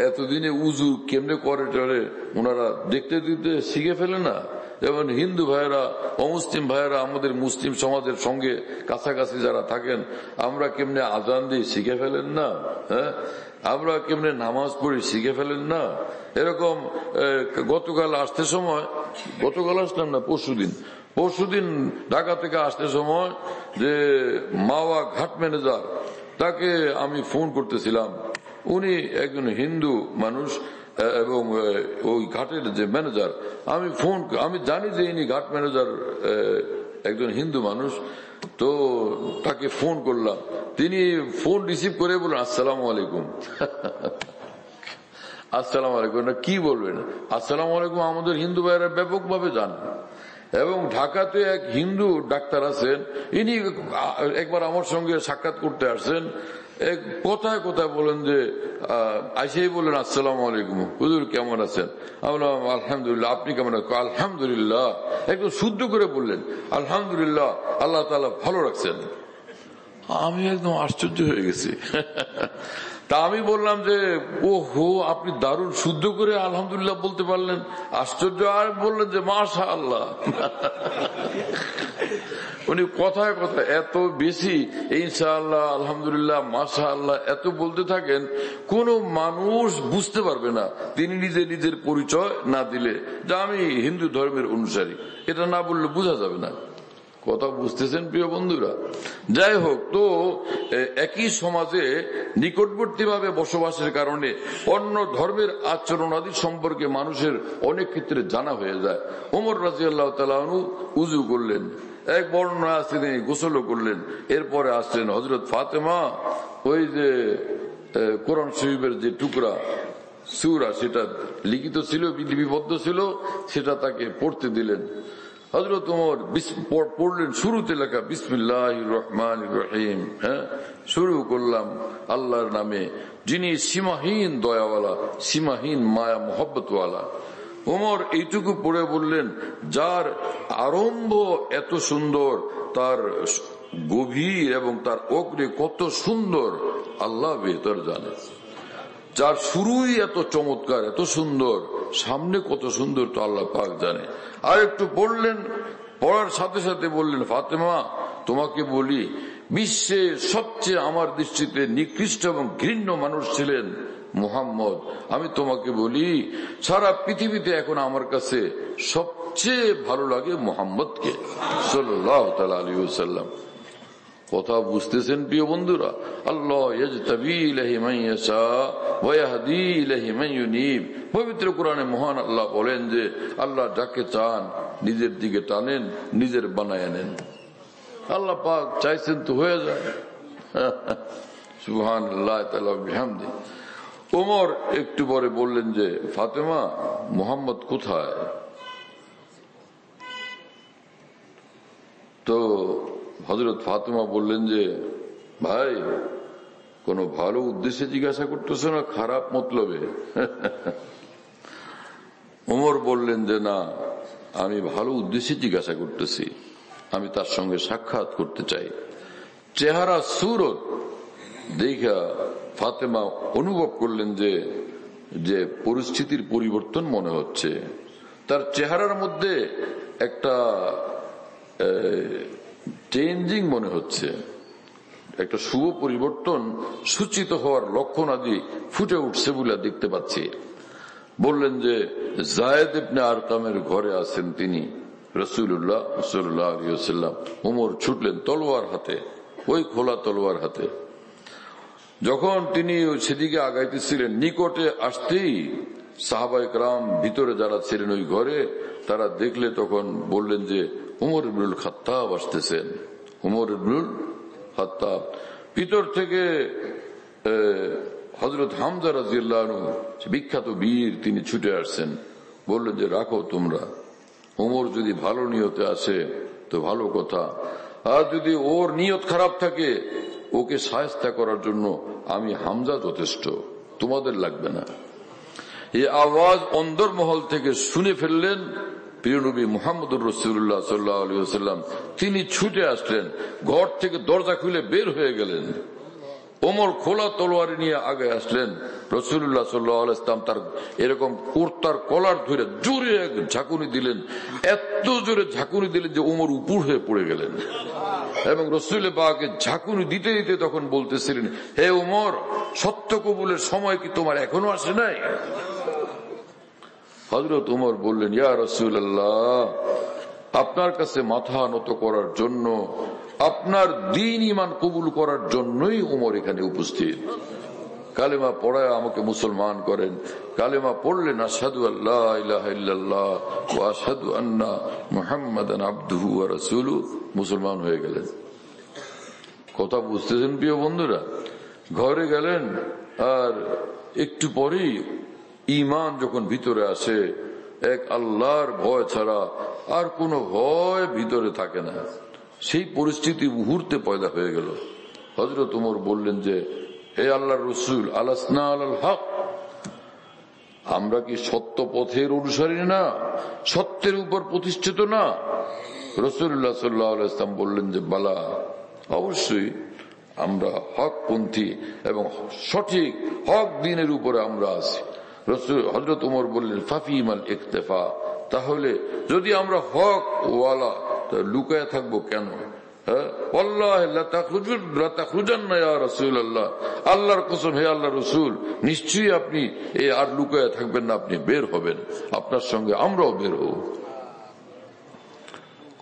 এতদিনে উজু কেমনে করে টরে ওনারা দেখতে দেখতে শিখে ফেলে না। যেমন হিন্দু ভাইয়েরা, অমুসলিম ভাইয়েরা আমাদের মুসলিম সমাজের সঙ্গে কাছাকাছি যারা থাকেন, আমরা কেমনে আজান দিয়ে শিখে ফেলেন না, আমরা কেমনে নামাজ পড়ি শিখে ফেলেন না। এরকম গতকাল আসতে সময়, গতকাল আসলাম না পরশুদিন ঢাকা থেকে আসতে সময় যে মাওয়া ঘাট ম্যানেজার, তাকে আমি ফোন করতেছিলাম। উনি একজন হিন্দু মানুষ এবং ওই ঘাটের যে ম্যানেজার, আমি জানি যে ইনি ঘাট ম্যানেজার একজন হিন্দু মানুষ। তো তাকে ফোন করলাম, তিনি ফোন রিসিভ করে বললেন আসসালামু আলাইকুম। আসসালামু আলাইকুম না কি বলবেন? আসসালামু আলাইকুম আমাদের হিন্দু ভাইয়েরা ব্যাপকভাবে জানেন। এবং ঢাকাতে এক হিন্দু ডাক্তার আছেন, ইনি একবার আমার সঙ্গে সাক্ষাৎ করতে আসছেন। এক কথায় কথায় বলেন যে আইসাই বললেন আসসালামু আলাইকুম, হুজুর কেমন আছেন? আমি বললাম আলহামদুলিল্লাহ, আপনি কেমন আছেন? আলহামদুলিল্লাহ। একদম শুদ্ধ করে বললেন আলহামদুলিল্লাহ, আল্লাহ তাআলা ভালো রাখছেন। আমি একদম আশ্চর্য হয়ে গেছি। তা আমি বললাম যে ওহো, আপনি দারুণ শুদ্ধ করে আলহামদুলিল্লাহ বলতে পারলেন, আশ্চর্য। আর বললেন যে মাশাআল্লাহ। উনি কথায় কথায় এত বেশি ইনশাআল্লাহ, আলহামদুলিল্লাহ, মাশাআল্লাহ এত বলতে থাকেন, কোন মানুষ বুঝতে পারবে না তিনি নিজের পরিচয় না দিলে যে আমি হিন্দু ধর্মের অনুসারী। এটা না বললে বোঝা যাবে না। কথা বুঝতেছেন প্রিয় বন্ধুরা? যাই হোক, তো একই সমাজে নিকটবর্তী ভাবে বসবাসের কারণে অন্য ধর্মের আচরণাদি সম্পর্কে মানুষের অনেক ক্ষেত্রে জানা হয়ে যায়। ওমর রাদিয়াল্লাহু তাআলা আনহু উযু করলেন, এক বর্ণনা আছে তিনি গোসল করলেন। এরপরে আসলেন হযরত ফাতেমা, ওই যে কোরআন শরীফের যে টুকরা সূরা সেটা লিখিত ছিল, লিপিবদ্ধ ছিল, সেটা তাকে পড়তে দিলেন। হযরত ওমর পড়লেন, শুরুতে লেখা বিসমিল্লাহির রহমানির রহিম। শুরু করলাম আল্লাহর নামে, যিনি সীমাহীন দয়াওয়ালা, সীমাহীন মায়া মোহব্বতওয়ালা। ওমর এইটুকু পড়ে বললেন, যার আরম্ভ এত সুন্দর, তার গভীর এবং তার অগ্রে কত সুন্দর আল্লাহ বেহতর জানে। যার শুরুই এত চমৎকার, এত সুন্দর, সামনে কত সুন্দর তো আল্লাহ পাক জানে। আর একটু পড়লেন, পড়ার সাথে সাথে বললেন, ফাতেমা তোমাকে বলি, বিশ্বে সবচেয়ে আমার দৃষ্টিতে নিকৃষ্ট এবং ঘৃণ্য মানুষ ছিলেন মুহাম্মদ। আমি তোমাকে বলি, সারা পৃথিবীতে এখন আমার কাছে সবচেয়ে ভালো লাগে মুহাম্মদকে সাল্লাল্লাহু তাআলা আলাইহি ওয়াসাল্লাম। কথা বুঝতেছেন প্রিয় বন্ধুরা? আল্লাহ ইয়াজতাবি ইলাইহি মান ইয়াশা ওয়া ইয়াহদি ইলাইহি মান ইউনিব। পবিত্র কোরআনে মহান আল্লাহ বলেন যে আল্লাহ যাকে চান নিজের দিকে টানেন, নিজের বানায় নেন। আল্লাহ পাক চাইছেন তো হয়ে যায়। সুবহানাল্লাহ তাআলা বিহামদি। ওমর একটু পরে বললেন যে ফাতেমা, মুহাম্মদ কোথায়? তো হযরত ফাতেমা বললেন যে ভাই, কোন ভালো উদ্দেশ্যে জিজ্ঞাসা করতেছো না খারাপ মতলবে? ওমর বললেন যে না, আমি ভালো উদ্দেশ্যে জিজ্ঞাসা করতেছি, আমি তার সঙ্গে সাক্ষাৎ করতে চাই। চেহারা সুরত দেখা ফাতেমা অনুভব করলেন যে পরিস্থিতির পরিবর্তন মনে হচ্ছে, তার চেহারার মধ্যে একটা চেঞ্জিং মনে হচ্ছে, একটা শুভ পরিবর্তন সূচিত হওয়ার লক্ষণ আদি ফুটে উঠছে বলে দেখতে পাচ্ছি। বললেন যে যায়েদ ইবনে আরকামের ঘরে আছেন তিনি, রাসূলুল্লাহ সাল্লাল্লাহু আলাইহি ওয়াসাল্লাম। ওমর ছুটলেন তলোয়ার হাতে, ওই খোলা তলোয়ার হাতে। যখন তিনি সেদিকে আগাইতেছিলেন, নিকটে আসতেই সাহাবায়ে কেরাম ভিতরে যারা ছিলেন ওই ঘরে, তারা দেখলে তখন বললেন যে উমর ইবনুল খাত্তাব আসতেছেন। উমর ইবনুল খাত্তাব ভিতর থেকে হযরত হামজা রাদিয়াল্লাহু আনহু, বিখ্যাত বীর, তিনি ছুটে আসছেন। বললেন যে রাখো তোমরা, উমর যদি ভালো নিয়তে আসে তো ভালো কথা, আর যদি ওর নিয়ত খারাপ থাকে ওকে শায়েস্তা করার জন্য আমি হামজা যথেষ্ট, তোমাদের লাগবে না। এই আওয়াজ অন্দরমহল থেকে শুনে ফেললেন প্রিয় নবী মুহাম্মদুর রাসূলুল্লাহ সাল্লাল্লাহু আলাইহি ওয়াসাল্লাম। তিনি ছুটে আসলেন, ঘর থেকে দরজা খুলে বের হয়ে গেলেন। ওমর খোলা তলোয়ার নিয়ে আগে আসলেন। রাসূলুল্লাহ সাল্লাল্লাহু আলাইহি ওয়াসাল্লাম তার এরকম কুর্তার কলার ধরে জোরে এক ঝাঁকুনি দিলেন, এত জোরে ঝাঁকুনি দিলেন যে ওমর উপুড় হয়ে পড়ে গেলেন। এবং রাসূল পাককে ঝাঁকুনি দিতে দিতে তখন বলতেছিলেন, হে ওমর, সত্য কবুলের সময় কি তোমার এখনো আসে নাই? হযরত ওমর বললেন, ইয়া রাসূলুল্লাহ, আপনার কাছে মাথা নত করার জন্য, আপনার দ্বীন ঈমান কবুল করার জন্যই ওমর এখানে উপস্থিত। কালেমা পড়ায় আমাকে মুসলমান করেন। কালেমা পড়লেন আশহাদু আল্লা ইলাহা ইল্লাল্লাহ ওয়া আশহাদু আন্না মুহাম্মাদান আবদুহু ওয়া রাসূলুহু, মুসলমান হয়ে গেলেন। কথা বুঝতেছেন প্রিয় বন্ধুরা? ঘরে গেলেন, আর একটু পরেই ঈমান যখন ভিতরে আসে, এক আল্লাহর ভয় ছাড়া আর কোনো ভয় ভিতরে থাকে না, সেই পরিস্থিতি মুহূর্তে পয়দা হয়ে গেল। হযরত ওমর বললেন যে হে আল্লাহর রাসূল, আলাসনা আলাল হক, আমরা কি সত্য পথের অনুসারী না, সত্যের উপর প্রতিষ্ঠিত না? রাসূলুল্লাহ সাল্লাল্লাহু আলাইহি ওয়াসাল্লাম বললেন যে বালা, অবশ্যই আমরা হকপন্থী এবং সঠিক হক দ্বীনের উপরে আমরা আছি। হযরত ওমর বললেন ফাফিমাল ইকতিফা, তাহলে যদি আমরা হক ওয়ালা লুকায়া থাকবো কেন? আল্লাহর কসম, হে আল্লাহ রসুল, নিশ্চয়ই আপনি আর লুকায়া থাকবেন না, আপনি বের হবেন, আপনার সঙ্গে আমরাও বের হব।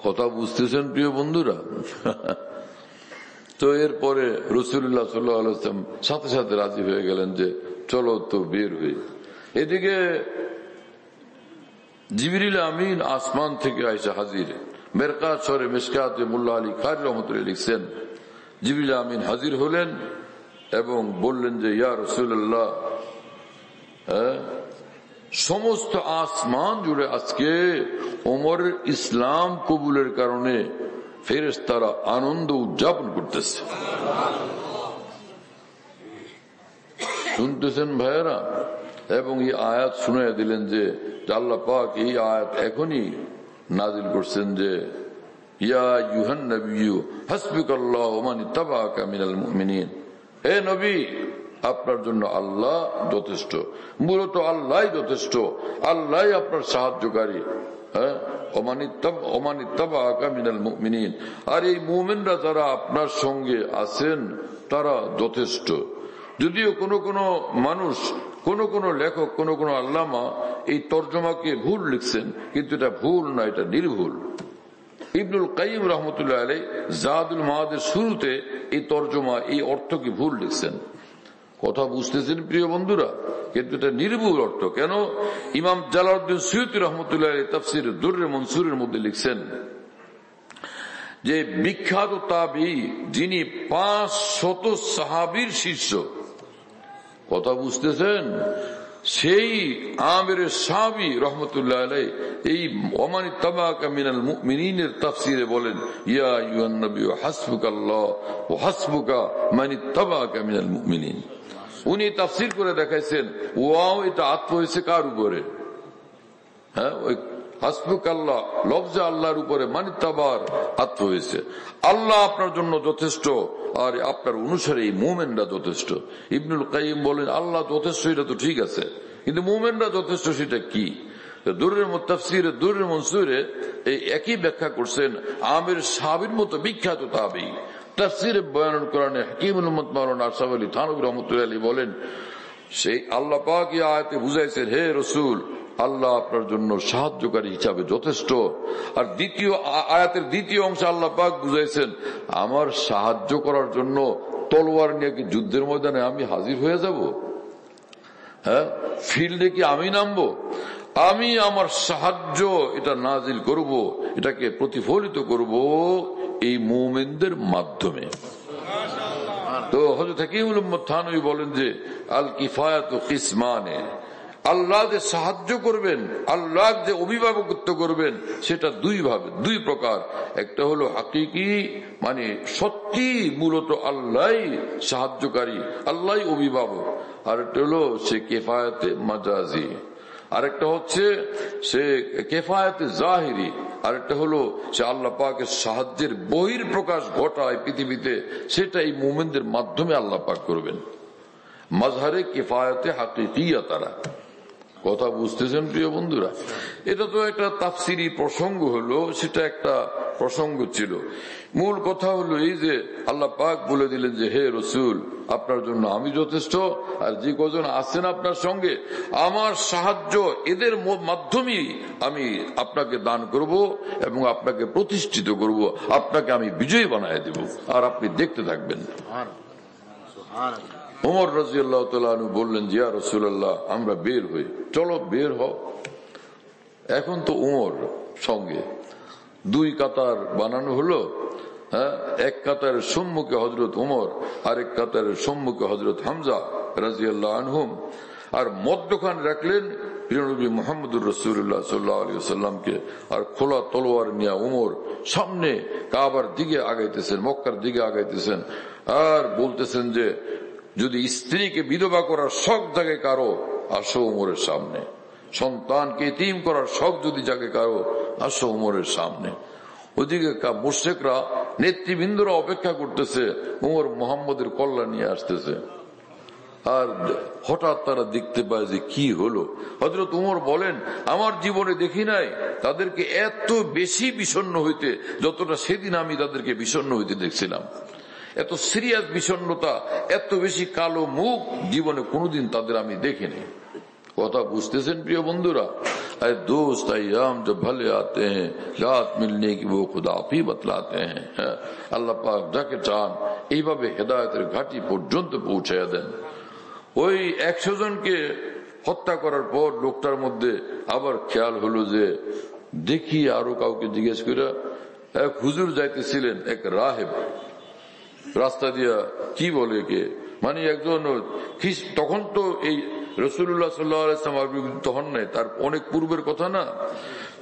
কথা বুঝতেছেন প্রিয় বন্ধুরা? তো এরপরে রাসূলুল্লাহ সাল্লাল্লাহু আলাইহি ওয়াসাল্লাম সাথে সাথে রাজি হয়ে গেলেন যে চলো তো বের হই। এদিকে জিবরিল আমিন আসমান থেকে আইসা হাজির। মেরকাত শহরে মিশকাতে মোল্লা আলী খারি রহমতুল্লাহ লিখছেন, জিবরিল আমিন হাজির হলেন এবং বললেন যে ইয়া রাসূলুল্লাহ, সমস্ত আসমান জুড়ে আজকে ওমরের ইসলাম কবুলের কারণে ফেরেশতারা আনন্দ উদযাপন করতেছে। শুনতেছেন ভাইয়েরা? এবং এই আয়াত শুনিয়ে দিলেন যে আল্লাহ পাক এই আয়াত এখনই নাজিল করছেন যে ইয়া আইয়ুহান নাবিয়্যু হাসবুকাল্লাহু ওয়া মান ইত্তাবাআকা মিনাল মুমিনিন, হে নবী, আপনার জন্য আল্লাহ যথেষ্ট। মূলত আল্লাহই যথেষ্ট, আল্লাহই আপনার সাহায্যকারী। ওমান ইত্তাবাআকা মিনাল মুমিনিন, আর এই মুমিনরা যারা আপনার সঙ্গে আছেন তারা যথেষ্ট। যদিও কোন মানুষ, কোন লেখক, কোন আল্লামা এই তর্জমাকে ভুল লিখছেন, কিন্তু এটা ভুল না, এটা নির্ভুল। ইবনুল কাইয়িম রাহমাতুল্লাহ আলাইহি জাদুল মাআদের শুরুতে এই তর্জমা, এই অর্থকে ভুল লিখছেন। কথা বুঝতেছেন প্রিয় বন্ধুরা? কিন্তু এটা নির্ভুল অর্থ। কেন? ইমাম জালালউদ্দিন সুয়ুতী রাহমাতুল্লাহ আলাইহি তাফসীর দুররে মনসুরের মধ্যে লিখছেন যে বিখ্যাত তাবী, যিনি 500 সাহাবীর শিষ্য, কথা বুঝতেছেন, সেই আমির সাহাবী রহমতুল্লাহ আলাইহি এই ওমান ইত্তাবাআকা মিনাল মুমিনিনের তাফসীরে বলেন ইয়া আইয়ুহান নাবিয়্যু হাসবুকাল্লাহ ওয়া হাসবুকা মান ইত্তাবাআকা মিনাল মুমিনিন। উনি তাফসীর করে দেখাইছেন ওয়াও এটা আত্ম হয়েছে কার উপরে? ওই হাসবুক আল্লাহ লফজে আল্লাহর উপরে মানিতাবার আত্ম হয়েছে। আল্লাহ আপনার জন্য যথেষ্ট, আর আপনার অনুসারে এই মুমিনরা যথেষ্ট। ইবনুল কাইয়িম বলেন আল্লাহ যথেষ্ট, এটা তো ঠিক আছে, কিন্তু মুমিনরা যথেষ্ট সেটা কি? দুরের তাফসীরে দুরের মনসুরে এই একই ব্যাখ্যা করছেন আমির সাহাবীর মতো বিখ্যাত তাবেঈ। তাফসীরে বয়ান কোরআনে হাকিমুল উম্মত মাওলানা আশরাফ আলী থানভী রাহমাতুল্লাহি আলাইহি বলেন, সেই আল্লাহ পাক এই আয়াতে বুঝাইছেন, হে রাসূল, আল্লাহ আপনার জন্য সাহায্যকারী হিসাবে যথেষ্ট। আর দ্বিতীয় আয়াতের দ্বিতীয় অংশে আল্লাহ পাক বুঝাইছেন, আমার সাহায্য করার জন্য তলোয়ার নিয়ে কি যুদ্ধের ময়দানে আমি হাজির হয়ে যাব? হ্যাঁ, ফিল্ডে কি আমি নামবো? আমি আমার সাহায্য এটা নাজিল করব, এটাকে প্রতিফলিত করব এই মুমিনদের মাধ্যমে। তো হযরত হাকিমুল উম্মত থানভী বলেন যে আল কিফায়াতু কিসমানে, আল্লাহ যে সাহায্য করবেন, আল্লাহ যে অভিভাবকত্ব করবেন সেটা দুই প্রকার। একটা হলো হাকিকি, মানে সত্যি মূলত আল্লাহ সাহায্যকারী, আল্লাহ অভিভাবক। আর একটা হলো সে কিফায়াতে মাজাজি, আরেকটা হচ্ছে সে কিফায়াতে জাহিরি, আরেকটা হলো সে আল্লাহ পাকের সাহায্যের বহির প্রকাশ ঘটায় পৃথিবীতে, সেটা এই মুমিনদের মাধ্যমে আল্লাহ পাক করবেন। মাজহারে কিফায়াতে হাকিকিয়া তারা। কথা বুঝতেছেন প্রিয় বন্ধুরা? এটা তো একটা তাফসিরি প্রসঙ্গ হলো, সেটা একটা প্রসঙ্গ ছিল। মূল কথা হলো এই যে আল্লাহ পাক বলে দিলেন যে হে রাসূল, আপনার জন্য আমি যথেষ্ট, আর যে কজন আছেন আপনার সঙ্গে আমার সাহায্য এদের মাধ্যমেই আমি আপনাকে দান করব এবং আপনাকে প্রতিষ্ঠিত করব, আপনাকে আমি বিজয়ী বানায় দেব, আর আপনি দেখতে থাকবেন। ওমর রাদিয়াল্লাহু তাআলা আনহু বললেন, ইয়া রাসূলুল্লাহ, আমরা বের হই। চলো বের হও। এখন তো ওমর সঙ্গে দুই কাতার বানানো হলো। হ্যাঁ, এক কাতারের সম্মুখে হযরত ওমর, আরেক কাতারের সম্মুখে হযরত হামজা রাদিয়াল্লাহু আনহুম, আর মধ্যখানে রাখলেন প্রিয় নবী মুহাম্মদুর রাসূলুল্লাহ সাল্লাল্লাহু আলাইহি ওয়াসাল্লামকে। আর খোলা তলোয়ার নিয়ে ওমর সামনে কাবার দিকে আগাইতেছেন, মক্কার দিকে আগাইতেছেন, আর বলতেছেন যে যদি স্ত্রীকে বিধবা করার শখ জাগে কারো, আসো ওমরের সামনে। সন্তানকে ইতিম করার শখ যদি জাগে কারো, আসো ওমরের সামনে। ওদিকে মুশরিকরা, নেতৃবৃন্দরা অপেক্ষা করতেছে, ওমর মুহাম্মদের কল্যাণ নিয়ে আসতেছে। আর হঠাৎ তারা দেখতে পায় যে কি হলো। হযরত ওমর বলেন, আমার জীবনে দেখি নাই তাদেরকে এত বেশি বিষণ্ণ হইতে, যতটা সেদিন আমি তাদেরকে বিষণ্ণ হইতে দেখছিলাম। এত সিরিয়াস বিষণ্ণতা, এত বেশি কালো মুখ জীবনে কোনোদিন তাদের আমি দেখিনি। কথা বুঝতেছেন প্রিয় বন্ধুরা? दोस्त अय्याम जब भले आते हैं, रात मिलने की वो खुदा ही बतलाते हैं। আল্লাহ পাক যাকে চান এইভাবে হেদায়েতের ঘাটি পর্যন্ত পৌঁছায়া দেন। ওই 100 জনকে হত্যা করার পর লোকটার মধ্যে আবার খেয়াল হলো যে দেখি আরো কাউকে জিজ্ঞেস করে। এক হুজুর যাইতেছিলেন, এক রাহেব রাস্তা দিয়া, কি বলে কে, মানে একজন, তখন তো এই রাসূলুল্লাহ সাল্লাল্লাহু আলাইহি ওয়াসাল্লাম আবির্ভূত হন নাই, তার অনেক পূর্বের কথা না।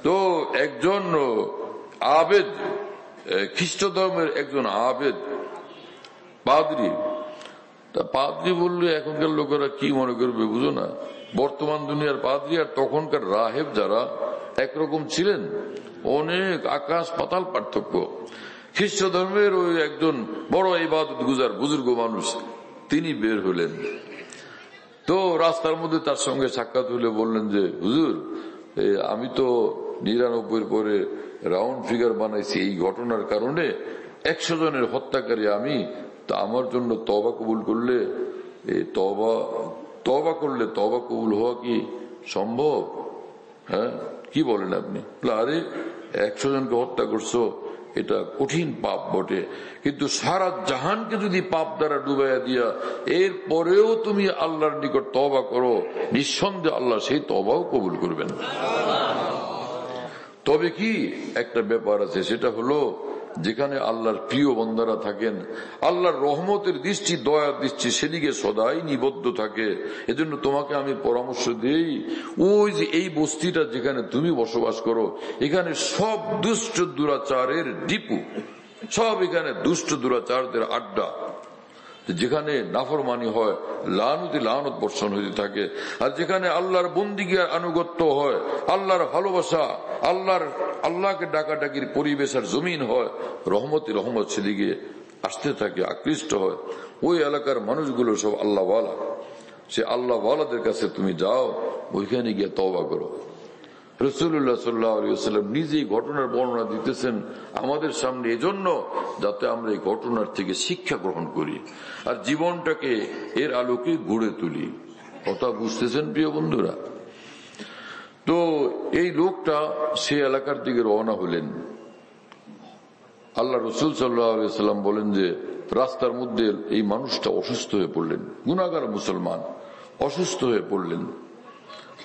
তো একজন আবেদ, খ্রিস্ট ধর্মের একজন আবেদ পাদ্রী। তা পাদ্রী বললে এখনকার লোকেরা কি মনে করবে বুঝো না, বর্তমান দুনিয়ার পাদ্রী আর তখনকার রাহেব যারা একরকম ছিলেন, অনেক আকাশ পাতাল পার্থক্য। খ্রিস্ট ধর্মের ওই একজন বড় ইবাদত গুজার বুজুর্গ মানুষ, তিনি বের হলেন। তো রাস্তার মধ্যে তার সঙ্গে সাক্ষাৎ হলে বললেন যে হুজুর, আমি তো 99 পরে রাউন্ড ফিগার বানাইছি এই ঘটনার কারণে, 100 জনের হত্যাকারী আমি, তা আমার জন্য তওবা কবুল করলে, তওবা করলে তওবা কবুল হওয়া কি সম্ভব? হ্যাঁ, কি বলেন আপনি? আরে 100 জনকে হত্যা করছো, এটা কঠিন পাপ বটে, কিন্তু সারা জাহানকে যদি পাপ দ্বারা ডুবাইয়া দিয়া এর পরেও তুমি আল্লাহর নিকট তওবা করো, নিঃসন্দেহে আল্লাহ সেই তওবাও কবুল করবেন। তবে কি একটা ব্যাপার আছে, সেটা হলো যেখানে আল্লাহর প্রিয় বান্দারা থাকেন, আল্লাহর রহমতের দৃষ্টি, দয়ার দৃষ্টি সেদিকে সদাই নিবদ্ধ থাকে। এজন্য তোমাকে আমি পরামর্শ দেই, ওই যে এই বস্তিটা যেখানে তুমি বসবাস করো, এখানে সব দুষ্ট দুরাচারের ডিপু, সব এখানে দুষ্ট দুরাচারদের আড্ডা। যেখানে নাফরমানি হয় লানতি লানত বর্ষণ হতে থাকে, আর যেখানে আল্লাহর বন্দিগি আর আনুগত্য হয়, আল্লাহর ভালোবাসা, আল্লাহকে ডাকাডাকির পরিবেশ আর জমিন হয়, রহমত সেদিকে আসতে থাকে, আকৃষ্ট হয়। ওই এলাকার মানুষগুলো সব আল্লাহওয়ালা। সে আল্লাহওয়ালাদের কাছে তুমি যাও, ওইখানে গিয়ে তওবা করো। রাসূলুল্লাহ সাল্লাল্লাহু আলাইহি ওয়াসাল্লাম নিজেই ঘটনার বর্ণনা দিতেছেন আমাদের সামনে, এজন্য যাতে আমরা এই ঘটনার থেকে শিক্ষা গ্রহণ করি আর জীবনটাকে এর আলোকে গড়ে তুলি। কথা বুঝতেছেন প্রিয় বন্ধুরা? তো এই লোকটা সে এলাকার দিকে রওনা হলেন। আল্লাহ রাসূল সাল্লাল্লাহু আলাইহি ওয়াসাল্লাম বলেন যে রাস্তার মধ্যে এই মানুষটা অসুস্থ হয়ে পড়লেন, গুনাহগার মুসলমান অসুস্থ হয়ে পড়লেন।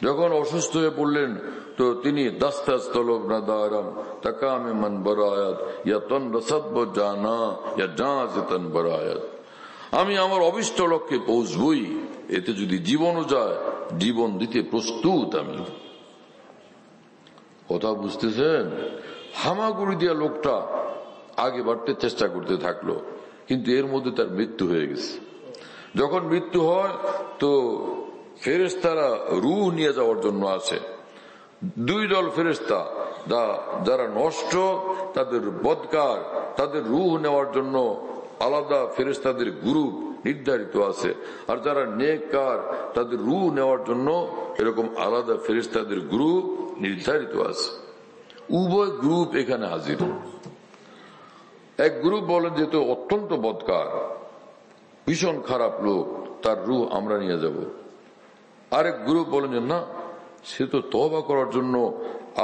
যখন অসুস্থ হয়ে পড়লেন তো তিনি দাস্তাস তলব না দারাম তাকামে মন বরায়াত ইয়া তন রসদ জানা ইয়া জান বরায়াত, আমি আমার অভিষ্ট লক্ষ্যে পৌঁছবই, এতে যদি জীবনও যায় জীবন দিতে প্রস্তুত আমি। কথা বুঝতেছেন? হামাগুড়ি দিয়া লোকটা আগে বাড়তে চেষ্টা করতে থাকলো, কিন্তু এর মধ্যে তার মৃত্যু হয়ে গেছে। যখন মৃত্যু হয় তো ফেরেশতারা রূহ নিয়ে যাওয়ার জন্য আসে। দুই দল ফেরেশতা, যারা নষ্ট তাদের বদকার, তাদের রূহ নেওয়ার জন্য আলাদা ফেরেশতাদের গ্রুপ নির্ধারিত আছে, আর যারা নেককার তাদের রূহ নেওয়ার জন্য এরকম আলাদা ফেরেশতাদের গ্রুপ নির্ধারিত আছে। উভয় গ্রুপ এখানে হাজির। এক গ্রুপ বলেন যে তো অত্যন্ত বদকার, ভীষণ খারাপ লোক, তার রূহ আমরা নিয়ে যাব। আরেক গ্রুপ বলেন যে না, সে তো তওবা করার জন্য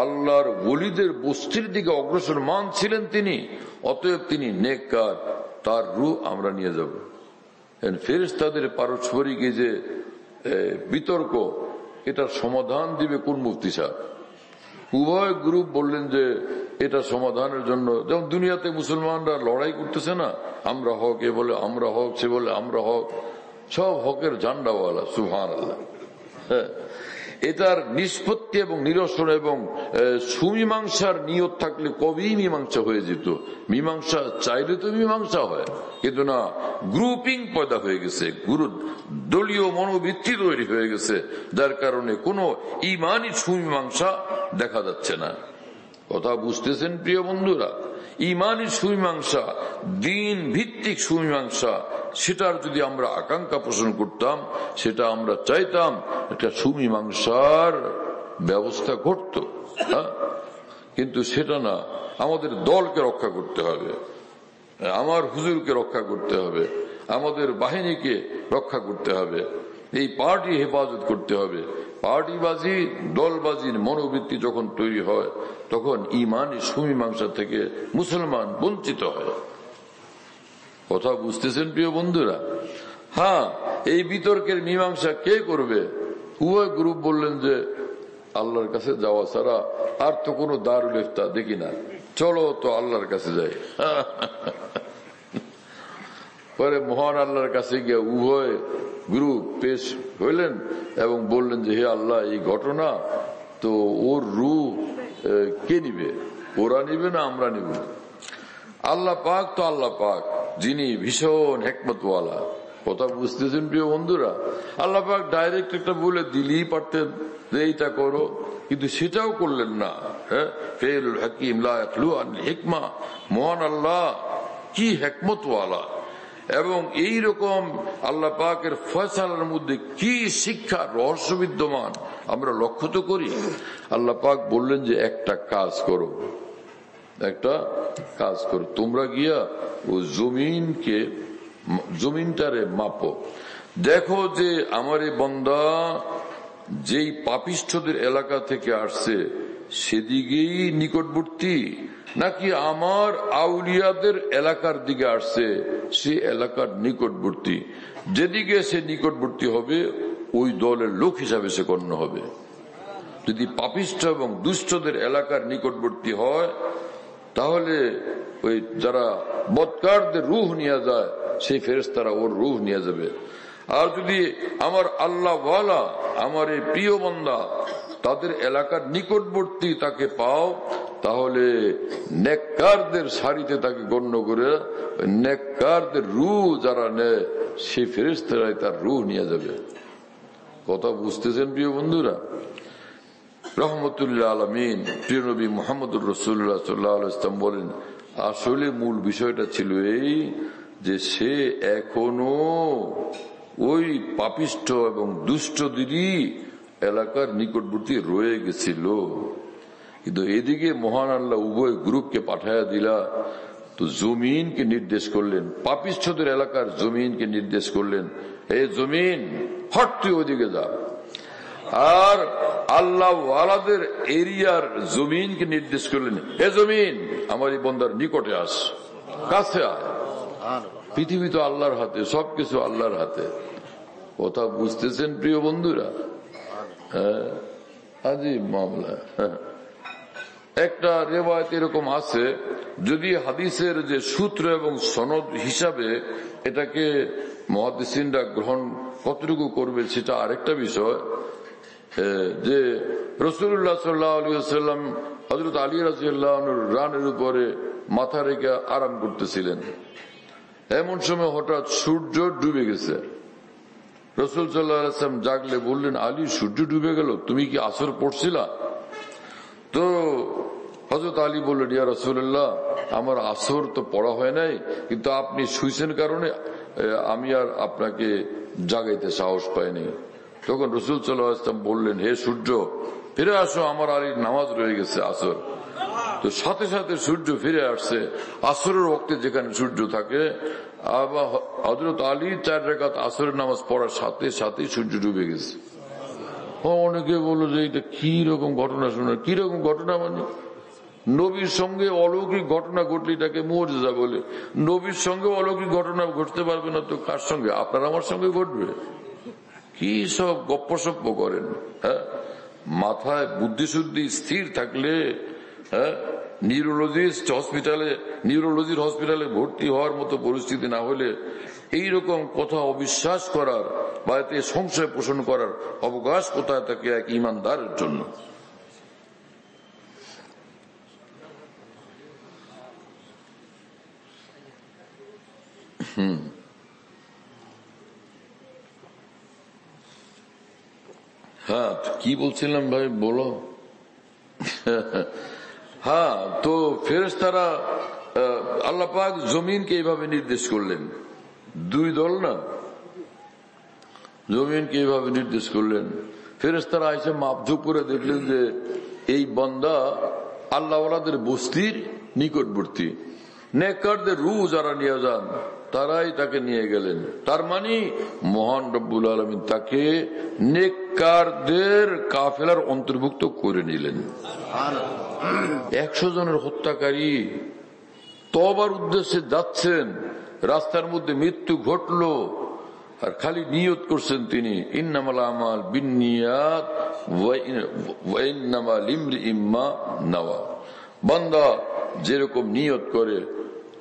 আল্লাহর ওলিদের বস্তির দিকে অগ্রসর মান ছিলেন তিনি, অতএব তিনি নেককার, তার রূহ আমরা নিয়ে যাব। ফেরেশতাদের পারস্পরিক এই যে বিতর্ক, এটার সমাধান দিবে কোন মুফতি সাহেব? উভয় গ্রুপ বললেন যে এটা সমাধানের জন্য, যেমন দুনিয়াতে মুসলমানরা লড়াই করতেছে না, আমরা হক, এ বলে আমরা হক, সে বলে আমরা হক, সব হকের ঝান্ডাওয়ালা, সুবহানাল্লাহ। এটার নিষ্পত্তি এবং নিরসন এবং সুমীমাংসার নিয়ত থাকলে কবেই মীমাংসা হয়ে যেত। মীমাংসা চাইলে তো মীমাংসা হয়, কিন্তু না, গ্রুপিং পয়দা হয়ে গেছে, দলীয় মনোবৃত্তি তৈরি হয়ে গেছে, যার কারণে কোনো ইমানি সুমীমাংসা দেখা যাচ্ছে না। কথা বুঝতেছেন প্রিয় বন্ধুরা? ইমানি সুমীমাংসা, দিন ভিত্তিক সুমীমাংসা, সেটার যদি আমরা আকাঙ্ক্ষা পোষণ করতাম, সেটা আমরা চাইতাম একটা সুমীমাংসার ব্যবস্থা ঘটত, কিন্তু সেটা না। আমাদের দলকে রক্ষা করতে হবে, আমার হুজুরকে রক্ষা করতে হবে, আমাদের বাহিনীকে রক্ষা করতে হবে, এই পার্টি হেফাজত করতে হবে। পার্টিবাজি, দলবাজির মনোবৃত্তি যখন তৈরি হয়, তখন ইমানি সুমীমাংসা থেকে মুসলমান বঞ্চিত হয়। কথা বুঝতেছেন প্রিয় বন্ধুরা? হ্যাঁ, এই বিতর্কের মীমাংসা কে করবে? উভয় গ্রুপ বললেন যে আল্লাহর কাছে যাওয়া ছাড়া আর তো কোনো দারুল ইফতা দেখি না, চলো তো আল্লাহর কাছে যাই। পরে মহান আল্লাহর কাছে গিয়ে উভয় গ্রুপ পেশ হইলেন এবং বললেন যে হে আল্লাহ, এই ঘটনা তো ওর রূহ কে নিবে? ওরা নিবে না আমরা নিব? আল্লাহ পাক তো আল্লাহ পাক, যিনি ভীষণ হিকমতওয়ালা। কথা বুঝতেছেন প্রিয় বন্ধুরা? আল্লাহ পাক ডাইরেক্ট একটা বলে দিলেই পারতেন যে এইটা করো, কিন্তু সেটাও করলেন না। ফেলুল হাকিম লা ইয়াখলু আনিল হিকমা, মহান আল্লাহ কি হিকমতওয়ালা, এবং এই রকম আল্লাহ পাকের ফয়সালার মধ্যে কি শিক্ষা রহস্য বিদ্যমান আমরা লক্ষ্য তো করি। আল্লাহ পাক বললেন যে একটা কাজ করো, তোমরা গিয়া ও জমিনটারে মাপো, দেখো যে আমার এই বান্দা যেই পাপিষ্ঠদের এলাকা থেকে আসছে সেদিকেই নিকটবর্তী, নাকি আমার আউলিয়াদের এলাকার দিকে আসছে সে এলাকার নিকটবর্তী। যেদিকে সে নিকটবর্তী হবে ওই দলের লোক হিসাবে সে গণ্য হবে। যদি পাপিষ্ঠ এবং দুষ্টদের এলাকার নিকটবর্তী হয়, তাহলে ওই যারা বদকারদের রূহ নিয়ে যায়, সেই ফেরেশতারা ওর রূহ নিয়ে যাবে। আর যদি আমার আল্লাহ ওয়ালা, আমার এই প্রিয় বান্দা, তাদের এলাকার নিকটবর্তী তাকে পাও, তাহলে নেককারদের সারিতে তাকে গণ্য করে নেককারদের রূহ যারা নেয় সেই ফেরেশতারাই তার রূহ নিয়ে যাবে। কথা বুঝতেছেন প্রিয় বন্ধুরা? রহমতুল্লাহ আলামিন প্রিয় নবী মুহাম্মদুর রাসূলুল্লাহ সাল্লাল্লাহু আলাইহি ওয়াসাল্লাম বলেন, আসলে মূল বিষয়টা ছিল এই যে সে এখনো ওই পাপিষ্ঠ এবং দুষ্টদেরই এলাকার নিকটবর্তী রয়ে গেছিল। কিন্তু এদিকে মহান আল্লাহ উভয় গ্রুপকে পাঠায়া দিলা, তো জমিনকে নির্দেশ করলেন, পাপিষ্ঠদের এলাকার জমিনকে নির্দেশ করলেন, এই জমিন হট তুই ওইদিকে যা। আর আল্লাহ ওয়ালাদের এরিয়ার জমিনকে নির্দেশ করলেন, এ জমিন আমার এই বন্দার নিকটে আস, কাছে আয়। পৃথিবী তো আল্লাহর হাতে, সবকিছু আল্লাহর হাতে। কথা বুঝতেছেন প্রিয় বন্ধুরা? হ্যাঁ, আজীব মামলা। একটা রেওয়ায়েত এরকম আছে, যদি হাদিসের যে সূত্র এবং সনদ হিসাবে এটাকে মুহাদ্দিসিনরা গ্রহণ কতটুকু করবে সেটা আরেকটা বিষয়, যে রাসূলুল্লাহ সাল্লাল্লাহু আলাইহি ওয়াসাল্লাম হযরত আলী রাদিয়াল্লাহু আনহুর রানের উপরে মাথা রেখে আরাম করতেছিলেন। এমন সময় হঠাৎ সূর্য ডুবে গেছে। রাসূল সাল্লাল্লাহু আলাইহি ওয়াসাল্লাম জাগলে বললেন, আলী সূর্য ডুবে গেল, তুমি কি আসর পড়ছিলা? তো হযরত আলী বললেন, ইয়া রাসূলুল্লাহ, আমার আসর তো পড়া হয় নাই, কিন্তু আপনি শুইছেন কারণে আমি আর আপনাকে জাগাইতে সাহস পাইনি। তখন রাসূল সাল্লাল্লাহু আলাইহি ওয়াসাল্লাম বললেন, হে সূর্য ফিরে আসো, আমার আলীর নামাজ রয়ে গেছে আসর। তো সাথে সাথে সূর্য ফিরে আসছে। আসরের ওয়াক্তে যেখানে সূর্য থাকে, আবার হযরত আলী 4 রাকাত আসরের নামাজ পড়ার সাথে সাথে সূর্য ডুবে গেছে। অনেকে বলল যে এটা কি রকম ঘটনা, শোনা কি রকম ঘটনা, মানে নবীর সঙ্গে অলৌকিক ঘটনা ঘটলে এটাকে মুজিজা বলে। নবীর সঙ্গে অলৌকিক ঘটনা ঘটতে পারবে না তো কার সঙ্গে? আপনার আমার সঙ্গে ঘটবে? কি সব গপ্পসপ্প করেন? হ্যাঁ, মাথায় বুদ্ধিশুদ্ধি স্থির থাকলে, হ্যাঁ, নিউরোলজির হসপিটালে ভর্তি হওয়ার মতো পরিস্থিতি না হলে এইরকম কথা অবিশ্বাস করার বা এতে সংশয় পোষণ করার অবকাশ কোথায় থাকে এক ইমানদারের জন্য? হ্যাঁ, কি বলছিলাম ভাই, বলো। হ্যাঁ, তো ফেরেশতারা আল্লাহ পাক জমিনকে এইভাবে নির্দেশ করলেন, দুই দল না, জমিনকে এইভাবে নির্দেশ করলেন। ফেরেশতারা এসে মাপঝোপ করে দেখলেন যে এই বান্দা আল্লাহ ওয়ালাদের বস্তির নিকটবর্তী, নেককারদের রূহ যারা নিয়ে যান তারাই তাকে নিয়ে গেলেন। তার মানে মহান রব্বুল আলামিন তাকে নেককারদের কাফেলার অন্তর্ভুক্ত করে নিলেন। 100 জনের হত্যাকারী তওবার উদ্দেশ্যে যাচ্ছেন, রাস্তার মধ্যে মৃত্যু ঘটলো, আর খালি নিয়ত করছেন তিনি, ইন্নামাল আমাল বিন্নিয়াত ওয়া ইন্নামা লিমরিইম মা নাওয়া। বান্দা যেরকম নিয়ত করে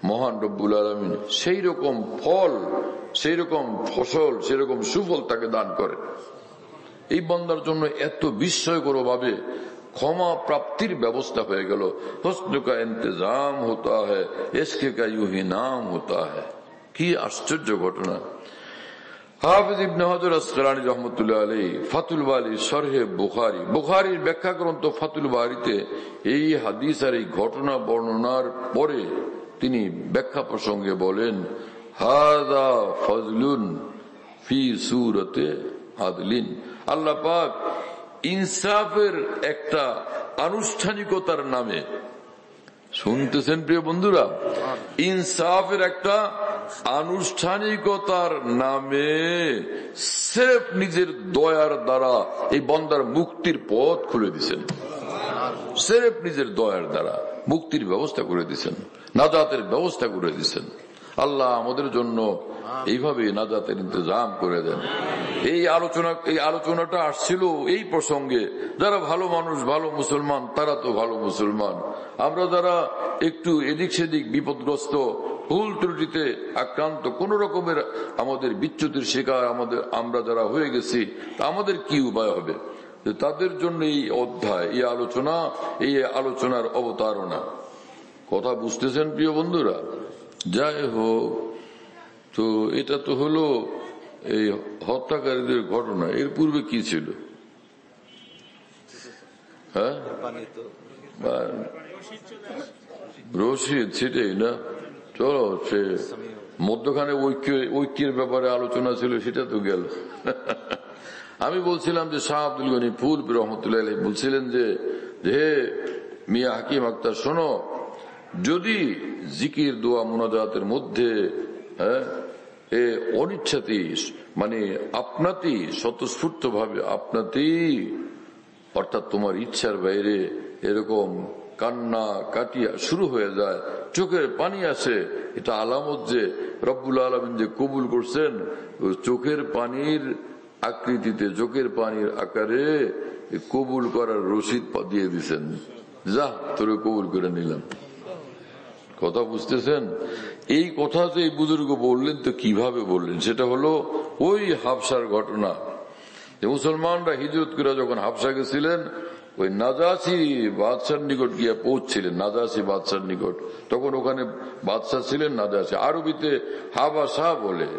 মহান রব্বুল আলামিন সেই রকম ফল, সেই রকম ফসল, সেরকম সুফল তাকে দান করে। এই বান্দার জন্য এত বিস্ময়কর ভাবে ক্ষমা প্রাপ্তির ব্যবস্থা হয়ে গেল। হুসন কা ইন্তজাম হতা হ্যায়, ইশক কা ইউহি নাম হতা হ্যায়। কি আশ্চর্য ঘটনা! হাফিজ ইবনে হাজার আসকালানী রাহমাতুল্লাহ আলাইহি ফাতুল বারি শরহে বুখারী, বুখারীর ব্যাখ্যা গ্রন্থ ফাতুল বারিতে এই হাদিস আর এই ঘটনা বর্ণনার পরে তিনি ব্যাখ্যা প্রসঙ্গে বলেন, হাযা ফাজলুন ফি সূরাতে আদলিন। আল্লাহ পাক ইনসাফের একটা আনুষ্ঠানিকতার নামে, শুনতেছেন প্রিয় বন্ধুরা, ইনসাফের একটা আনুষ্ঠানিকতার নামে সির্ফ নিজের দয়ার দ্বারা এই বান্দার মুক্তির পথ খুলে দিয়েছেন। সির্ফ নিজের দয়ার দ্বারা মুক্তির ব্যবস্থা করে দিয়েছেন, নাজাতের ব্যবস্থা করে দিয়েছেন। আল্লাহ আমাদের জন্য এইভাবে নাজাতের ইন্তজাম করে দেন। এই আলোচনাটা আসছিল এই প্রসঙ্গে, যারা ভালো মানুষ, ভালো মুসলমান, তারা তো ভালো মুসলমান। আমরা যারা একটু এদিক সেদিক বিপদগ্রস্ত, ভুল ত্রুটিতে আক্রান্ত, কোন রকমের আমাদের বিচ্যুতির শিকার আমরা যারা হয়ে গেছি, আমাদের কি উপায় হবে? তাদের জন্য এই অধ্যায়, এই আলোচনা, এই আলোচনার অবতারণা। কথা বুঝতেছেন প্রিয় বন্ধুরা? যাই হোক, তো এটা তো হলো এই হত্যাকারীদের ঘটনা। এর পূর্বে কি ছিল? হ্যাঁ, রশিদ, সেটাই না? চলো, সে মধ্যখানে ঐক্যের ব্যাপারে আলোচনা ছিল, সেটা তো গেল। আমি বলছিলাম যে শাহ আব্দুল গনি ফুলপি রহমতুল্লাহ আলাইহি বলছিলেন যে হে মিয়া হাকিম আক্তার, শোনো, যদি জিকির দোয়া মুনাজাতের মধ্যে অনিচ্ছাতেই, মানে আপনাতেই, স্বতঃস্ফূর্ত ভাবে আপনাতেই, অর্থাৎ তোমার ইচ্ছার বাইরে এরকম কান্না কাটিয়া শুরু হয়ে যায়, চোখের পানি আসে, এটা আলামত যে রব্বুল আলামিন যে কবুল করছেন। চোখের পানির আকৃতিতে, চোখের পানির আকারে কবুল করার রসিদ দিয়ে দিচ্ছেন, যা তোরে কবুল করে নিলাম। কথা বুঝতেছেন? এই কথা যে এই বুজুর্গ বললেন, তো কিভাবে বললেন? সেটা হলো ওই হাবসার ঘটনা। মুসলমানরা হিজরত করে যখন হাবসা গেছিলেন, ওই নাজাসি বাদশার নিকট গিয়ে পৌঁছছিলেন, নাজাসি বাদশার নিকট। তখন ওখানে বাদশাহ ছিলেন নাজাসি, আরবিতে হাবাসা বলে।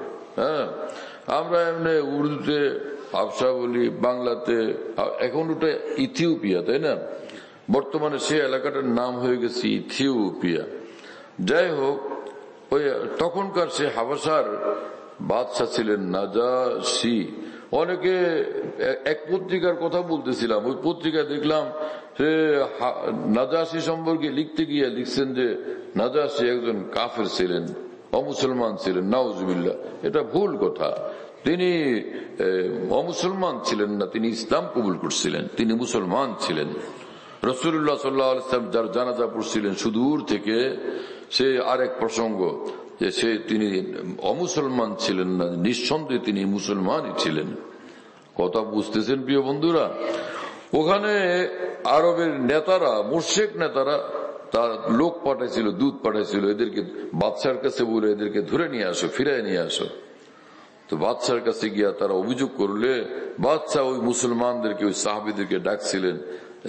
হ্যাঁ, আমরা এমনি উর্দুতে হাবসা বলি, বাংলাতে এখন ওটা ইথিওপিয়া, তাই না? বর্তমানে সে এলাকাটার নাম হয়ে গেছে ইথিওপিয়া। যাই হোক, ওই তখনকার সে হাবাসার বাদশাহ ছিলেন নাজাসি। অনেকে এক পত্রিকার কথা বলতেছিলাম, ওই পত্রিকায় দেখলাম সে নাজাসি সম্পর্কে লিখতে গিয়ে লিখছেন যে নাজাসি একজন কাফের ছিলেন, অমুসলমান ছিলেন। নাউজুবিল্লাহ, এটা ভুল কথা। তিনি অমুসলমান ছিলেন না, তিনি ইসলাম কবুল করছিলেন, তিনি মুসলমান ছিলেন। রাসূলুল্লাহ সাল্লাল্লাহু আলাইহি ওয়াসাল্লাম যার জানাজা পড়ছিলেন সুদূর থেকে, সে আরেক প্রসঙ্গ যে তিনি অমুসলমান ছিলেন না, নিঃসন্দেহে তিনি মুসলমানই ছিলেন। কথা বুঝতেছেন প্রিয় বন্ধুরা? ওখানে আরবের নেতারা, মুশরিক নেতারা তার লোক পাঠাইছিল, দূত পাঠাইছিল, এদেরকে বাদশার কাছে বলে এদেরকে ধরে নিয়ে আসো, ফিরাই নিয়ে আসো। তো বাদশার কাছে গিয়া তারা অভিযোগ করলে বাদশাহ ওই মুসলমানদেরকে, ওই সাহাবীদেরকে ডাকছিলেন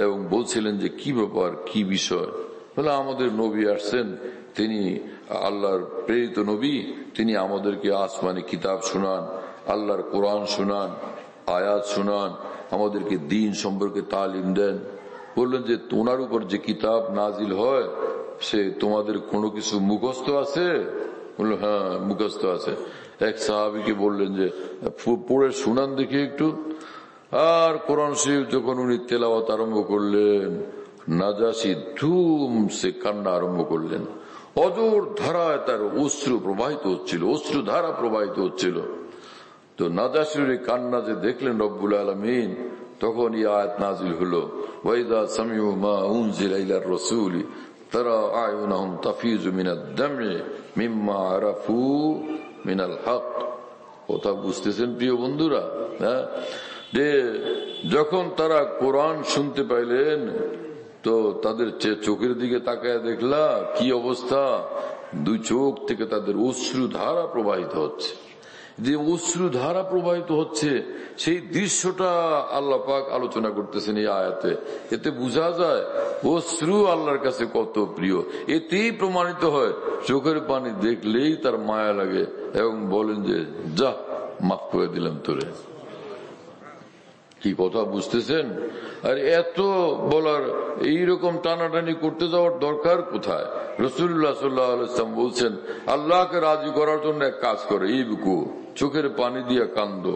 এবং বলছিলেন যে কি ব্যাপার, কি বিষয়? বলে আমাদের নবী আসছেন, তিনি আল্লাহর প্রেরিত নবী, তিনি আমাদেরকে আসমানি কিতাব শোনান, আল্লাহর কোরআন শোনান, আয়াত শোনান, আমাদেরকে দ্বীন সম্পর্কে তালিম দেন। বললেন যে তোমার উপর যে কিতাব নাজিল হয় সে তোমাদের কোনো কিছু মুখস্থ আছে? বললো হ্যাঁ, মুখস্থ আছে। এক সাহাবীকে বললেন যে পড়ে শোনান দেখি একটু। আর কোরআন শরীফ যখন উনি তেলাওয়াত আরম্ভ করলেন, নাজাসি ধুম সে কান্না আরম্ভ করলেন। অজর ধারায় তার অশ্রু প্রবাহিত হচ্ছিল, অশ্রু ধারা প্রবাহিত হচ্ছিল। তো নাজাসির কান্না যে দেখলেন রব্বুল আলামিন, তখন এই আয়াত নাজিল হলো, ওয়াইদা সামিউ মা উনজিলা ইলার রাসূলি তারা আয়ুনাহুম তাফিজু মিনাদ দাম'i মিম্মা আরাফু মিনাল হক। কথা বুঝতেছেন প্রিয় বন্ধুরা? হ্যাঁ, যে যখন তারা কোরআন শুনতে পাইলেন, তো তাদের চোখের দিকে তাকায় দেখলা কি অবস্থা, দুই চোখ থেকে তাদের অশ্রু ধারা প্রবাহিত হচ্ছে। যে অশ্রু ধারা প্রবাহিত হচ্ছে, সেই দৃশ্যটা আল্লাহ পাক আলোচনা করতেছেন এই আয়াতে। এতে বোঝা যায় অশ্রু আল্লাহর কাছে কত প্রিয়। এতেই প্রমাণিত হয় চোখের পানি দেখলেই তার মায়া লাগে এবং বলেন যে যা, মাফ করে দিলাম তোরে। কি কথা বুঝতেছেন? আর এত বলার, এইরকম টানাটানি করতে যাওয়ার দরকার কোথায়? রাসূলুল্লাহ সাল্লাল্লাহু আলাইহি ওয়াসাল্লাম বলছেন আল্লাহকে রাজি করার জন্য এক কাজ করে, ইবকু, চোখের পানি দিয়ে কান্দো।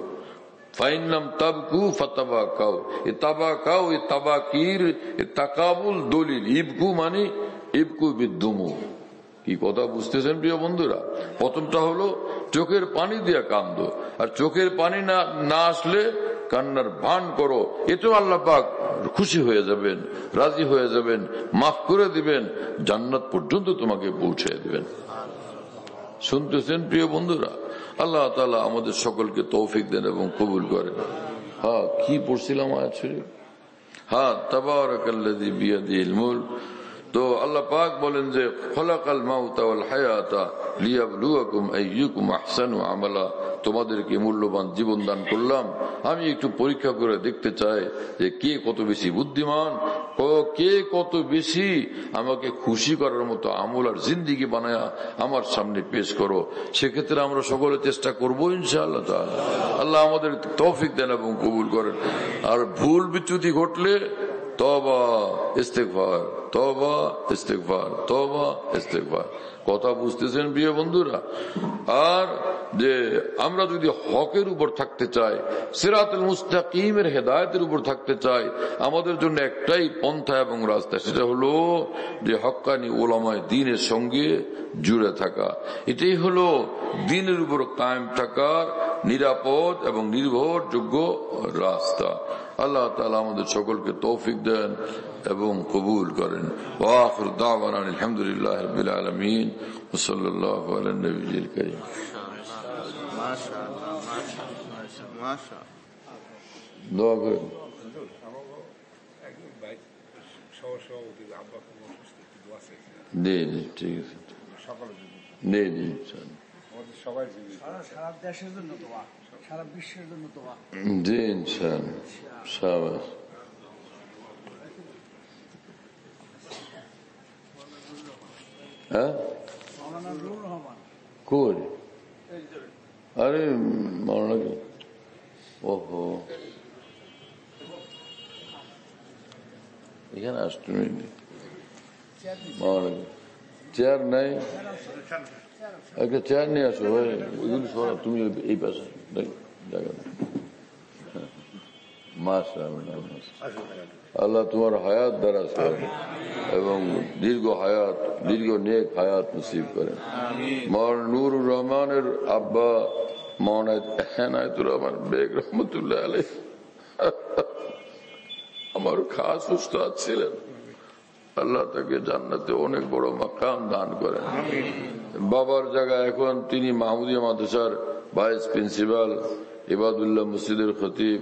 ফাইনাম তাবকু ফাতাবাকাও, এ তাবাকাও, এ তাবাকির, এ তাকাবুল দলিল। ইবকু মানে ইবকু বিদ্দুমু। কি কথা বুঝতেছেন প্রিয় বন্ধুরা? প্রথমটা হলো চোখের পানি দিয়ে কান্দো, আর চোখের পানি না আসলে কান্নার ভান করো। এতেও আল্লাহ পাক খুশি হয়ে যাবেন, রাজি হয়ে যাবেন, মাফ করে দিবেন, জান্নাত পর্যন্ত তোমাকে পৌঁছে দিবেন। শুনতেছেন প্রিয় বন্ধুরা? আল্লাহ তাআলা আমাদের সকলকে তৌফিক দেন এবং কবুল করেন। হ্যাঁ, কি পড়ছিলাম আয়াত শরীফ? হ্যাঁ, তাবারাকাল্লাযী বিয়াদিহিল মুলক। তো আল্লাহ পাক বলেন যে খলাকাল মাউতা ওয়াল হায়াতা লিয়াবলুয়াকুম আইয়ুকুম আহসানু আমালা। তোমাদেরকে মূল্যবান জীবন দান করলাম, আমি একটু পরীক্ষা করে দেখতে চাই যে কে কত বেশি বুদ্ধিমান, কে কত বেশি আমাকে খুশি করার মতো আমল আর জিন্দিগি বানায়া আমার সামনে পেশ করো। সেক্ষেত্রে আমরা সকলে চেষ্টা করবো ইনশাআল্লাহ তাআলা। আল্লাহ আমাদের তৌফিক দেন এবং কবুল করেন। আর ভুল বিচ্যুতি ঘটলে তওবা ইস্তেগফার, তওবা ইস্তেগফার, তওবা ইস্তেগফার। কথা বুঝতেছেন প্রিয় বন্ধুরা? আর যে আমরা যদি হকের উপর থাকতে চাই, সিরাতুল মুস্তাকিমের হেদায়েতের উপর থাকতে চাই, আমাদের জন্য একটাই পন্থা এবং রাস্তা, সেটা হলো যে হক্কানি উলামায়ে দ্বীনের সঙ্গে জুড়ে থাকা। এটাই হলো দ্বীনের উপর কায়েম থাকার নিরাপদ এবং নির্ভরযোগ্য রাস্তা। আল্লাহ তাআলা আমাদের সকলকে তৌফিক দেন এবং কবুল করেন। ওয়া আখির দাওয়ানা আলহামদুলিল্লাহি রাব্বিল আলামিন ওয়া সাল্লাল্লাহু আলা নবিয়্যিল কারীম। মাশাআল্লাহ, মাশাআল্লাহ, মাশাআল্লাহ। দোয়া করেন। জি জি, ঠিক আছে। জি জি, সারা দেশের জন্য দোয়া, সারা বিশ্বের জন্য দোয়া। জি ইনশাআল্লাহ। শাবাশ। হ্যাঁ কই? আরে মাওলানা কে? ওহো, এখানে আসতে মাওলানা চেয়ার নাই, একটা চেয়ার নিয়ে আসো ভাই। এগুলি শোনা, তুমি এই পাশে জায়গা নেই। মাশাআল্লাহ, আল্লাহ তোমার হায়াত দ্বারা এবং দীর্ঘ হায়াত, দীর্ঘ নেক হায়াত নসিব করেন। মাওলানা নুরুর রহমানের আব্বা মাওলানা এনায়েতুর রহমান বেগ রহমতুল্লাহ আলাইহি আমার খাস উস্তাদ ছিলেন। আল্লাহ তাকে জান্নাতে অনেক বড় মাকাম দান করেন। বাবার জায়গায় এখন তিনি মাহমুদিয়া মাদ্রাসার ভাইস প্রিন্সিপাল, ইবাদুল্লাহ মসজিদের খতিব।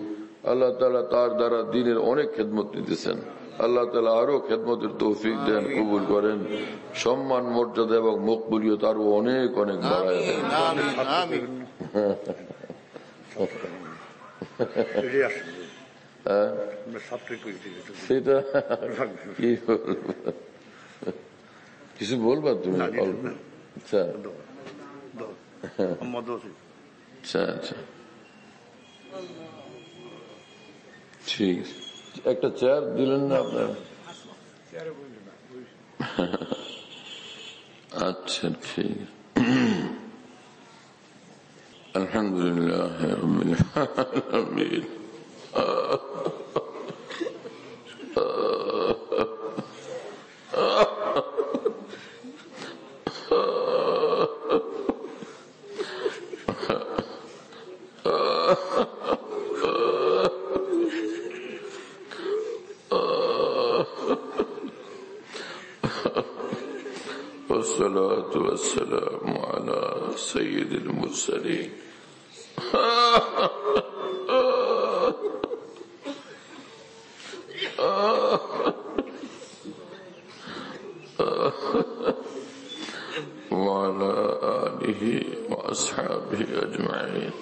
আল্লাহ তাআলা তার দ্বারা দ্বীনের অনেক খেদমত নিতেছেন। আল্লাহ তাআলা আরো খেদমতের তৌফিক দেন, কবুল করেন। সম্মান, মর্যাদা এবং মকবুলিয়ত আরো অনেক অনেক বাড়ায় দেন। সেটা কি কিছু বলবা তুমি? আচ্ছা আচ্ছা আচ্ছা, ঠিক আছে। একটা চেয়ার দিলেন না আপনার? আচ্ছা ঠিক আছে। আলহামদুলিল্লাহ রাব্বিল আলামিন। والصلاة والسلام على سيد المرسلين وعلى آله وأصحابه أجمعين.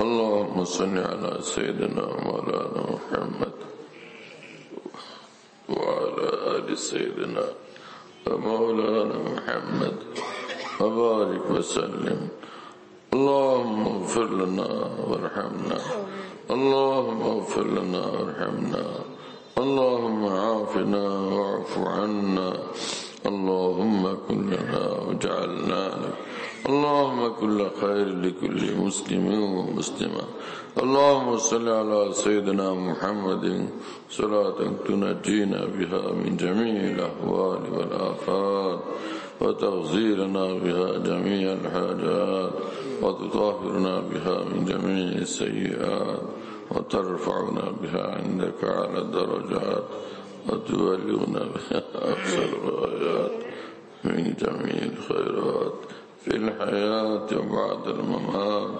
اللهم صل على سيدنا مولانا محمد وعلى آل سيدنا مولانا محمد وبارك وسلم. اللهم اغفر لنا وارحمنا، اللهم اغفر لنا وارحمنا، اللهم عافنا واعف عنا، اللهم كن لنا وجعلنا لك، اللهم كل خير لكل مسلم ومسلمة. اللهم صل على سيدنا محمد صلاة تنجينا بها من جميع الأهوال والآفات وتغزيرنا بها جميع الحاجات وتطهرنا بها من جميع السيئات وترفعنا بها عندك على الدرجات وتبلغنا بها أقصى الغايات من جميع الخيرات في الحياة وبعد الممات،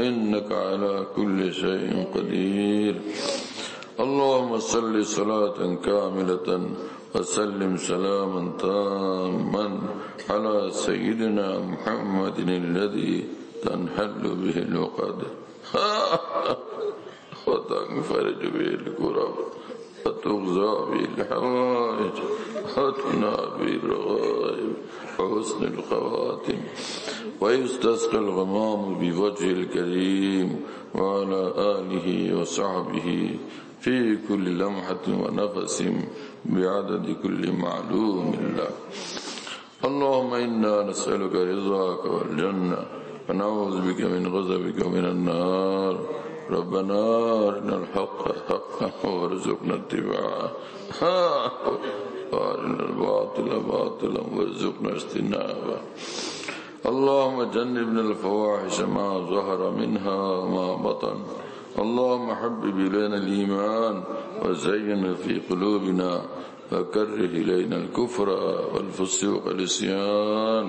إنك على كل شيء قدير. اللهم صل صلاة كاملة وسلم سلاما تاما على سيدنا محمد الذي وتنحل به العقد وتنفرج به الكرب وتغزى به الحوائج وتنال به الرغائب وحسن الخواتم ويستسقى الغمام بوجه الكريم وعلى آله وصحبه في كل لمحة ونفس بعدد كل معلوم له. اللهم إنا نسألك رضاك والجنة ونعوذ بك من غضبك ومن النار. ربنا أرنا الحق حقا وارزقنا اتباعه وأرنا الباطل باطلا وارزقنا اجتنابه. اللهم جنبنا الفواحش ما ظهر منها وما بطن. اللهم حبب إلينا الإيمان وزينه في قلوبنا وكره إلينا الكفر والفسوق والعصيان.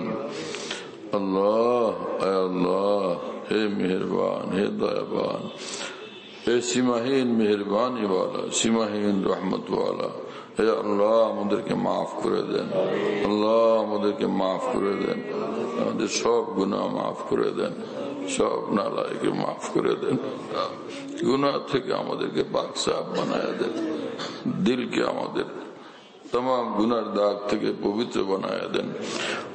اللہ اے اللہ ہے مہربان ہے دایابان ہے সীমাহীন মেহেরবানি ওয়ালা সীমাহীন রহমত ওয়ালা হে আল্লাহ আমাদেরকে মাফ করে দেন। আল্লাহ আমাদেরকে মাফ করে দেন, আমাদের সব গুনাহ মাফ করে দেন, সব নালায়েকে মাফ করে দেন, গুনাহ থেকে আমাদেরকে পাক সাফ বানায়া দেন, দিলকে আমাদের तमाम गुनाह दाग থেকে পবিত্র বানায়া দেন।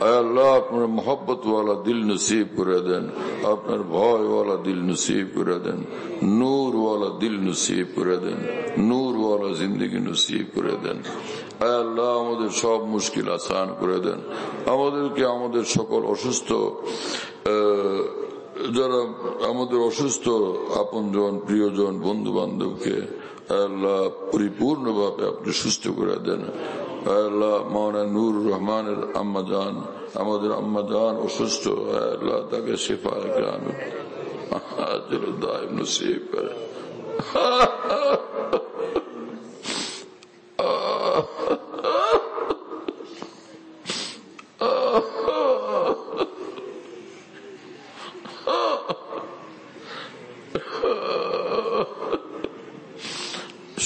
আয় আল্লাহ আপনার मोहब्बत वाला दिल नसीब করে দেন, আপনার ভয় वाला दिल नसीब করে দেন, নূর वाला दिल नसीब করে দেন, নূর वाला जिंदगी नसीब করে দেন। আয় আল্লাহ আমাদের সব মুশকিল আসান করে দেন, আমাদেরকে আমাদের সকল অসুস্থ যারা আমাদের অসুস্থ আপনজন প্রিয়জন বন্ধু বান্ধবকে আল্লাহ পরিপূর্ণভাবে আপনি সুস্থ করে দেন। আল্লাহ মাওলানা নূর রহমানের আম্মা জান, আমাদের আম্মা জান অসুস্থ, আল্লাহ তাকে শিফায়ে কামিল আজল দায়েম নসিব করেন।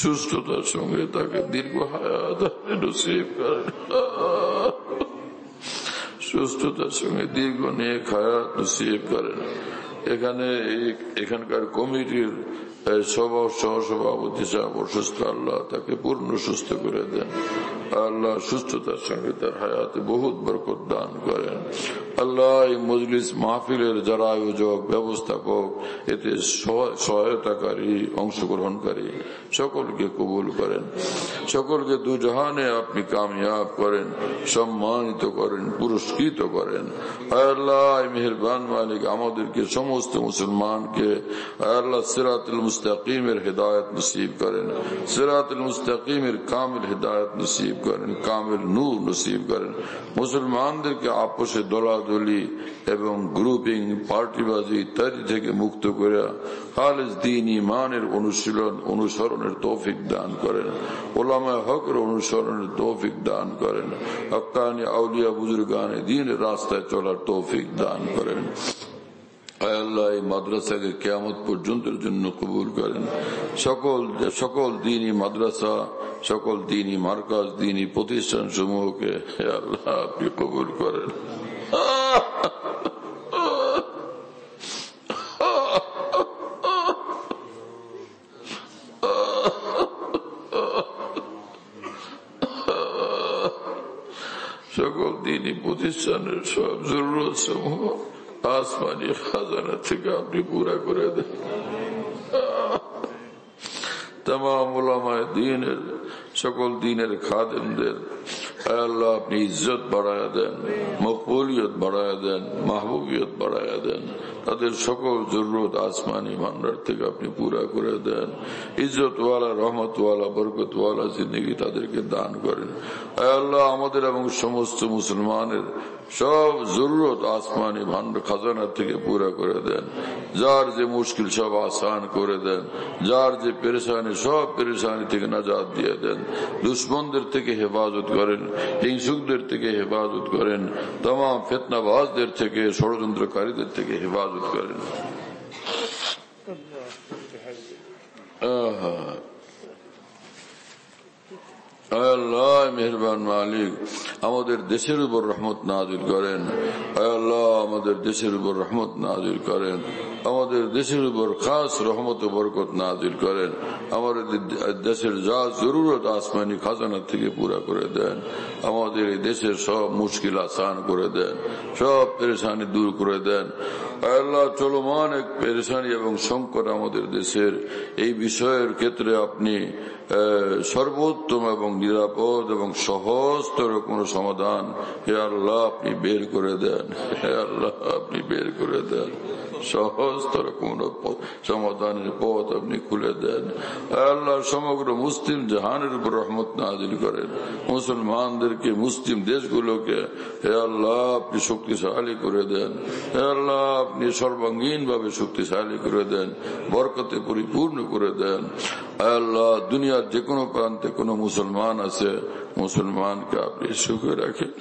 সুস্থতার সঙ্গে তাকে দীর্ঘ হায়াত নসিব করেন, সুস্থতার সঙ্গে দীর্ঘ নেক হায়াত নসিব করেন। এখানকার কমিটির সহসভাপতি সাহেব অসুস্থ, আল্লাহ তাকে পূর্ণ সুস্থ করে দেন। আল্লাহ সুস্থতার সঙ্গে তার হায়াতে বহুত বরকত দান করেন। আল্লাহ এই মজলিস মাহফিলের যারা আয়োজক ব্যবস্থাপক এতে সহায়তাকারী অংশগ্রহণকারী সকলকে কবুল করেন, সকলকে দুজাহানে আপনি কামিয়াব করেন, সম্মানিত করেন, পুরস্কৃত করেন। আল্লাহ মেহেরবান মালিক আমাদেরকে সমস্ত মুসলমানকে আল্লাহ সিরাতুল মুস্তাকিমের হিদায়াত নসিব করেন, সিরাতুল মুস্তাকিমের কামিল হিদায়াত নসিব করেন, কামিল নূর নসিব করেন। মুসলমানদেরকে আপোষে দলাদলি এবং গ্রুপিং পার্টিবাজি ইত্যাদি থেকে মুক্ত করে খালিস দ্বীন ঈমানের অনুসরণের তৌফিক দান করেন, উলামায়ে হকের অনুসরণের তৌফিক দান করেন, হক্কানি আউলিয়া বুজুর্গানে দ্বীনের রাস্তায় চলার তৌফিক দান করেন। আল্লাহ এই মাদ্রাসাকে কিয়ামত পর্যন্তের জন্য কবুল করেন। সকল দ্বীনি মাদ্রাসা, সকল দ্বীনি মার্কাজ, দ্বীনি প্রতিষ্ঠান সমূহকে আল্লাহ আপনি কবুল করেন। সকল দ্বীনি প্রতিষ্ঠানের সব জরুরত সমূহ আসমানি খাজানা থেকে আপনি পুরা করে দেন। तमाम उलमाए दीনের সকল দ্বীনের খাদেমদের আল্লাহ আপনি ইজ্জত বাড়ায়া দেন, মকবুলিয়ত বাড়ায়া দেন, মাহবুবিয়ত বাড়ায়া দেন, তাদের সকল জরুরত আসমানি ভান্ডার থেকে আপনি পুরা করে দেন। ইজ্জতওয়ালা, রহমতওয়ালা, বরকতওয়ালা জিন্দগি তাদেরকে দান করেন। আল্লাহ আমাদের এবং সমস্ত মুসলমানের সব জরুরত আসমানি ভান্ডার খাজানা থেকে পুরা করে দেন। যার যে মুশকিল সব আসান করে দেন, যার যে পেরেশানি সব পেরেশানি থেকে নাজাত দিয়ে দেন। দুশ্মনদের থেকে হেফাজত করেন, হিংসুকদের থেকে হেফাজত করেন, तमाम ফিতনাবাজদের থেকে, ষড়যন্ত্রকারীদের থেকে হেফাজত করেন। আয় আল্লাহ মেহেরবান মালিক, আমাদের দেশের উপর রহমত নাজিল করেন। আয় আল্লাহ আমাদের দেশের উপর রহমত নাজিল করেন, আমাদের দেশের উপর খাস রহমত ও বরকত নাজিল করেন। আমাদের দেশের যা জরুরত আসমানি খাজানা থেকে পুরা করে দেন। আমাদের এই দেশের সব মুশকিল আসান করে দেন, সব পেরেশানি দূর করে দেন। আয় আল্লাহ চলমান এক পেরেশানি এবং সংকট আমাদের দেশের, এই বিষয়ের ক্ষেত্রে আপনি সর্বোত্তম এবং নিরাপদ এবং সহজতর কোন সমাধান হে আল্লাহ আপনি বের করে দেন। হে আল্লাহ আপনি বের করে দেন, সহজতর কোন সমাধানের পথ আপনি খুলে দেন। আল্লাহ সমগ্র মুসলিম জাহানের উপর রহমত নাজিল করেন। মুসলমানদেরকে, মুসলিম দেশগুলোকে হে আল্লাহ আপনি শক্তিশালী করে দেন। হে আল্লাহ আপনি সর্বাঙ্গীন ভাবে শক্তিশালী করে দেন, বরকতে পরিপূর্ণ করে দেন। আল্লাহ দুনিয়ার যে কোনো প্রান্তে কোনো মুসলমান আছে, মুসলমানকে আপনি সুখে রাখেন।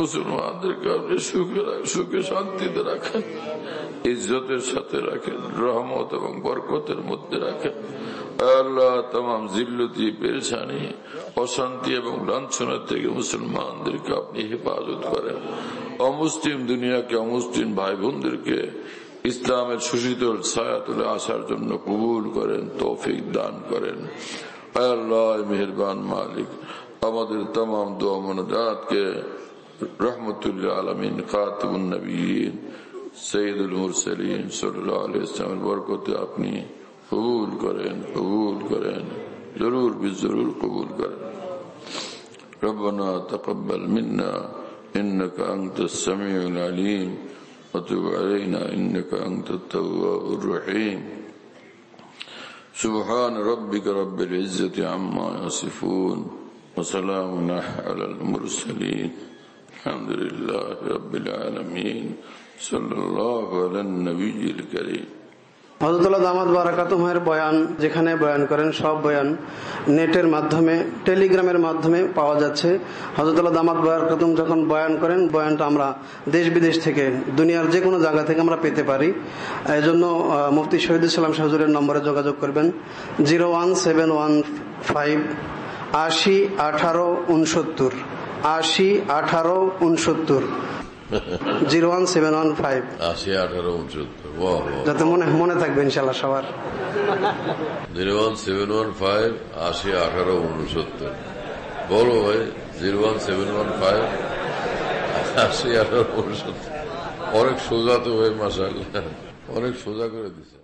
মুসলমানদেরকে আপনি সুখে শান্তিতে রাখেন, ইজ্জতের সাথে রাখেন, রহমত এবং বরকতের মধ্যে রাখেন। আল্লাহ তামাম জিল্লতি, পেরেশানি, অশান্তি এবং লাঞ্ছনা থেকে মুসলমানদেরকে আপনি হেফাজত করেন। অমুসলিম দুনিয়াকে, অমুসলিম ভাই বোনদেরকে ইসলামের সুশীতল ছায়া তুলে আসার জন্য কবুল করেন, তৌফিক দান করেন। আল্লাহ মেহেরবান মালিক, আমাদের তামাম দোয়া মুনাজাতকে রহমতুল্লাহ আলামিন খাতিমুন নবীন সৈয়দুল মুরসালিন সাল্লাল্লাহু আলাইহি ওয়াসাল্লামের বরকতে আপনি কবুল করেন, কবুল করেন, জরুর বিজরুর কবুল করেন। রব্বানা তাকাব্বাল মিন্না ইন্নাকা আনতাস সামিউল আলিম ওয়া তুব আলাইনা ইন্নাকা আনতাত তাওয়াবুর রহিম। সুবহান রাব্বিকা রাব্বিল ইজ্জাতি আম্মা ইয়াসিফুন ওয়া সালামুন আলাল মুরসালিন আলহামদুলিল্লাহি রাব্বিল আলামিন সাল্লাল্লাহু আলান নবিয়্যিল কারীম। হযরতুল্লাহ দামাত বারাকাতুহুর বয়ান যেখানে বয়ান করেন, সব বয়ান নেটের মাধ্যমে, টেলিগ্রামের মাধ্যমে পাওয়া যাচ্ছে। হযরতুল্লাহ দামাত বারাকাতুহু যখন বয়ান করেন, বয়ানটা আমরা দেশ বিদেশ থেকে, দুনিয়ার যে কোনো জায়গা থেকে আমরা পেতে পারি। এই জন্য মুফতি শহীদুল ইসলাম শাহ হুজুরের নম্বরে যোগাযোগ করবেন 01715 80 18 69 80 18 69 01715 80 18 69 যাতে মনে থাকবে ইনশাআল্লাহ সবার। 01715 80 18 69 বলো ভাই, 01715 80 18 69। অনেক সোজা তো ভাই, মাশাআল্লাহ অনেক সোজা করে দিচ্ছে।